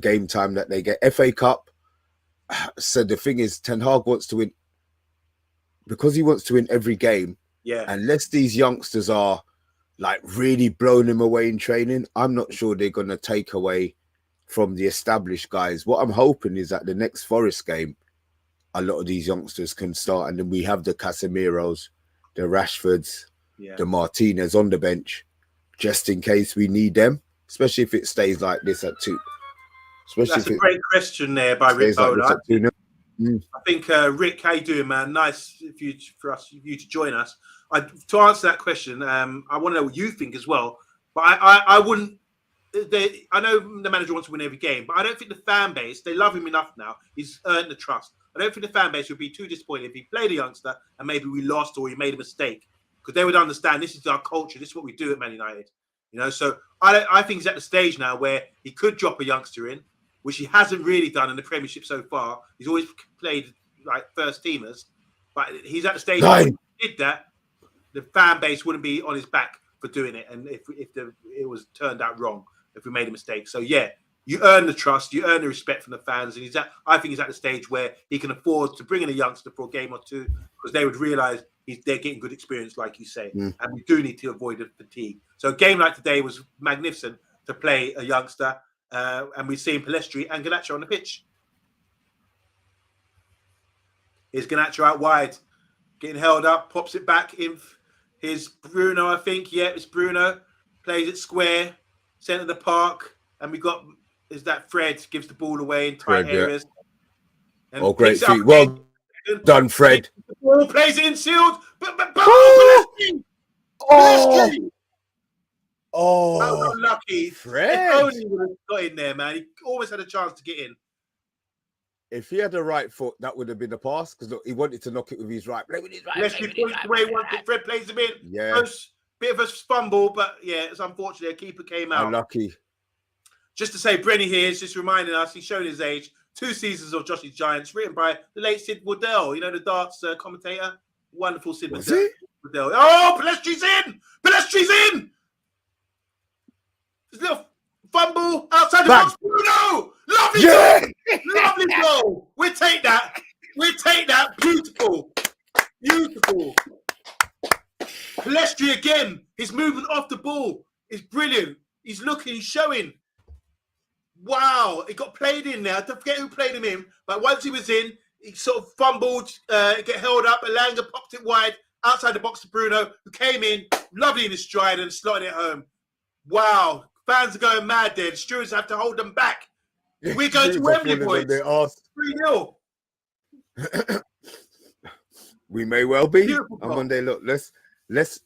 game time that they get. FA Cup. So the thing is, Ten Hag wants to win because he wants to win every game. Yeah. Unless these youngsters are like really blowing him away in training, I'm not sure they're going to take away from the established guys. What I'm hoping is that the next Forest game, a lot of these youngsters can start, and then we have the Casemiros, the Rashfords, the Martinez on the bench, just in case we need them, especially if it stays like this at 2. That's a great question there by Rick Bowler. I think, Rick, how you doing, man? Nice for you to join us. To answer that question, I want to know what you think as well. But I wouldn't. I know the manager wants to win every game, but I don't think the fan base, they love him enough now. He's earned the trust. I don't think the fan base would be too disappointed if he played a youngster and maybe we lost or he made a mistake, because they would understand this is our culture. This is what we do at Man United. So I think he's at the stage now where he could drop a youngster in, which he hasn't really done in the Premiership so far. He's always played like first teamers, but he's at the stage where if he did that, the fan base wouldn't be on his back for doing it. And if it was turned out wrong, if we made a mistake. So yeah, you earn the trust, you earn the respect from the fans. And I think he's at the stage where he can afford to bring in a youngster for a game or two, because they would realise they're getting good experience, like you say. And we do need to avoid the fatigue. So a game like today was magnificent to play a youngster. And we've seen Palestri and Garnacho on the pitch. Here's Garnacho out wide, getting held up, pops it back in. Here's Bruno, I think. Yeah, it's Bruno. Plays it square, centre of the park. And we got, is that Fred, gives the ball away in tight areas. Yeah. And great feet. Well done, Fred. The ball plays it in sealed. Palestri! Oh, unlucky. Fred. If only he would have got in there, man. He always had a chance to get in. If he had the right foot, that would have been the pass. Because look, he wanted to knock it with his right. Play with his right. Let's be points the way he wants it. Fred plays him in. Yeah. Bit of a fumble, but yeah, it's unfortunate. A keeper came out. Unlucky. Just to say, Brenny here is just reminding us, he's shown his age. 2 seasons of Josh's Giants, written by the late Sid Waddell, you know, the darts commentator. Wonderful Sid Waddell. Oh, Palestri's in! Palestri's in! This little fumble outside the box. Bruno! Lovely goal! Lovely goal! We'll take that. We'll take that. Beautiful. Beautiful. Palestri again. His movement off the ball is brilliant. He's looking, he's showing. Wow, it got played in there. I don't forget who played him in, but once he was in, he sort of fumbled, get held up. Elanga popped it wide outside the box to Bruno, who came in, lovely in his stride and slotted it home. Wow, fans are going mad there. The stewards have to hold them back. We're going to Wembley, boys. 3-0. We may well be on Monday. Look, let's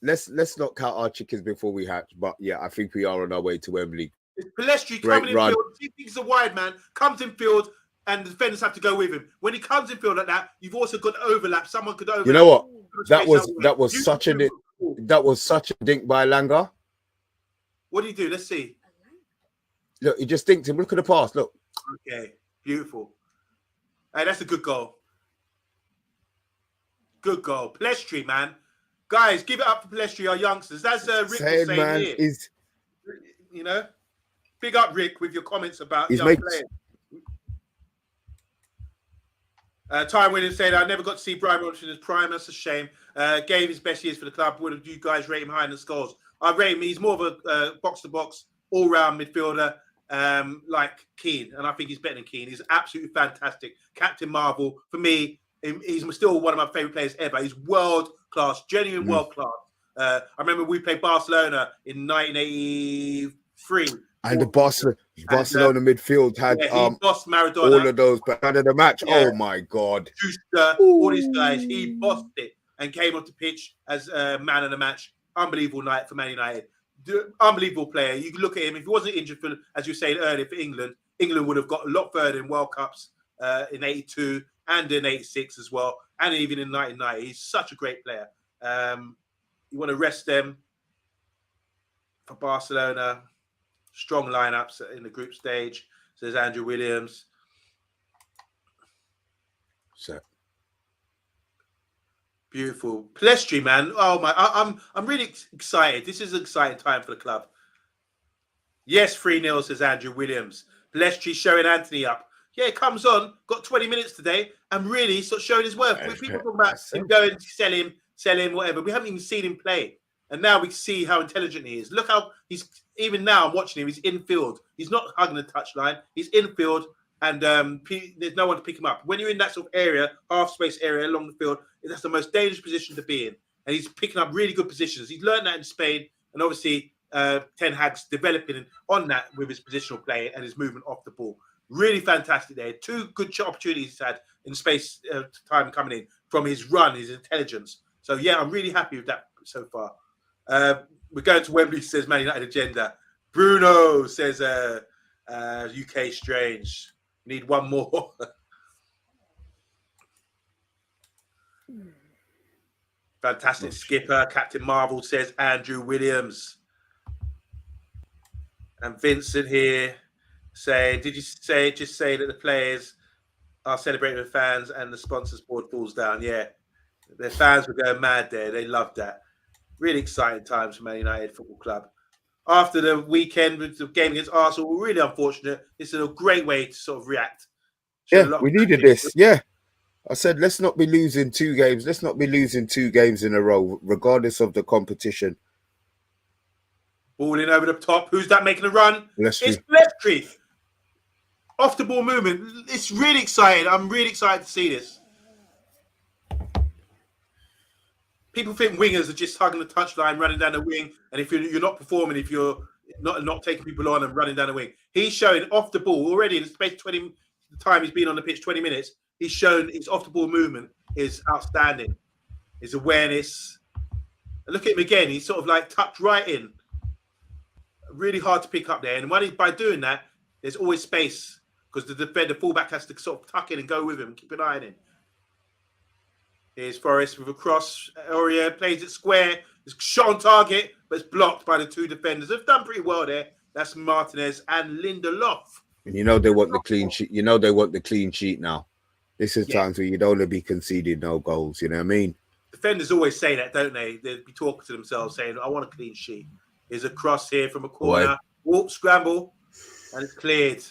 not count our chickens before we hatch. But yeah, I think we are on our way to Wembley. It's Palestri coming in field. He's a wide man, comes in field, and the defenders have to go with him. When he comes in field like that, you've also got overlap. Someone could overlap. You know what? That was such a dink by Elanga. What do you do? Let's see. Look, he just dinked him. Look at the pass. Look. Okay, beautiful. Hey, that's a good goal. Good goal, Palestri, man. Guys, give it up for Palestri, our youngsters. That's Rick was saying man, here. You know. Big up, Rick, with your comments about young players. Time Williams said, I never got to see Brian Robinson in his prime. That's a shame. Gave his best years for the club. Would you guys rate him high in the scores? I rate him. He's more of a box-to-box, all-round midfielder like Keane. And I think he's better than Keane. He's absolutely fantastic. Captain Marvel, for me, he's still one of my favourite players ever. He's world-class, genuine world-class. I remember we played Barcelona in 1983. And the Barcelona midfield had bossed Maradona. All of those, but out of the match, oh my God. Schuster, all these guys, he bossed it and came off the pitch as man of the match. Unbelievable night for Man United. Unbelievable player. You can look at him. If he wasn't injured, for, as you said earlier, for England would have got a lot further in World Cups in 82 and in 86 as well, and even in 1990. He's such a great player. You want to rest them for Barcelona. Strong lineups in the group stage, says Andrew Williams. So beautiful. Palestri, man. Oh my, I'm really excited. This is an exciting time for the club. Yes, 3-0, says Andrew Williams. Palestri showing Anthony up. Yeah, it comes on, got 20 minutes today, and really sort of showing his worth. People talk about him going to sell him, whatever. We haven't even seen him play. And now we see how intelligent he is. Look how he's, even now I'm watching him, he's in field. He's not hugging the touchline. He's in field, and there's no one to pick him up. When you're in that sort of area, half space area along the field, that's the most dangerous position to be in. And he's picking up really good positions. He's learned that in Spain, and obviously Ten Hag's developing on that with his positional play and his movement off the ball. Really fantastic there. 2 good opportunities he's had in space time coming in from his run, his intelligence. So, yeah, I'm really happy with that so far. We're going to Wembley, says Man United agenda. Bruno says UK Strange. Need one more. Fantastic skipper. Captain Marvel, says Andrew Williams. And Vincent here saying, did you just say that the players are celebrating with fans and the sponsors board falls down? Yeah. Their fans were going mad there. They loved that. Really exciting times for Man United Football Club. After the weekend with the game against Arsenal, we're really unfortunate. It's a great way to sort of react. Yeah, we needed this. Yeah. I said, let's not be losing 2 games. Let's not be losing 2 games in a row, regardless of the competition. Ball in over the top. Who's that making a run? It's Palestri. Off the ball movement. It's really exciting. I'm really excited to see this. People think wingers are just hugging the touchline, running down the wing, and if you're not performing, if you're not taking people on and running down the wing, he's showing off the ball already in the space 20 the time he's been on the pitch, 20 minutes. He's shown his off the ball movement is outstanding. His awareness. Look at him again. He's sort of like tucked right in. really hard to pick up there. And by doing that, there's always space because the fullback has to sort of tuck in and go with him, keep an eye on him. Here's Forrest with a cross. Aurier plays it square. It's shot on target, but it's blocked by the two defenders. They've done pretty well there. That's Martinez and Lindelof. And you know they want the clean sheet. You know they want the clean sheet now. This is times where you don't want to be conceding no goals. You know what I mean? Defenders always say that, don't they? They'd be talking to themselves saying, I want a clean sheet. Here's a cross here from a corner. Whoop, scramble. And it's cleared.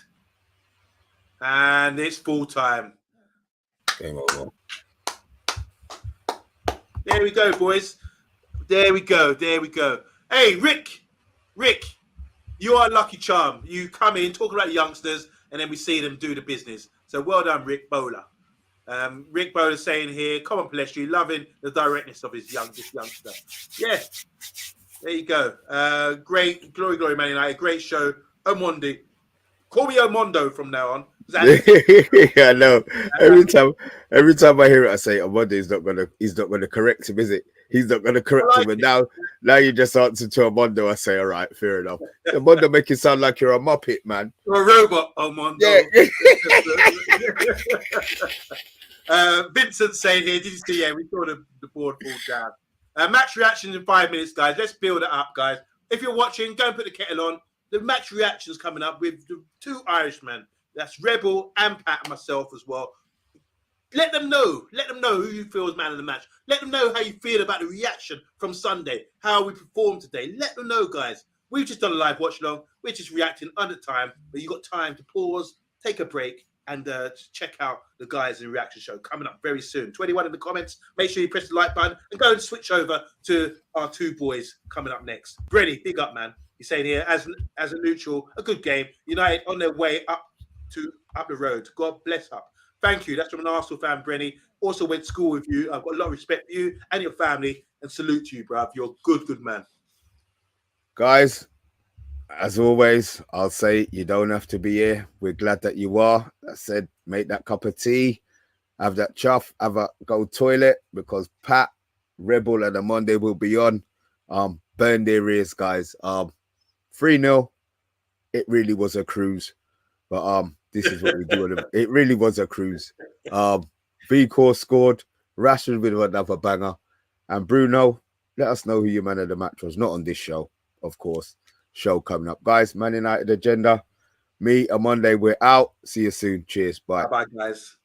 And it's full time. Game over. There we go, boys. There we go. There we go. Hey, Rick, you are a lucky charm. You come in, talk about youngsters, and then we see them do the business. So well done, Rick Bowler. Rick Bowler saying here, come on, Palestri, loving the directness of this youngster. Yeah, there you go. Great, glory, Man United. Great show. Omondi. Call me Omondo from now on. Yeah, I know. Every time I hear it, I say Omondi is not gonna correct him, is it? He's not gonna correct him. And now you just answer to Omondo. I say, all right, fair enough. Omondo make you sound like you're a muppet, man. You're a robot, Omondo. Yeah. Vincent saying here, did you see? Yeah, we saw the board fall down. Match reactions in 5 minutes, guys. Let's build it up, guys. If you're watching, go and put the kettle on. The match reactions coming up with the two Irishmen. That's Rebel and Pat and myself as well. Let them know. Let them know who you feel is man of the match. Let them know how you feel about the reaction from Sunday, how we performed today. Let them know, guys. We've just done a live watch along. We're just reacting under time, but you got time to pause, take a break, and check out the guys in the reaction show coming up very soon. 21 in the comments. Make sure you press the like button and go and switch over to our two boys coming up next. Brenny, big up, man. He's saying here, as a neutral, a good game. United on their way up the road. God bless up. Thank you. That's from an Arsenal fan, Brenny. Also went to school with you. I've got a lot of respect for you and your family, and salute to you, bruv. You're a good man. Guys, as always, I'll say you don't have to be here. We're glad that you are. I said, make that cup of tea, have that chuff, have a go toilet, because Pat, Rebel, and Omondi will be on. Burn their ears, guys. 3-0. It really was a cruise. But this is what we do. It really was a cruise. V-Core scored. Rashford with another banger. And Bruno, let us know who your man of the match was. Not on this show, of course. Show coming up. Guys, Man United Agenda. Me, Omondi, we're out. See you soon. Cheers. Bye. Bye-bye, guys.